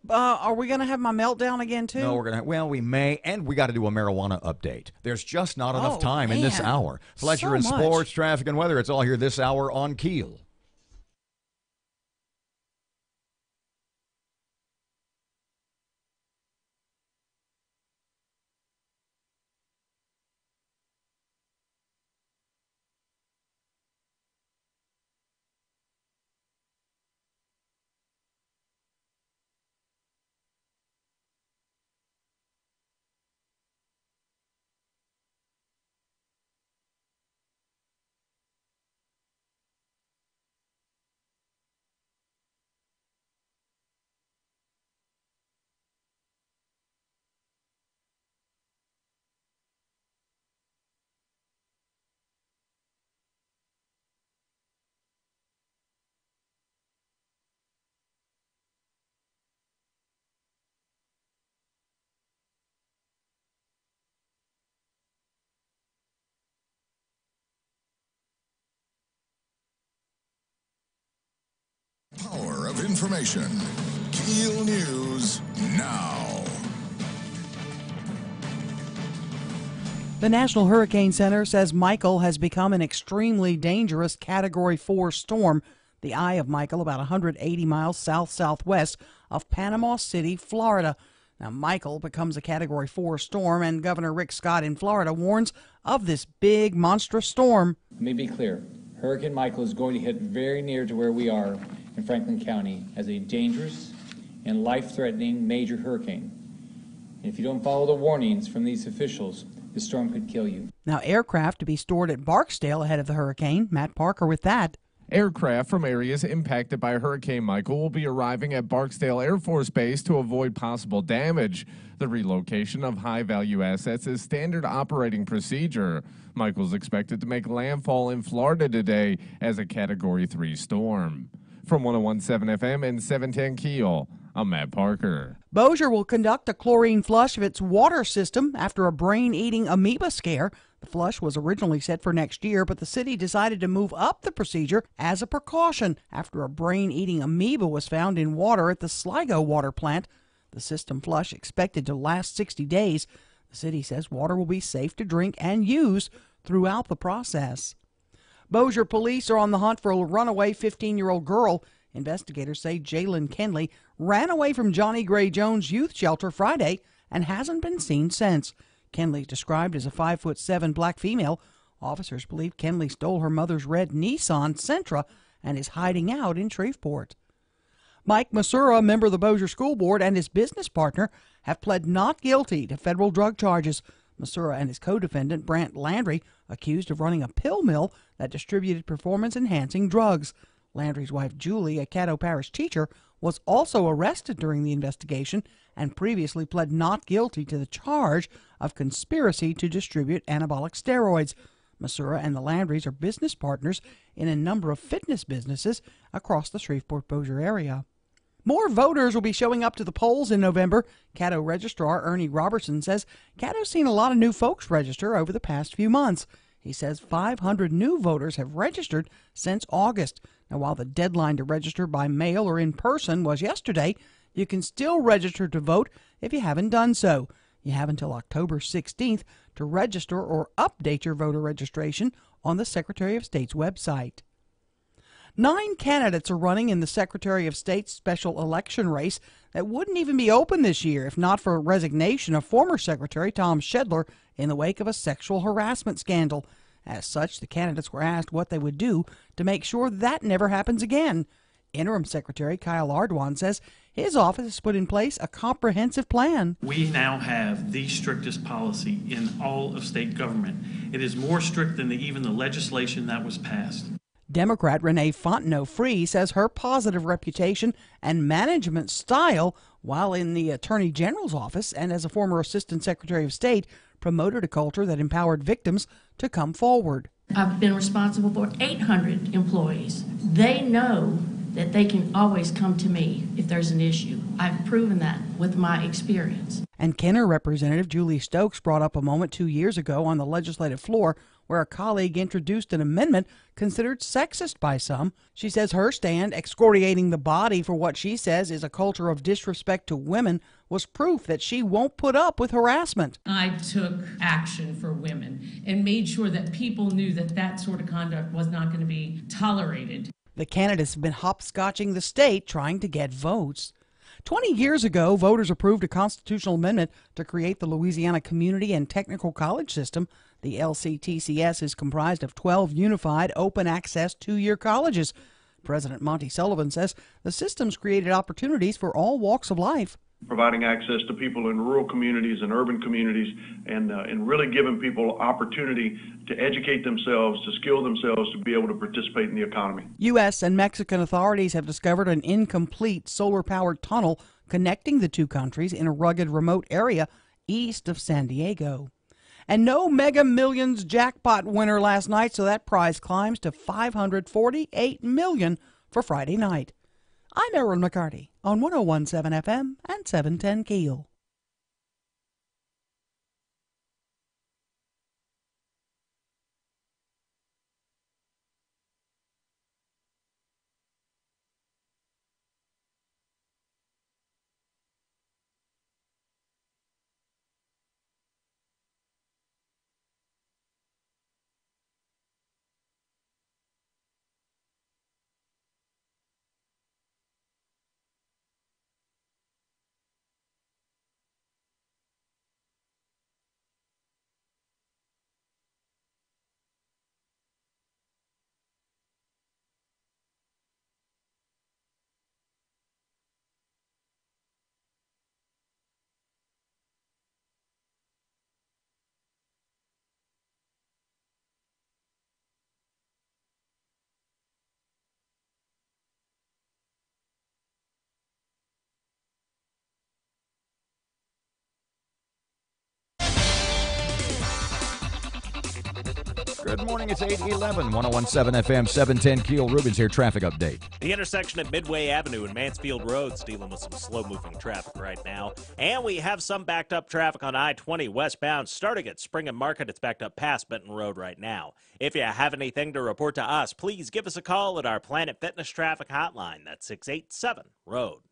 S3: have my meltdown again too?
S2: No, we're gonna. Well, we may, and we got to do a marijuana update. There's just not enough time in this
S3: man.
S2: hour. Fletcher
S3: So
S2: and
S3: much.
S2: sports, traffic, and weather. It's all here this hour on KEEL.
S1: Power of information. KEEL News now.
S3: The National Hurricane Center says Michael has become an extremely dangerous Category 4 storm. The eye of Michael, about 180 miles south-southwest of Panama City, Florida. Now, Michael becomes a Category 4 storm, and Governor Rick Scott in Florida warns of this big, monstrous storm.
S7: Let me be clear. Hurricane Michael is going to hit very near to where we are in Franklin County as a dangerous and life-threatening major hurricane. And if you don't follow the warnings from these officials, the storm could kill you.
S3: Now, aircraft to be stored at Barksdale ahead of the hurricane. Matt Parker with that.
S5: Aircraft from areas impacted by Hurricane Michael will be arriving at Barksdale Air Force Base to avoid possible damage. The relocation of high-value assets is standard operating procedure. Michael's expected to make landfall in Florida today as a Category 3 storm. From 101.7 FM and 710 KEEL, I'm Matt Parker.
S3: Bossier will conduct a chlorine flush of its water system after a brain-eating amoeba scare. The flush was originally set for next year, but the city decided to move up the procedure as a precaution after a brain-eating amoeba was found in water at the Sligo water plant. The system flush expected to last 60 days. The city says water will be safe to drink and use throughout the process. Bossier police are on the hunt for a runaway 15-year-old girl. Investigators say Jalen Kenley ran away from Johnny Gray Jones Youth Shelter Friday and hasn't been seen since. Kenley, described as a 5'7" black female. Officers believe Kenley stole her mother's red Nissan Sentra and is hiding out in Shreveport. Mike Masura, a member of the Bossier School Board, and his business partner have pled not guilty to federal drug charges. Masura and his co-defendant, Brant Landry, accused of running a pill mill that distributed performance-enhancing drugs. Landry's wife, Julie, a Caddo Parish teacher, was also arrested during the investigation and previously pled not guilty to the charge of conspiracy to distribute anabolic steroids. Masura and the Landrys are business partners in a number of fitness businesses across the Shreveport-Bossier area. More voters will be showing up to the polls in November. Caddo Registrar Ernie Robertson says Caddo's seen a lot of new folks register over the past few months. He says 500 new voters have registered since August. Now, while the deadline to register by mail or in person was yesterday, you can still register to vote if you haven't done so. You have until October 16th to register or update your voter registration on the Secretary of State's website. 9 candidates are running in the Secretary of State's special election race that wouldn't even be open this year if not for resignation of former Secretary Tom Shedler in the wake of a sexual harassment scandal. As such, the candidates were asked what they would do to make sure that never happens again. Interim Secretary Kyle Ardoin says his office has put in place a comprehensive plan.
S8: We now have the strictest policy in all of state government. It is more strict than even the legislation that was passed.
S3: Democrat Renee Fontenot-Free says her positive reputation and management style while in the Attorney General's office and as a former Assistant Secretary of State promoted a culture that empowered victims to come forward.
S9: I've been responsible for 800 employees. They know that they can always come to me if there's an issue. I've proven that with my experience.
S3: And Kenner Representative Julie Stokes brought up a moment 2 years ago on the legislative floor where a colleague introduced an amendment considered sexist by some. She says her stand, excoriating the body for what she says is a culture of disrespect to women, was proof that she won't put up with harassment.
S13: I took action for women and made sure that people knew that that sort of conduct was not going to be tolerated.
S3: The candidates have been hopscotching the state trying to get votes. 20 years ago, voters approved a constitutional amendment to create the Louisiana Community and Technical College System. The LCTCS is comprised of 12 unified, open-access two-year colleges. President Monty Sullivan says the system's created opportunities for all walks of life.
S17: Providing access to people in rural communities and urban communities and really giving people opportunity to educate themselves, to skill themselves, to be able to participate in the economy. U.S.
S3: and Mexican authorities have discovered an incomplete solar-powered tunnel connecting the two countries in a rugged, remote area east of San Diego. And no Mega Millions jackpot winner last night, so that prize climbs to $548 million for Friday night. I'm Erin McCarty on 101.7 FM and 710 KEEL.
S2: Good morning, it's 8:11, 101.7 FM, 710 KEEL. Rubens here, traffic update.
S10: The intersection at Midway Avenue and Mansfield Road's dealing with some slow-moving traffic right now. And we have some backed-up traffic on I-20 westbound, starting at Spring and Market. It's backed up past Benton Road right now. If you have anything to report to us, please give us a call at our Planet Fitness traffic hotline. That's 687-ROAD.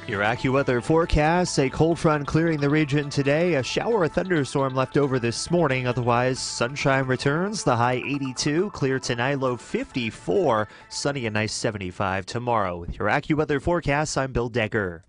S11: Your AccuWeather forecast, a cold front clearing the region today. A shower or thunderstorm left over this morning. Otherwise, sunshine returns. The high 82, clear tonight, low 54. Sunny and nice 75 tomorrow. With your AccuWeather forecast, I'm Bill Decker.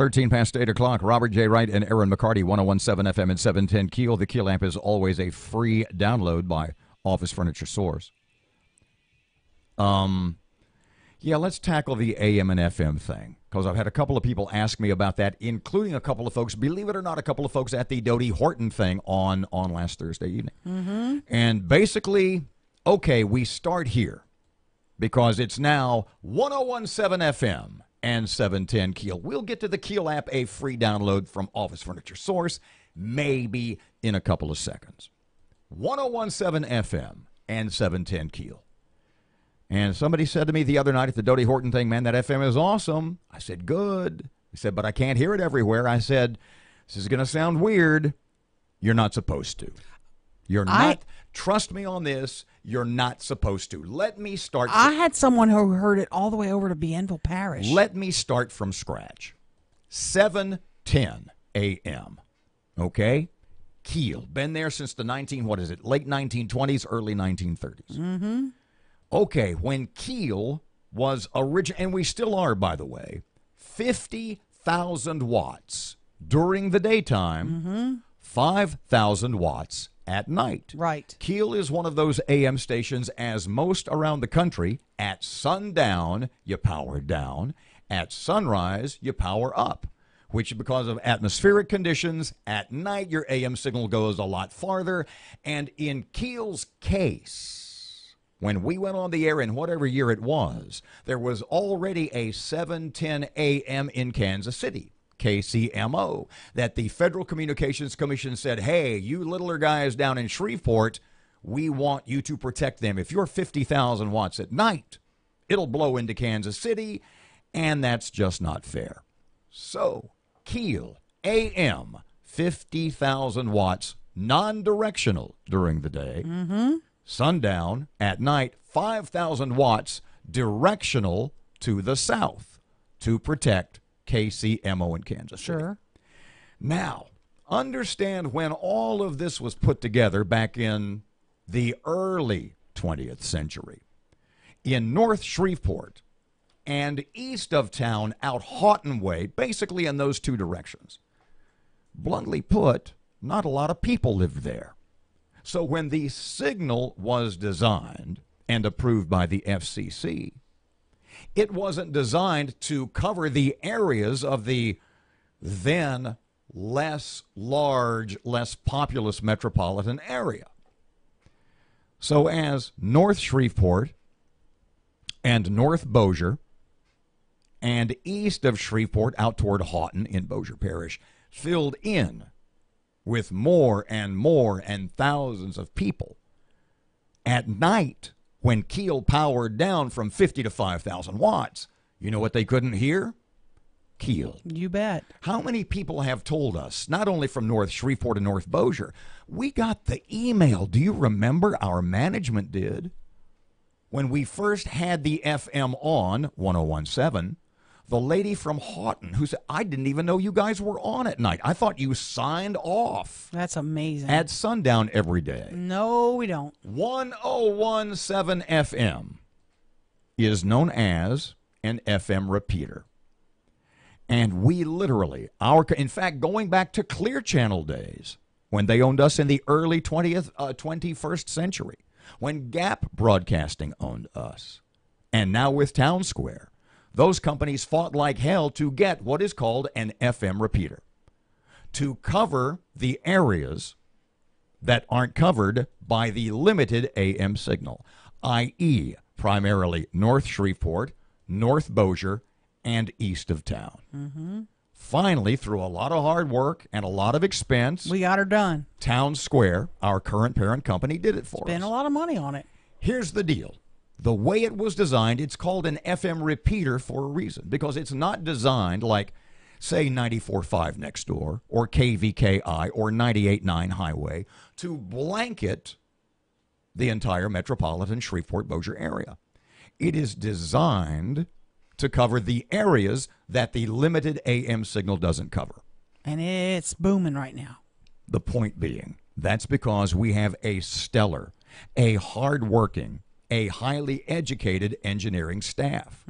S2: 13 past 8 o'clock. Robert J. Wright and Erin McCarty, 101.7 FM and 710 KEEL. The KEEL app is always a free download by Office Furniture Source. Yeah, let's tackle the AM and FM thing, because I've had a couple of people ask me about that, including a couple of folks, believe it or not, a couple of folks at the Dodie Horton thing on last Thursday evening.
S3: Mm-hmm.
S2: And basically, okay, we start here, because it's now 101.7 FM and 710 KEEL. We'll get to the KEEL app, a free download from Office Furniture Source, maybe in a couple of seconds. 101.7 FM and 710 KEEL. And somebody said to me the other night at the Dodie Horton thing, man, that FM is awesome. I said, good. He said, but I can't hear it everywhere. I said, this is going to sound weird. You're not supposed to. You're not. Trust me on this. You're not supposed to. Let me start.
S3: I had someone who heard it all the way over to Bienville Parish.
S2: Let me start from scratch. 7:10 a.m. Okay? KEEL. Been there since the late 1920s, early 1930s.
S3: Mm-hmm.
S2: Okay, when KEEL was original, and we still are, by the way, 50,000 watts during the daytime, 5,000 watts at night.
S3: Right.
S2: KEEL is one of those AM stations, as most around the country. At sundown, you power down. At sunrise, you power up, which, because of atmospheric conditions, at night your AM signal goes a lot farther. And in KEEL's case, when we went on the air in whatever year it was, there was already a 7:10 a.m. in Kansas City, KCMO, that the Federal Communications Commission said, hey, you littler guys down in Shreveport, we want you to protect them. If you're 50,000 watts at night, it'll blow into Kansas City, and that's just not fair. So, KEEL, AM, 50,000 watts, non-directional during the day.
S3: Mm-hmm.
S2: Sundown at night, 5,000 watts directional to the south to protect KCMO in Kansas City.
S3: Sure.
S2: Now, understand when all of this was put together back in the early 20th century. In North Shreveport and east of town out Houghton Way, basically in those two directions, bluntly put, not a lot of people lived there. So when the signal was designed and approved by the FCC, it wasn't designed to cover the areas of the then less large, less populous metropolitan area. So as North Shreveport and North Bossier and east of Shreveport out toward Houghton in Bossier Parish filled in with more and thousands of people, at night, when KEEL powered down from 50 to 5,000 watts, you know what they couldn't hear? KEEL.
S3: You bet.
S2: How many people have told us, not only from North Shreveport and North Bossier, we got the email, do you remember our management did? When we first had the FM on, 101.7, the lady from Houghton who said, I didn't even know you guys were on at night. I thought you signed off.
S3: That's amazing.
S2: At sundown every day.
S3: No, we don't.
S2: 101.7 FM is known as an FM repeater. And we literally, in fact, going back to Clear Channel days, when they owned us in the early 21st century, when Gap Broadcasting owned us, and now with Town Square, those companies fought like hell to get what is called an FM repeater, to cover the areas that aren't covered by the limited AM signal, i.e., primarily North Shreveport, North Bossier, and east of town.
S3: Mm-hmm.
S2: Finally, through a lot of hard work and a lot of expense,
S3: we got her done.
S2: Town Square, our current parent company, did it for us.
S3: Spent a lot of money on it.
S2: Here's the deal. The way it was designed, it's called an FM repeater for a reason, because it's not designed like, say, 94.5 next door, or KVKI, or 98.9 Highway, to blanket the entire metropolitan Shreveport-Bossier area. It is designed to cover the areas that the limited AM signal doesn't cover.
S3: And it's booming right now.
S2: The point being, that's because we have a stellar, a hard-working, a highly educated engineering staff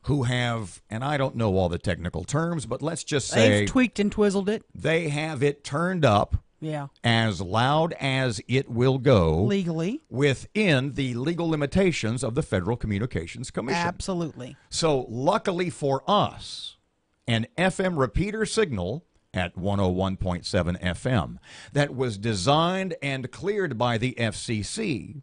S2: who have, and I don't know all the technical terms, but let's just say
S3: they've tweaked and twizzled it.
S2: They have it turned up as loud as it will go
S3: legally
S2: within the legal limitations of the Federal Communications Commission.
S3: Absolutely.
S2: So luckily for us, an FM repeater signal at 101.7 FM that was designed and cleared by the FCC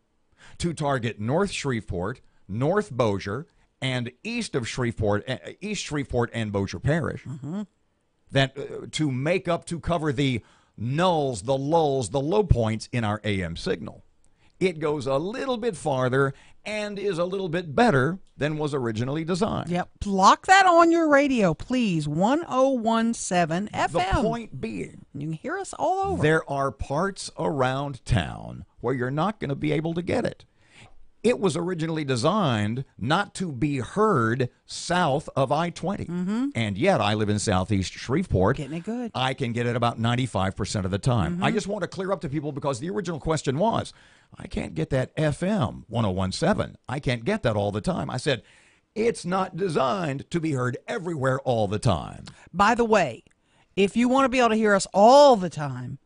S2: to target North Shreveport, North Bossier, and east Shreveport and Bossier Parish, that to cover the nulls, the lulls, the low points in our AM signal. It goes a little bit farther and is a little bit better than was originally designed.
S3: Yep. Lock that on your radio, please. 1017 FM.
S2: The point being,
S3: you can hear us all over.
S2: There are parts around town where you're not going to be able to get it. It was originally designed not to be heard south of I-20. And yet I live in southeast Shreveport.
S3: Getting it good.
S2: I can get it about 95% of the time. I just want to clear up to people because the original question was, I can't get that FM 1017. I can't get that all the time. I said, it's not designed to be heard everywhere all the time.
S3: By the way, if you want to be able to hear us all the time,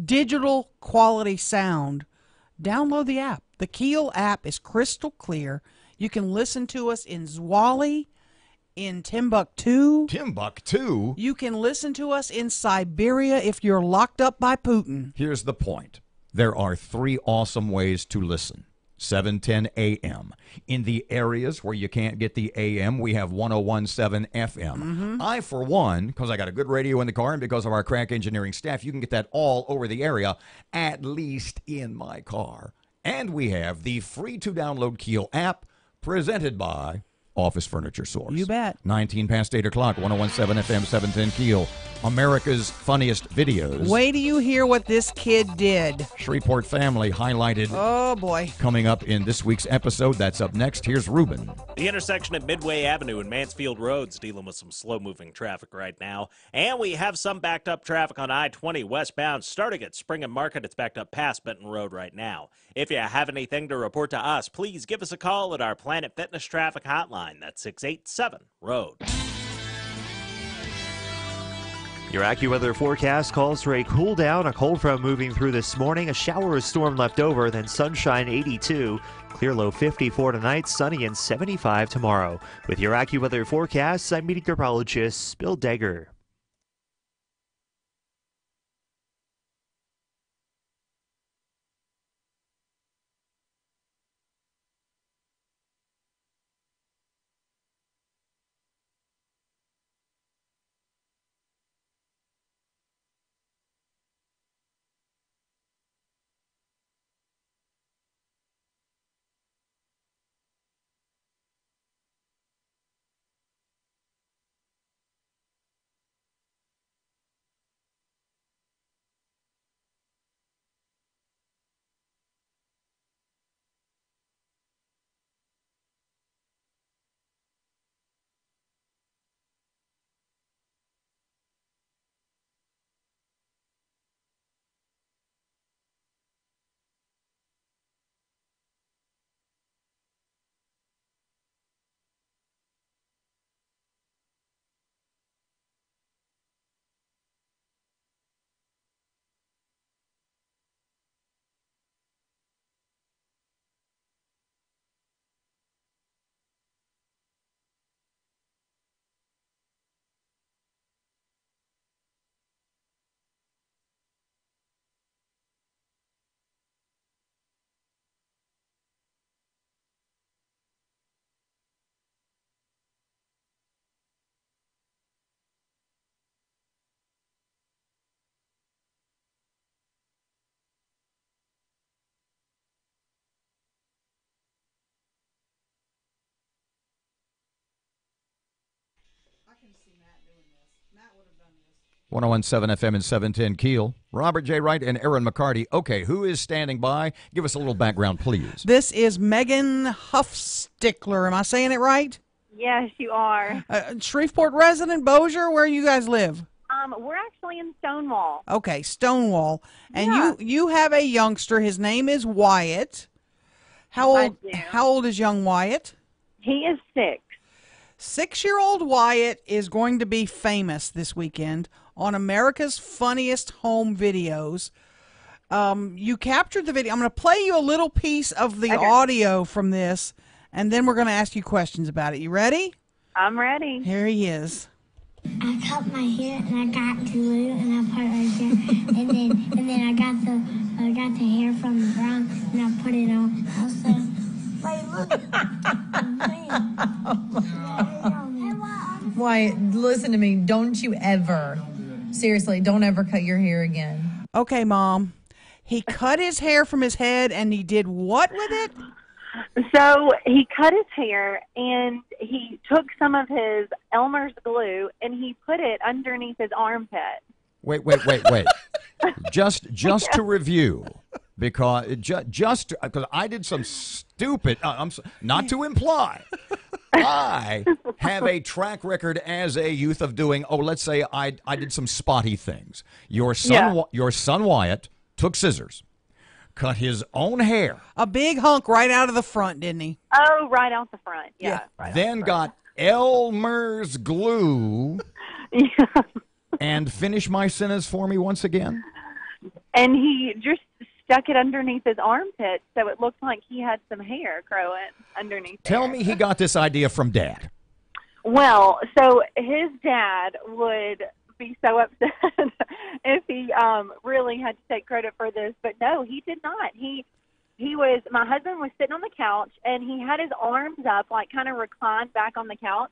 S3: digital quality sound, download the app. The KEEL app is crystal clear. You can listen to us in Zwolle, in Timbuktu.
S2: Timbuktu?
S3: You can listen to us in Siberia if you're locked up by Putin.
S2: Here's the point. There are 3 awesome ways to listen. 710 AM. In the areas where you can't get the AM, we have 1017 FM. I, for one, because I got a good radio in the car and because of our crack engineering staff, you can get that all over the area, at least in my car. And we have the free-to-download KEEL app presented by Office Furniture Source.
S3: You bet.
S2: 19 past 8 o'clock, 1017 FM, 710 KEEL. America's funniest videos.
S3: Wait till you hear what this kid did.
S2: Shreveport family highlighted.
S3: Oh, boy.
S2: Coming up in this week's episode. That's up next. Here's Ruben.
S10: The intersection at Midway Avenue and Mansfield Road's dealing with some slow-moving traffic right now. And we have some backed-up traffic on I-20 westbound. Starting at Spring and Market, it's backed up past Benton Road right now. If you have anything to report to us, please give us a call at our Planet Fitness traffic hotline. That's 687-ROAD.
S11: Your AccuWeather forecast calls for a cool down, a cold front moving through this morning, a shower or storm left over, then sunshine 82, clear low 54 tonight, sunny and 75 tomorrow. With your AccuWeather forecast, I'm meteorologist Bill Degger.
S3: can see Matt doing this. Matt would have done this.
S2: 1017 FM and 710 KEEL. Robert J. Wright and Erin McCarty. Okay, who is standing by? Give us a little background, please.
S3: This is Megan Huffstickler. Am I saying it right?
S18: Yes, you are.
S3: Shreveport resident, Bossier, where you guys live?
S18: We're actually in Stonewall.
S3: Okay, Stonewall. And you have a youngster. His name is Wyatt. How old is young Wyatt?
S18: He is 6.
S3: 6-year-old Wyatt is going to be famous this weekend on America's Funniest Home Videos. You captured the video. I'm going to play you a little piece of the audio from this, and then we're going to ask you questions about it. You ready?
S18: I'm ready.
S3: Here he is.
S14: I cut my hair and I got glue and I put it right there, and then I got the hair from the ground and I put it on. Also,
S20: Wyatt, listen to me. Don't you ever, seriously, don't ever cut your hair again.
S3: Okay, Mom. He cut his hair from his head and he did what with it?
S18: So he cut his hair and he took some of his Elmer's glue and he put it underneath his armpit.
S2: Wait. just to review, because just because I did some stupid. Not to imply. I have a track record as a youth of doing. Let's say I did some spotty things. Your son Wyatt took scissors, cut his own hair.
S3: A big hunk right out of the front, didn't he?
S18: Oh, right out the front. Yeah. Right
S2: then got Elmer's glue. And finish my sentence for me once again.
S18: And he just stuck it underneath his armpit so it looked like he had some hair growing underneath.
S2: Tell me he got this idea from Dad.
S18: Well, so his dad would be so upset if he really had to take credit for this, but no, he did not. My husband was sitting on the couch and he had his arms up, like kind of reclined back on the couch,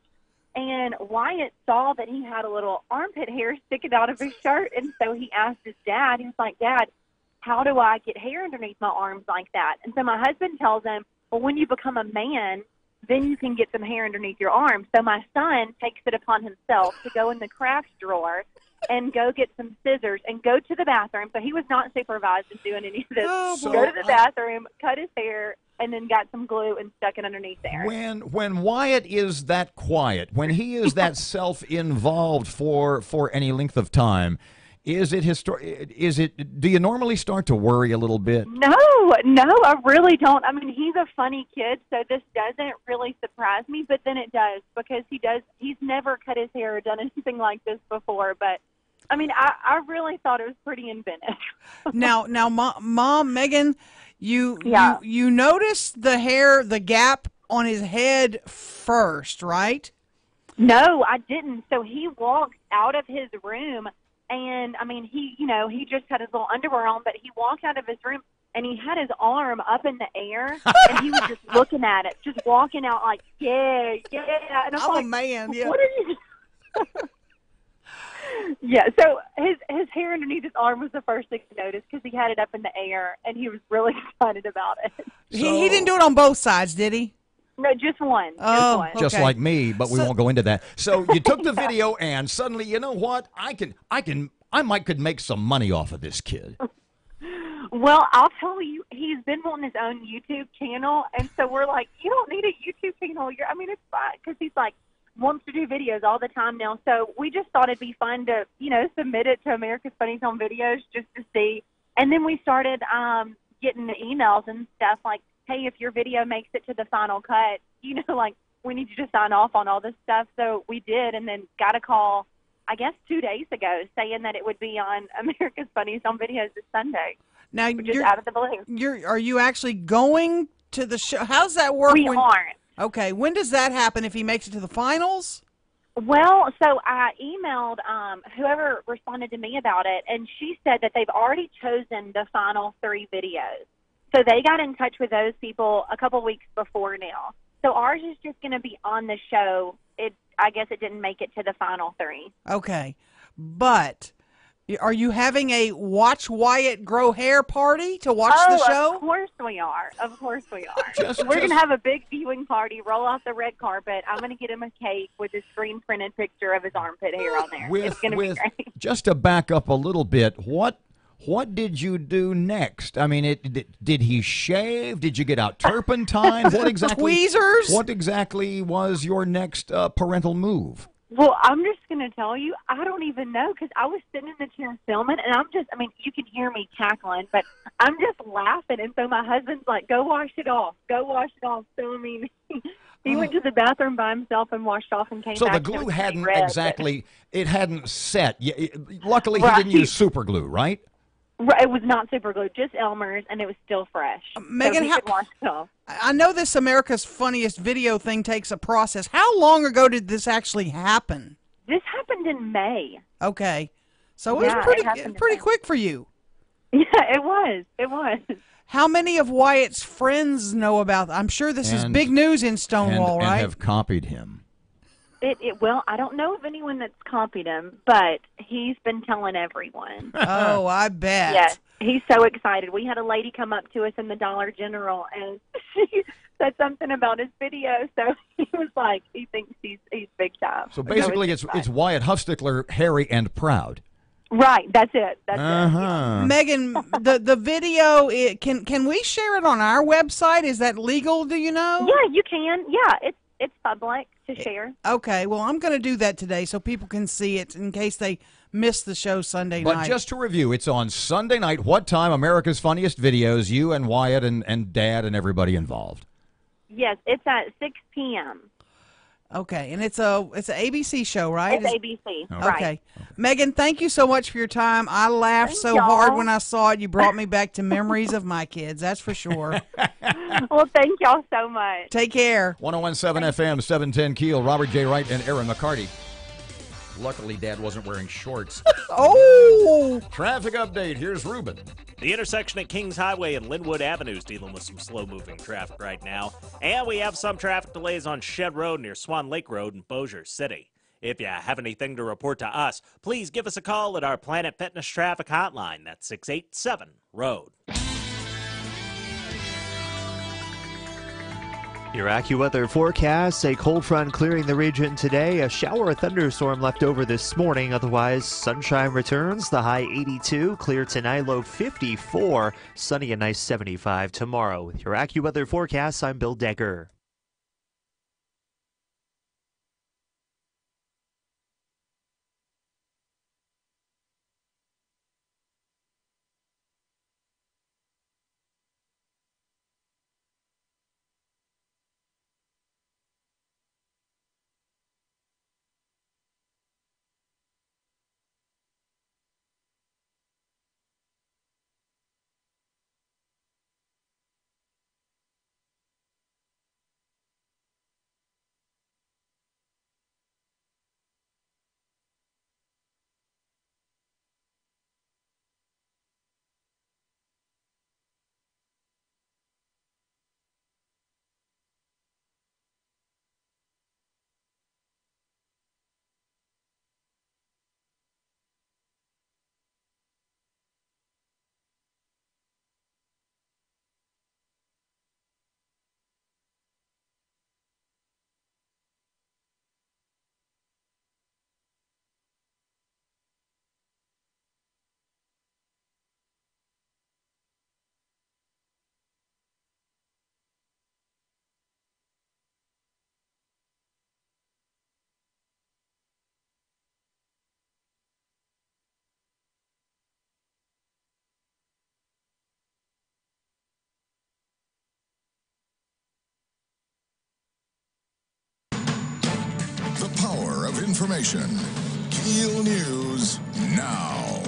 S18: and Wyatt saw that he had a little armpit hair sticking out of his shirt, and so he asked his dad, he was like, Dad, how do I get hair underneath my arms like that? And so my husband tells him, well, when you become a man, then you can get some hair underneath your arms. So my son takes it upon himself to go in the crafts drawer and go get some scissors and go to the bathroom. So he was not supervised in doing any of this. Go to the bathroom, cut his hair, and then got some glue and stuck it underneath there.
S2: When Wyatt is that quiet, when he is that self-involved for any length of time, do you normally start to worry a little bit?
S18: No, I really don't. I mean, he's a funny kid, so this doesn't really surprise me, but then it does, because he's never cut his hair or done anything like this before, but I mean, I really thought it was pretty inventive.
S3: Now, Mom, Megan, you noticed the gap on his head first, right?
S18: No, I didn't. So he walked out of his room, and I mean, he just had his little underwear on, but he walked out of his room and he had his arm up in the air and he was just looking at it, just walking out like, yeah. And
S3: I'm like, a man, yeah.
S18: What are you? Yeah, so his hair underneath his arm was the first thing to notice because he had it up in the air and he was really excited about it.
S3: He didn't do it on both sides, did he?
S18: No, just one.
S3: Oh,
S2: just like me, but we won't go into that. So you took the video, and suddenly, you know what? I could make some money off of this kid.
S18: Well, I'll tell you, he's been wanting his own YouTube channel, and so we're like, you don't need a YouTube channel. It's fine, because he's like wants to do videos all the time now. So we just thought it'd be fun to, submit it to America's Funniest Home Videos just to see. And then we started getting the emails and stuff like, hey, if your video makes it to the final cut, like we need you to sign off on all this stuff. So we did, and then got a call, I guess 2 days ago, saying that it would be on America's Funniest Home Videos this Sunday.
S3: Now,
S18: just out of the blue.
S3: Are you actually going to the show? How's that work?
S18: We aren't.
S3: Okay, when does that happen if he makes it to the finals?
S18: Well, so I emailed whoever responded to me about it, and she said that they've already chosen the final 3 videos. So they got in touch with those people a couple weeks before now. So ours is just going to be on the show. I guess it didn't make it to the final 3.
S3: Okay. But are you having a Watch Wyatt Grow Hair party to watch the show?
S18: Of course we are. We're going to have a big viewing party, roll out the red carpet. I'm going to get him a cake with a screen-printed picture of his armpit hair on there. It's going to be great.
S2: Just to back up a little bit, what did you do next? I mean, did he shave? Did you get out turpentine? What exactly?
S3: Tweezers?
S2: What exactly was your next parental move?
S18: Well, I'm just going to tell you, I don't even know because I was sitting in the chair filming, and you can hear me cackling, but I'm just laughing. And so my husband's like, go wash it off. Go wash it off. So, I mean, he went to the bathroom by himself and washed off and came
S2: So
S18: back.
S2: the glue
S18: and it was
S2: hadn't
S18: red,
S2: exactly, it hadn't set. Luckily, he
S18: Right.
S2: didn't use super glue, right?
S18: Right, it was not super glue, just Elmer's, and it was still fresh.
S3: Megan,
S18: so he could wash it off.
S3: I know this America's Funniest Video thing takes a process. How long ago did this actually happen?
S18: This happened in May.
S3: Okay. So it
S18: Yeah,
S3: was
S18: it happened in
S3: pretty
S18: May.
S3: quick for you.
S18: Yeah, it was. It was.
S3: How many of Wyatt's friends know about? I'm sure this is big news in Stonewall,
S2: and
S3: right?
S2: have copied him.
S18: Well, I don't know of anyone that's copied him, but he's been telling everyone.
S3: Oh, I bet.
S18: Yes, he's so excited. We had a lady come up to us in the Dollar General, and she said something about his video, so he was like, he thinks he's big time.
S2: So basically, it's Wyatt Huffstickler, hairy and proud.
S18: Right, that's it. That's
S2: Uh-huh.
S3: Megan, the video, can we share it on our website? Is that legal, do you know?
S18: Yeah, you can. Yeah, it's public to share.
S3: Okay, well, I'm going to do that today so people can see it in case they missed the show Sunday
S2: But
S3: night.
S2: just to review, it's on Sunday night. What time? America's Funniest Videos. You and Wyatt and Dad and everybody involved.
S18: Yes, it's at 6 p.m.
S3: Okay, and it's an ABC show, right?
S18: It's ABC,
S3: Okay.
S18: right.
S3: Megan, thank you so much for your time. I laughed so
S18: y'all.
S3: hard when I saw it. You brought me back to memories of my kids, that's for sure.
S18: Well, thank y'all so much.
S3: Take care.
S2: 1017 FM, 710 Keel, Robert J. Wright and Erin McCarty. Luckily, Dad wasn't wearing shorts.
S3: Oh!
S2: Traffic update. Here's Ruben.
S10: The intersection at Kings Highway and Linwood Avenue is dealing with some slow-moving traffic right now. And we have some traffic delays on Shed Road near Swan Lake Road in Bossier City. If you have anything to report to us, please give us a call at our Planet Fitness traffic hotline. That's 687-ROAD.
S11: Your AccuWeather forecast, a cold front clearing the region today. A shower or thunderstorm left over this morning. Otherwise, sunshine returns. The high 82, clear tonight, low 54. Sunny and nice 75 tomorrow. With your AccuWeather forecast, I'm Bill Decker.
S1: The power of information. KEEL News now.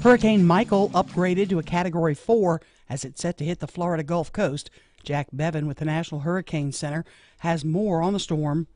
S3: Hurricane Michael upgraded to a Category 4 as it's set to hit the Florida Gulf Coast. Jack Bevan with the National Hurricane Center has more on the storm.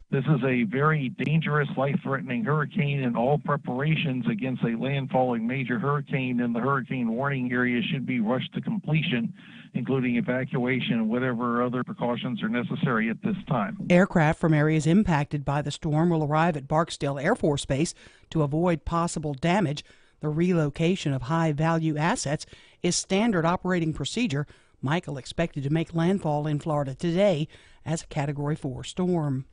S15: This is a very dangerous, life-threatening hurricane, and all preparations against a landfalling major hurricane in the hurricane warning area should be rushed to completion, including evacuation and whatever other precautions are necessary at this time.
S3: Aircraft from areas impacted by the storm will arrive at Barksdale Air Force Base to avoid possible damage. The relocation of high-value assets is standard operating procedure. Michael expected to make landfall in Florida today as a Category 4 storm.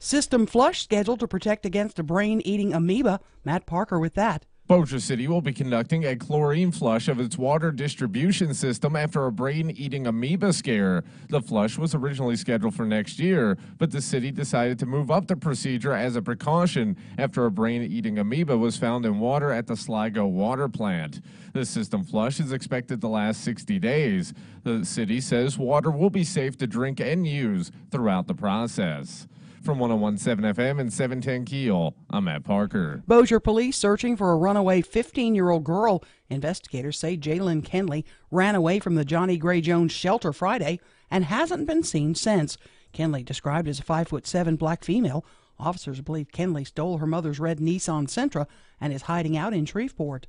S3: System flush scheduled to protect against a brain-eating amoeba. Matt Parker with that.
S5: Bossier City will be conducting a chlorine flush of its water distribution system after a brain-eating amoeba scare. The flush was originally scheduled for next year, but the city decided to move up the procedure as a precaution after a brain-eating amoeba was found in water at the Sligo water plant. The system flush is expected to last 60 days. The city says water will be safe to drink and use throughout the process. From 101.7 FM and 710 KEEL, I'm Matt Parker.
S3: Bossier police searching for a runaway 15-year-old girl. Investigators say Jalen Kenley ran away from the Johnny Gray Jones shelter Friday and hasn't been seen since. Kenley, described as a 5'7" black female. Officers believe Kenley stole her mother's red Nissan Sentra and is hiding out in Shreveport.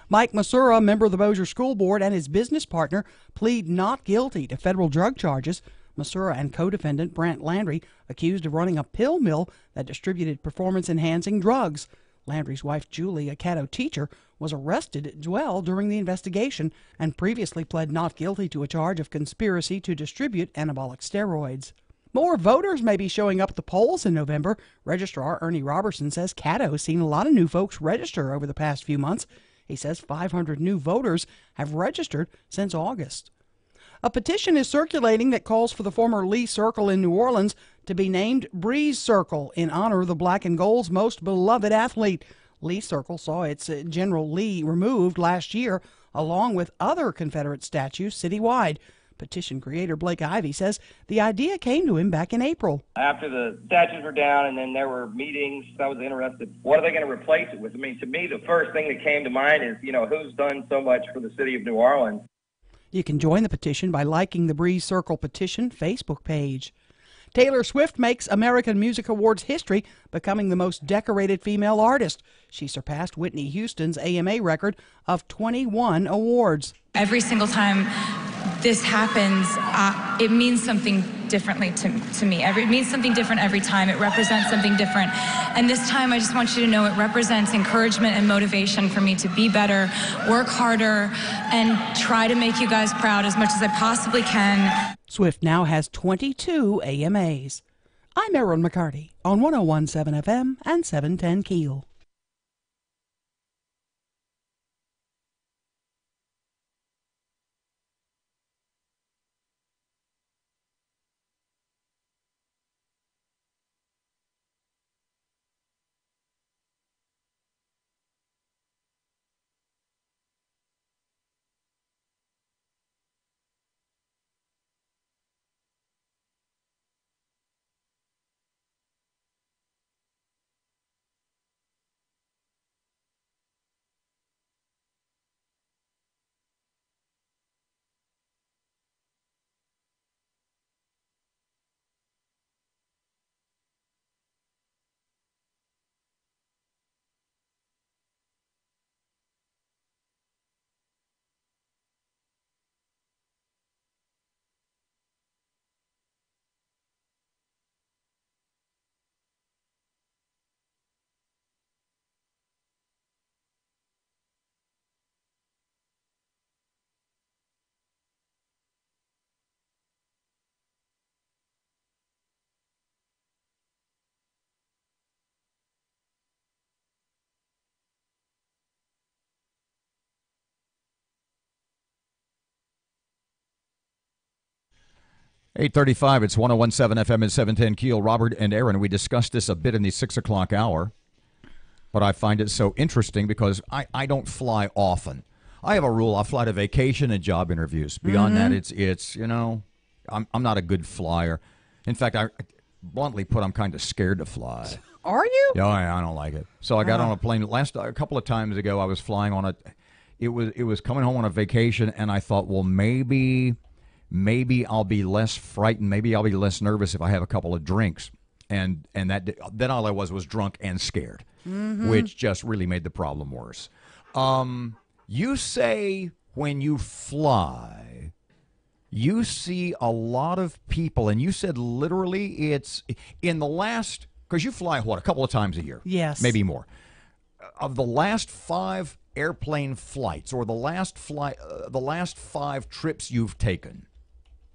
S3: Mike Masura, member of the Bossier School Board, and his business partner plead not guilty to federal drug charges. Masura and co-defendant Brant Landry accused of running a pill mill that distributed performance-enhancing drugs. Landry's wife, Julie, a Caddo teacher, was arrested as well during the investigation and previously pled not guilty to a charge of conspiracy to distribute anabolic steroids. More voters may be showing up at the polls in November. Registrar Ernie Robertson says Caddo has seen a lot of new folks register over the past few months. He says 500 new voters have registered since August. A petition is circulating that calls for the former Lee Circle in New Orleans to be named Breeze Circle in honor of the Black and Gold's most beloved athlete. Lee Circle saw its General Lee removed last year, along with other Confederate statues citywide. Petition creator Blake Ivey says the idea came to him back in April.
S16: After the statues were down and then there were meetings, I was interested. What are they going to replace it with? I mean, to me, the first thing that came to mind is, who's done so much for the city of New Orleans?
S3: You can join the petition by liking the Breeze Circle Petition Facebook page. Taylor Swift makes American Music Awards history, becoming the most decorated female artist. She surpassed Whitney Houston's AMA record of 21 awards.
S19: Every single time this happens, it means something differently to me. It means something different every time. It represents something different. And this time, I just want you to know it represents encouragement and motivation for me to be better, work harder, and try to make you guys proud as much as I possibly can.
S3: Swift now has 22 AMAs. I'm Erin McCarty on 101.7 FM and 710 KEEL.
S2: .835, it's 101.7 FM and 710 KEEL. Robert and Erin, we discussed this a bit in the 6 o'clock hour, but I find it so interesting because I don't fly often. I have a rule. I fly to vacation and job interviews. Beyond that, it's I'm not a good flyer. In fact, I bluntly put, I'm kind of scared to fly.
S3: Are you?
S2: Yeah, I don't like it. So I got on a plane. A couple of times ago, I was flying on it was coming home on a vacation, and I thought, well, maybe I'll be less frightened. Maybe I'll be less nervous if I have a couple of drinks. And then all I was drunk and scared, which just really made the problem worse. You say when you fly, you see a lot of people, and you said literally it's in the last, because you fly, a couple of times a year?
S3: Yes.
S2: Maybe more. Of the last 5 airplane flights, or the last 5 trips you've taken,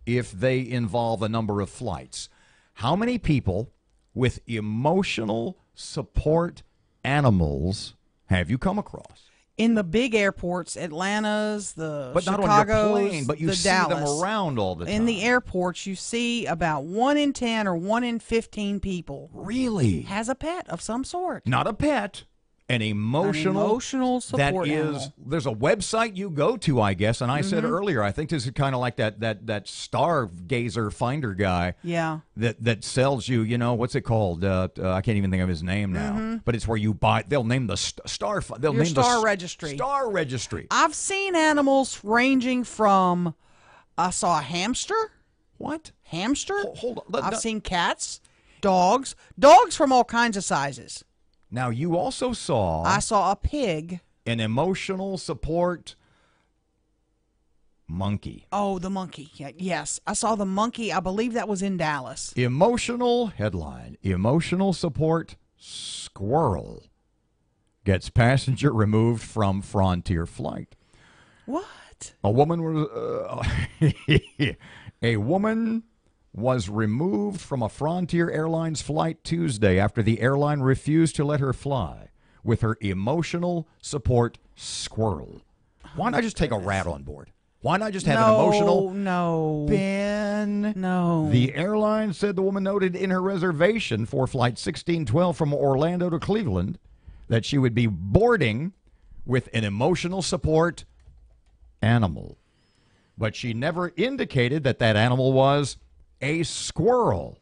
S2: if they involve a number of flights, how many people with emotional support animals have you come across?
S3: In the big airports, Atlanta's, the
S2: But not on your
S3: Chicago's,
S2: plane, but you
S3: the
S2: see
S3: Dallas.
S2: them around all the time.
S3: In the airports, you see about 1 in 10 or 1 in 15 people.
S2: Really?
S3: Has a pet of some sort.
S2: Not a pet. An emotional
S3: support animal.
S2: There's a website you go to, I guess, and I said earlier, I think this is kind of like that stargazer finder guy.
S3: Yeah.
S2: That sells you, what's it called? I can't even think of his name now. But it's where you buy. They'll name the star. They'll
S3: Your
S2: name
S3: star
S2: the
S3: registry.
S2: Star registry.
S3: I've seen animals ranging from. I saw a hamster.
S2: What?
S3: Hamster?
S2: Hold on.
S3: I've seen cats, dogs from all kinds of sizes.
S2: Now, you also saw...
S3: I saw a pig.
S2: An emotional support monkey.
S3: Oh, the monkey. Yes. I saw the monkey. I believe that was in Dallas.
S2: Emotional support squirrel gets passenger removed from Frontier flight.
S3: What?
S2: A woman was removed from a Frontier Airlines flight Tuesday after the airline refused to let her fly with her emotional support squirrel. Why not just take a rat on board? Why not just have an emotional...
S3: No.
S2: Ben.
S3: No.
S2: The airline said the woman noted in her reservation for Flight 1612 from Orlando to Cleveland that she would be boarding with an emotional support animal. But she never indicated that animal was a squirrel,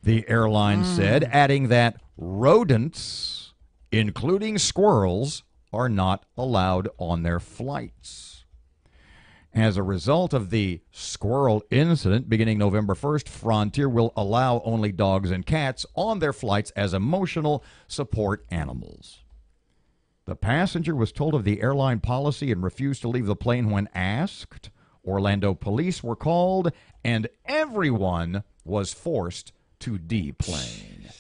S2: the airline said, adding that rodents, including squirrels, are not allowed on their flights. As a result of the squirrel incident beginning November 1st, Frontier will allow only dogs and cats on their flights as emotional support animals. The passenger was told of the airline policy and refused to leave the plane when asked. Orlando police were called, and everyone was forced to deplane.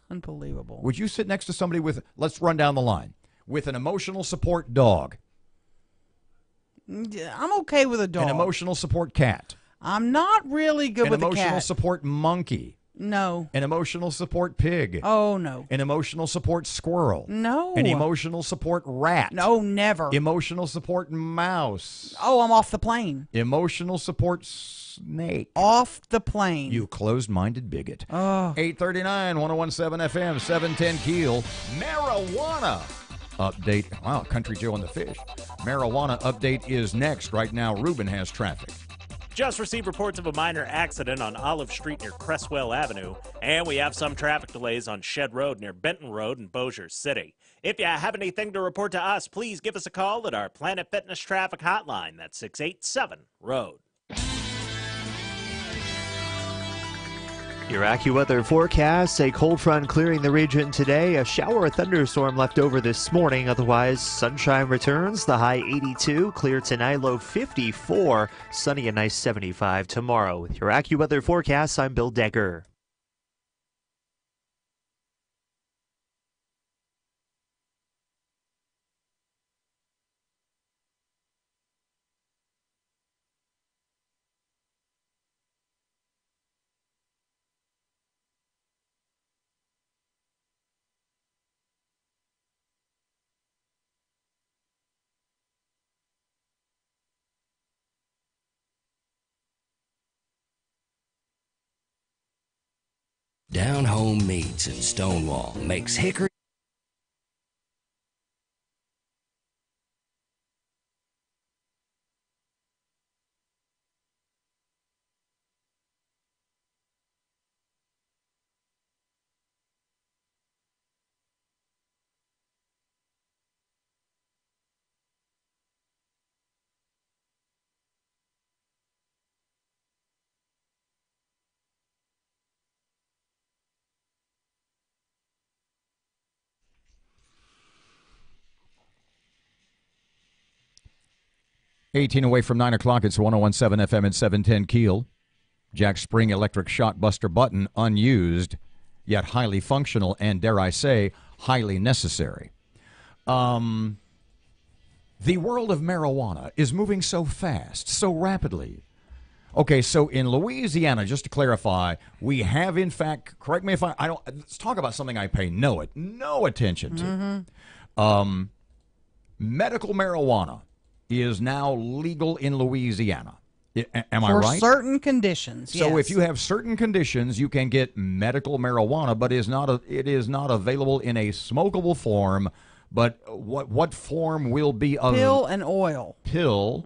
S3: Unbelievable.
S2: Would you sit next to somebody with, let's run down the line, with an emotional support dog?
S3: I'm okay with a dog.
S2: An emotional support cat?
S3: I'm not really good with a cat.
S2: An emotional support monkey?
S3: No.
S2: An emotional support pig?
S3: Oh, no.
S2: An emotional support squirrel?
S3: No.
S2: An emotional support rat?
S3: No, never.
S2: Emotional support mouse?
S3: Oh, I'm off the plane.
S2: Emotional support snake?
S3: Off the plane.
S2: You closed-minded bigot.
S3: Oh.
S2: 839, 1017 FM, 710 Keel. Marijuana update. Wow, Country Joe and the Fish. Marijuana update is next. Right now, Ruben has traffic.
S10: Just received reports of a minor accident on Olive Street near Cresswell Avenue, and we have some traffic delays on Shed Road near Benton Road in Bossier City. If you have anything to report to us, please give us a call at our Planet Fitness traffic hotline. That's 687-ROAD.
S11: Your AccuWeather forecast, a cold front clearing the region today. A shower or thunderstorm left over this morning. Otherwise, sunshine returns. The high 82, clear tonight, low 54. Sunny and nice 75 tomorrow. With your AccuWeather forecast, I'm Bill Decker.
S4: Down Home Meats in Stonewall makes hickory.
S2: $18 away from 9 o'clock. It's 1017 FM and 710 Keel. Jack Spring electric shockbuster button unused, yet highly functional and, dare I say, highly necessary. The world of marijuana is moving so fast, so rapidly. Okay, so in Louisiana, just to clarify, we have in fact, correct me if I don't, let's talk about something I pay no attention to. Medical marijuana is now legal in Louisiana. Am I
S3: For
S2: right?
S3: certain conditions,
S2: So
S3: yes.
S2: if you have certain conditions, you can get medical marijuana, but it is not available in a smokable form. But what form will be of
S3: pill and oil?
S2: Pill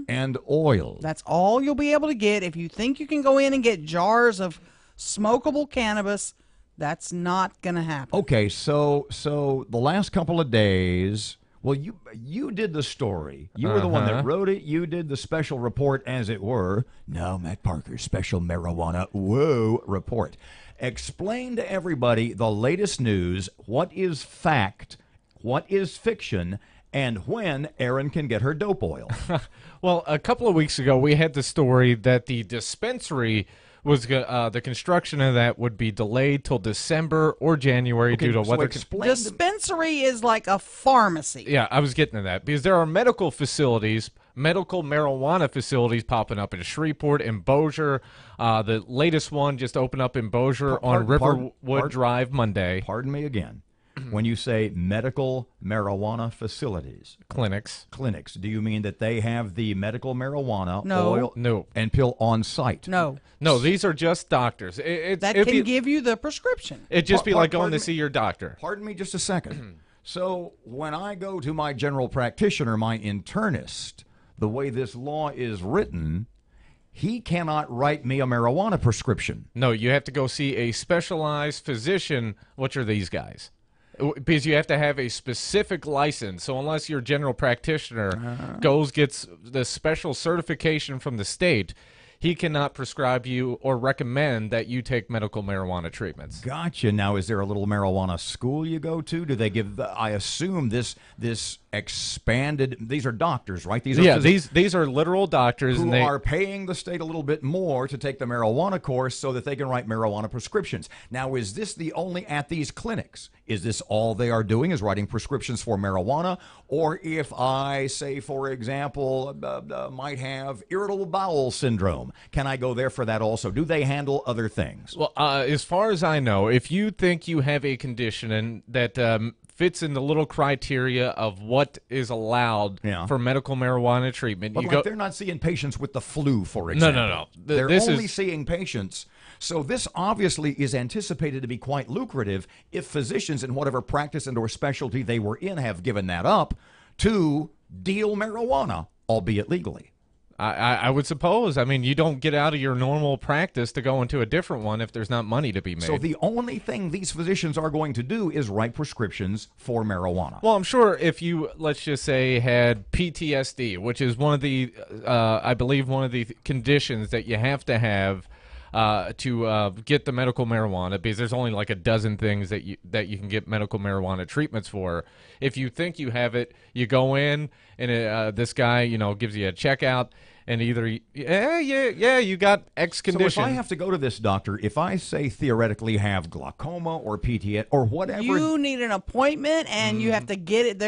S2: and oil.
S3: That's all you'll be able to get. If you think you can go in and get jars of smokable cannabis, that's not going to happen.
S2: Okay, so the last couple of days, well, you did the story. You were the one that wrote it. You did the special report, as it were. No, Matt Parker's special marijuana report. Explain to everybody the latest news. What is fact? What is fiction? And when Erin can get her dope oil.
S5: Well, a couple of weeks ago, we had the story that the dispensary was the construction of that would be delayed till December or January due to weather.
S3: Dispensary is like a pharmacy.
S5: Yeah, I was getting to that because there are medical facilities, medical marijuana facilities popping up in Shreveport and Bossier. The latest one just opened up in Bossier on Riverwood Drive Monday.
S2: Pardon me again. When you say medical marijuana facilities,
S5: clinics,
S2: do you mean that they have the medical marijuana
S3: No.
S2: oil and pill on site?
S3: No.
S5: No, these are just doctors.
S3: That can give you the prescription.
S5: It'd just be like going to see your doctor.
S2: Pardon me just a second. So when I go to my general practitioner, my internist, the way this law is written, he cannot write me a marijuana prescription.
S5: No, you have to go see a specialized physician, which are these guys. Because you have to have a specific license. So unless your general practitioner gets the special certification from the state, he cannot prescribe you or recommend that you take medical marijuana treatments.
S2: Gotcha. Now, is there a little marijuana school you go to? Do they give, I assume, this expanded, these are doctors, right? These are
S5: these are literal doctors.
S2: Who are paying the state a little bit more to take the marijuana course so that they can write marijuana prescriptions. Now, is this the only at these clinics? Is this all they are doing is writing prescriptions for marijuana? Or if I, say, for example, might have irritable bowel syndrome, can I go there for that also? Do they handle other things?
S5: Well, as far as I know, if you think you have a condition and that fits in the little criteria of what is allowed for medical marijuana treatment.
S2: But they're not seeing patients with the flu, for example.
S5: No.
S2: They're only seeing patients. So this obviously is anticipated to be quite lucrative if physicians in whatever practice and or specialty they were in have given that up to deal marijuana, albeit legally.
S5: I would suppose. I mean, you don't get out of your normal practice to go into a different one if there's not money to be made.
S2: So the only thing these physicians are going to do is write prescriptions for marijuana.
S5: Well, I'm sure if you, let's just say, had PTSD, which is one of the, I believe, one of the conditions that you have to have to get the medical marijuana, because there's only like a dozen things that you can get medical marijuana treatments for. If you think you have it, you go in and this guy, gives you a checkout. And either, you got X condition.
S2: So if I have to go to this doctor, if I say theoretically have glaucoma or PTSD or whatever.
S3: You need an appointment and you have to get it. They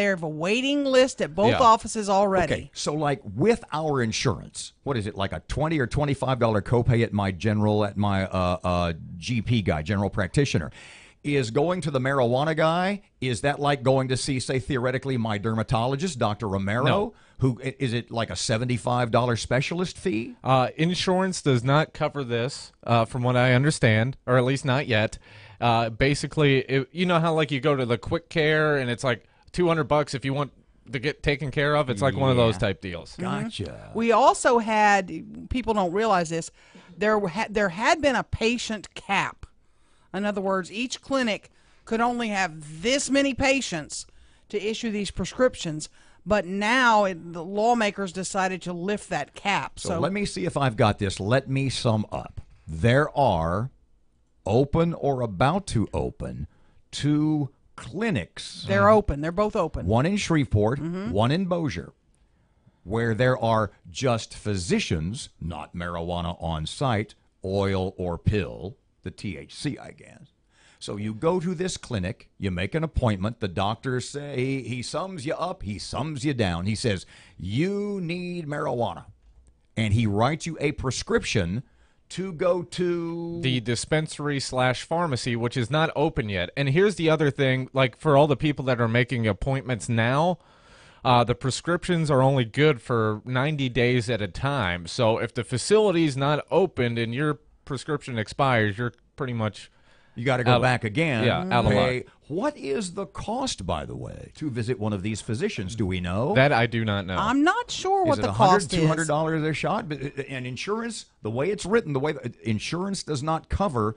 S3: have a waiting list at both offices already.
S2: Okay, so like with our insurance, what is it, like a $20 or $25 copay at my GP guy, general practitioner? Is going to the marijuana guy, is that like going to see, say, theoretically, my dermatologist, Dr. Romero?
S5: No.
S2: Who is it, like a $75 specialist fee?
S5: Insurance does not cover this, from what I understand, or at least not yet. Basically, you know how like you go to the quick care and it's like $200 if you want to get taken care of? It's like one of those type deals.
S2: Gotcha.
S3: We also had, people don't realize this, there had been a patient cap. In other words, each clinic could only have this many patients to issue these prescriptions, but now the lawmakers decided to lift that cap.
S2: So let me see if I've got this. Let me sum up. There are open or about to open 2 clinics.
S3: They're open. They're both open.
S2: One in Shreveport, one in Bossier, where there are just physicians, not marijuana on site, oil or pill, the THC, I guess. So you go to this clinic, you make an appointment, the doctor say, he sums you up, he sums you down. He says, you need marijuana. And he writes you a prescription to go to
S5: the dispensary/pharmacy, which is not open yet. And here's the other thing, like for all the people that are making appointments now, the prescriptions are only good for 90 days at a time. So if the facility's not opened and your prescription expires, you're pretty much...
S2: You got to go back again.
S5: Yeah, out of luck.
S2: What is the cost, by the way, to visit one of these physicians? Do we know?
S5: That I do not know.
S3: I'm not sure what
S2: Is it
S3: the cost is.
S2: $200 a shot? And insurance, the way it's written, the way insurance does not cover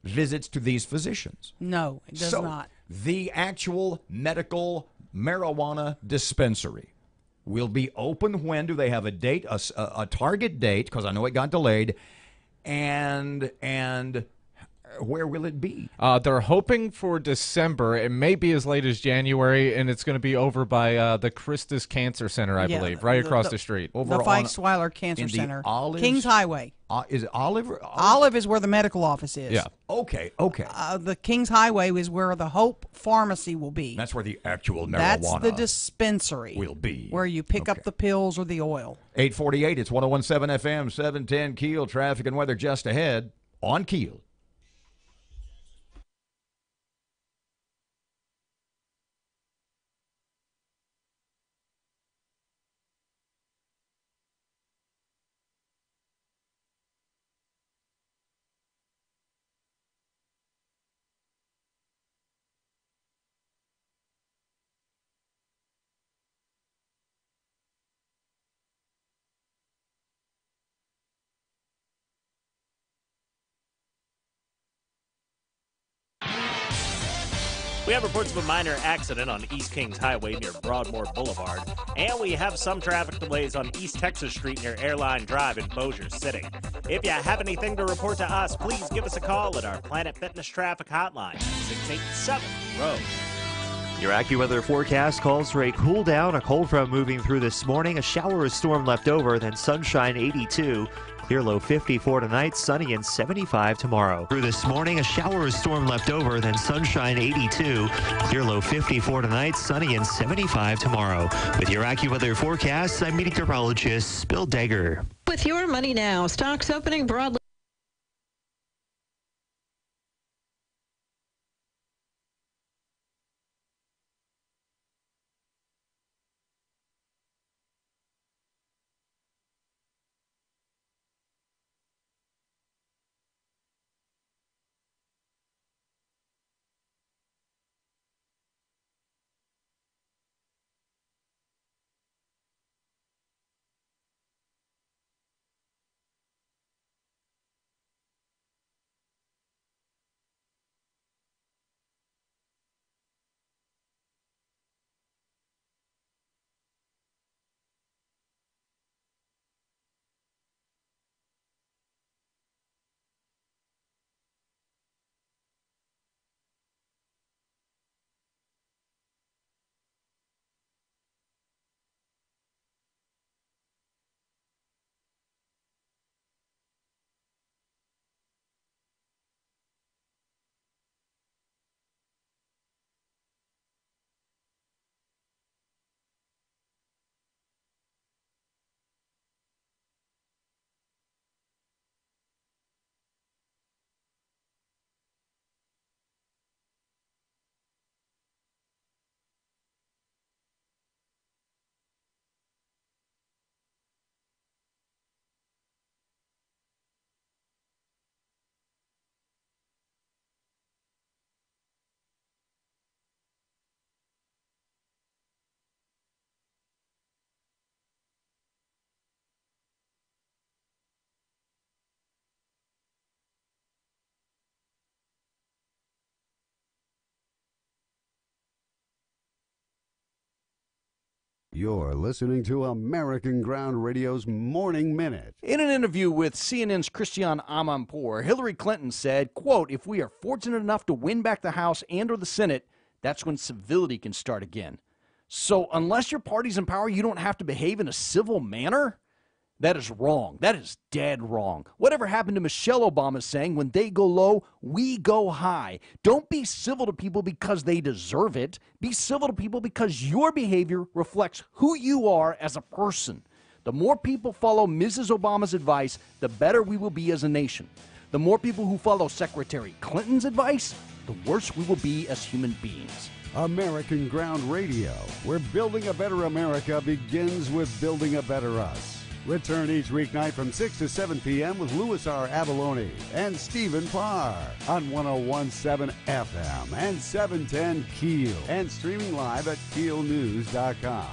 S2: visits to these physicians.
S3: No, it does not.
S2: The actual medical marijuana dispensary will be open when? Do they have a date, a target date? Because I know it got delayed. And where will it be?
S5: They're hoping for December. It may be as late as January, and it's going to be over by the Christus Cancer Center, I believe, right across the street.
S3: The Feichtweiler Cancer Center. Kings Highway.
S2: Is it Olive?
S3: Olive is where the medical office is.
S5: Yeah.
S2: Okay.
S3: The Kings Highway is where the Hope Pharmacy will be.
S2: That's where the actual marijuana
S3: That's the dispensary.
S2: Will be.
S3: Where you pick up the pills or the oil.
S2: 848, it's 101.7 FM, 710 KEEL. Traffic and weather just ahead on KEEL.
S10: We have reports of a minor accident on East Kings Highway near Broadmoor Boulevard, and we have some traffic delays on East Texas Street near Airline Drive in Bossier City. If you have anything to report to us, please give us a call at our Planet Fitness Traffic Hotline, 687-ROAD.
S11: Your AccuWeather forecast calls for a cool down, a cold front moving through this morning, a shower or storm left over, then sunshine 82. Clear low 54 tonight, sunny and 75 tomorrow. Through this morning, a shower or storm left over, then sunshine 82. Clear low 54 tonight, sunny and 75 tomorrow. With your AccuWeather forecast, I'm meteorologist Bill Degger.
S6: With your money now, stocks opening broadly.
S12: You're listening to American Ground Radio's Morning Minute.
S21: In an interview with CNN's Christiane Amanpour, Hillary Clinton said, quote, "If we are fortunate enough to win back the House and or the Senate, that's when civility can start again. So unless your party's in power, you don't have to behave in a civil manner?" That is wrong. That is dead wrong. Whatever happened to Michelle Obama saying, when they go low, we go high? Don't be civil to people because they deserve it. Be civil to people because your behavior reflects who you are as a person. The more people follow Mrs. Obama's advice, the better we will be as a nation. The more people who follow Secretary Clinton's advice, the worse we will be as human beings.
S12: American Ground Radio, where building a better America begins with building a better us. Return each weeknight from 6 to 7 p.m. with Louis R. Abalone and Stephen Parr on 101.7 FM and 710 KEEL, and streaming live at KEELnews.com.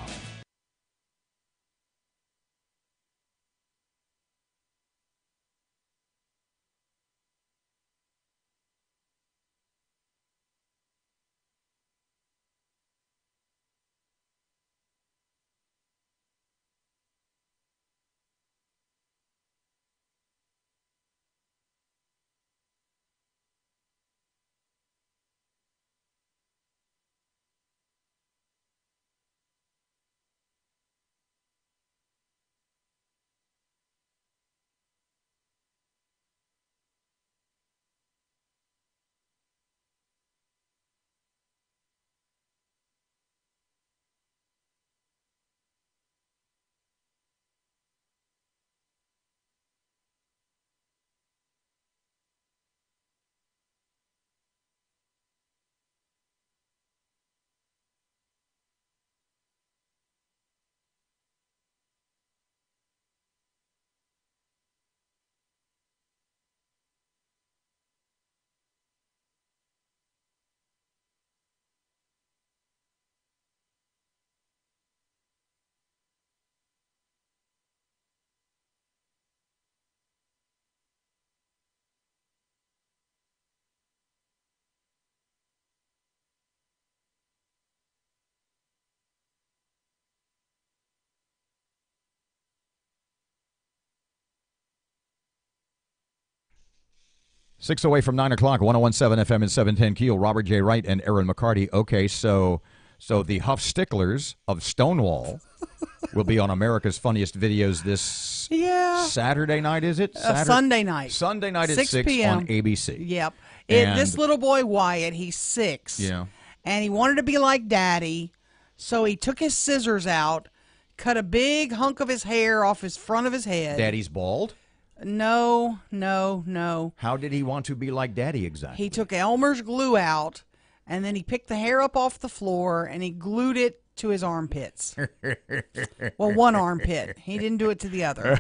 S2: Six away from 9 o'clock, 101.7 FM and 710 KEEL. Robert J. Wright and Erin McCarty. Okay, so the Huff Sticklers of Stonewall will be on America's Funniest Videos this Saturday night, is it?
S3: Sunday night.
S2: Sunday night at 6
S3: p.m.
S2: on ABC.
S3: Yep.
S2: And
S3: This little boy, Wyatt, he's 6.
S2: Yeah.
S3: And he wanted to be like Daddy, so he took his scissors out, cut a big hunk of his hair off his front of his head.
S2: Daddy's bald?
S3: No.
S2: How did he want to be like Daddy exactly?
S3: He took Elmer's glue out, and then he picked the hair up off the floor, and he glued it to his armpits. Well, one armpit. He didn't do it to the other.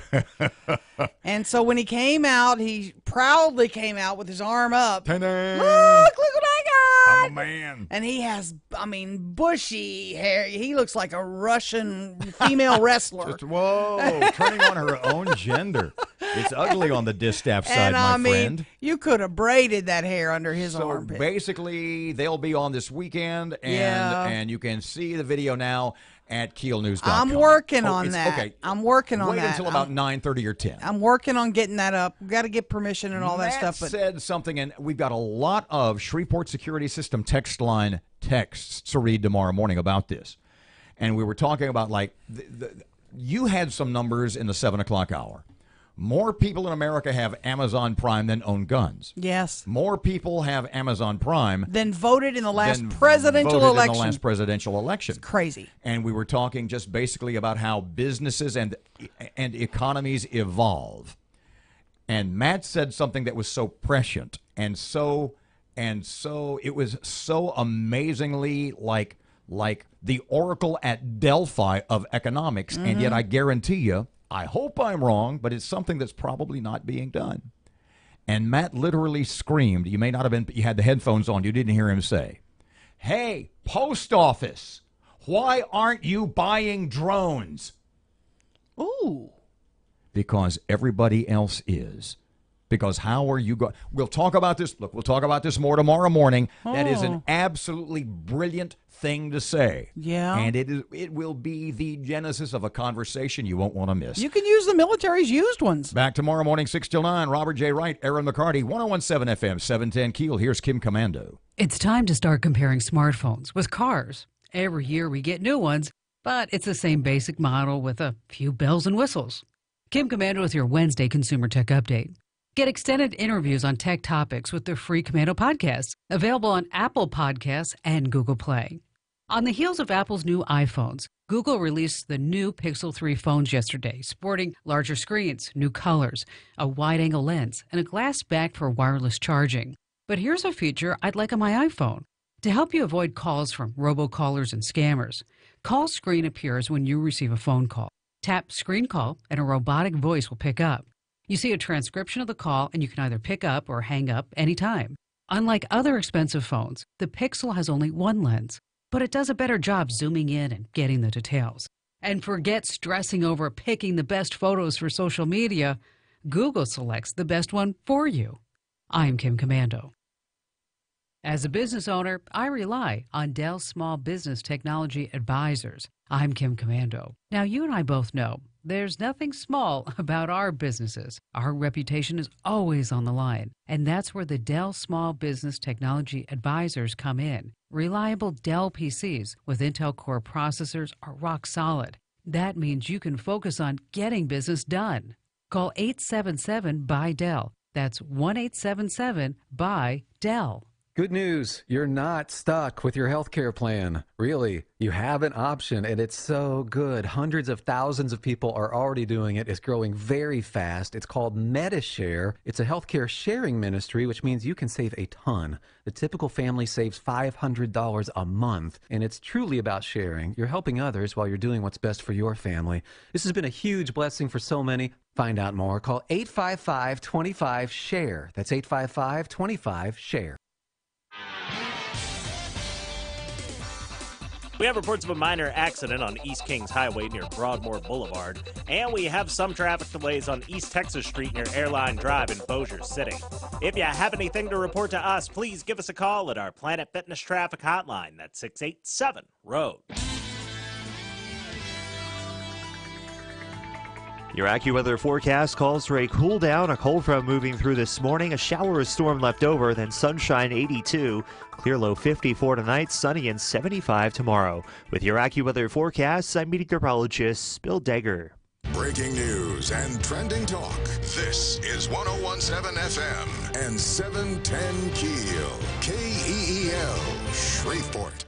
S3: And so when he came out, he proudly came out with his arm up. Look what I got!
S2: I'm a man.
S3: And he has, bushy hair. He looks like a Russian female wrestler.
S2: Whoa, turning on her own gender. It's ugly on the distaff side, my friend.
S3: You could have braided that hair under his armpit.
S2: Basically, they'll be on this weekend, and you can see the video now at KeelNews.com.
S3: I'm working on that.
S2: Okay.
S3: I'm working on that.
S2: Wait until about 9:30 or 10.
S3: I'm working on getting that up. We've got to get permission and all that stuff.
S2: But said something, and we've got a lot of Shreveport Security System text line texts to read tomorrow morning about this. And we were talking about, you had some numbers in the 7 o'clock hour. More people in America have Amazon Prime than own guns.
S3: Yes.
S2: More people have Amazon Prime
S3: than voted in the last presidential election. It's crazy.
S2: And we were talking just basically about how businesses and economies evolve. And Matt said something that was so prescient and so it was so amazingly like the oracle at Delphi of economics.
S3: Mm-hmm.
S2: And yet I guarantee you, I hope I'm wrong, but it's something that's probably not being done. And Matt literally screamed. You may not have been, you had the headphones on. You didn't hear him say, "Hey, post office, why aren't you buying drones?"
S3: Ooh.
S2: Because everybody else is. Because how are you going? We'll talk about this. Look, we'll talk about this more tomorrow morning. That is an absolutely brilliant thing to say.
S3: Yeah.
S2: And it will be the genesis of a conversation you won't want to miss.
S3: You can use the military's used ones.
S2: Back tomorrow morning, 6 till 9. Robert J. Wright, Erin McCarty, 101.7 FM, 710 KEEL. Here's Kim Commando.
S7: It's time to start comparing smartphones with cars. Every year we get new ones, but it's the same basic model with a few bells and whistles. Kim Commando with your Wednesday Consumer Tech Update. Get extended interviews on tech topics with the free Commando podcasts, available on Apple Podcasts and Google Play. On the heels of Apple's new iPhones, Google released the new Pixel 3 phones yesterday, sporting larger screens, new colors, a wide-angle lens, and a glass back for wireless charging. But here's a feature I'd like on my iPhone. To help you avoid calls from robocallers and scammers, Call Screen appears when you receive a phone call. Tap Screen Call, and a robotic voice will pick up. You see a transcription of the call, and you can either pick up or hang up anytime. Unlike other expensive phones, the Pixel has only one lens, but it does a better job zooming in and getting the details. And forget stressing over picking the best photos for social media. Google selects the best one for you. I'm Kim Commando. As a business owner, I rely on Dell Small Business Technology Advisors. I'm Kim Commando. Now, you and I both know there's nothing small about our businesses. Our reputation is always on the line, and that's where the Dell Small Business Technology Advisors come in. Reliable Dell PCs with Intel Core processors are rock solid. That means you can focus on getting business done. Call 877-BUY-DELL. That's 1-877-BUY-DELL.
S8: Good news, you're not stuck with your healthcare plan. Really, you have an option, and it's so good. Hundreds of thousands of people are already doing it. It's growing very fast. It's called MediShare. It's a healthcare sharing ministry, which means you can save a ton. The typical family saves $500 a month, and it's truly about sharing. You're helping others while you're doing what's best for your family. This has been a huge blessing for so many. Find out more. Call 855-25-SHARE. That's 855-25-SHARE.
S10: We have reports of a minor accident on East Kings Highway near Broadmoor Boulevard, and we have some traffic delays on East Texas Street near Airline Drive in Bossier City. If you have anything to report to us, please give us a call at our Planet Fitness Traffic Hotline. That's 687-ROAD.
S11: Your AccuWeather forecast calls for a cool down, a cold front moving through this morning, a shower or storm left over, then sunshine 82, clear low 54 tonight, sunny and 75 tomorrow. With your AccuWeather forecast, I'm meteorologist Bill Degger.
S1: Breaking news and trending talk. This is 101.7 FM and 710 KEEL. KEEL, Shreveport.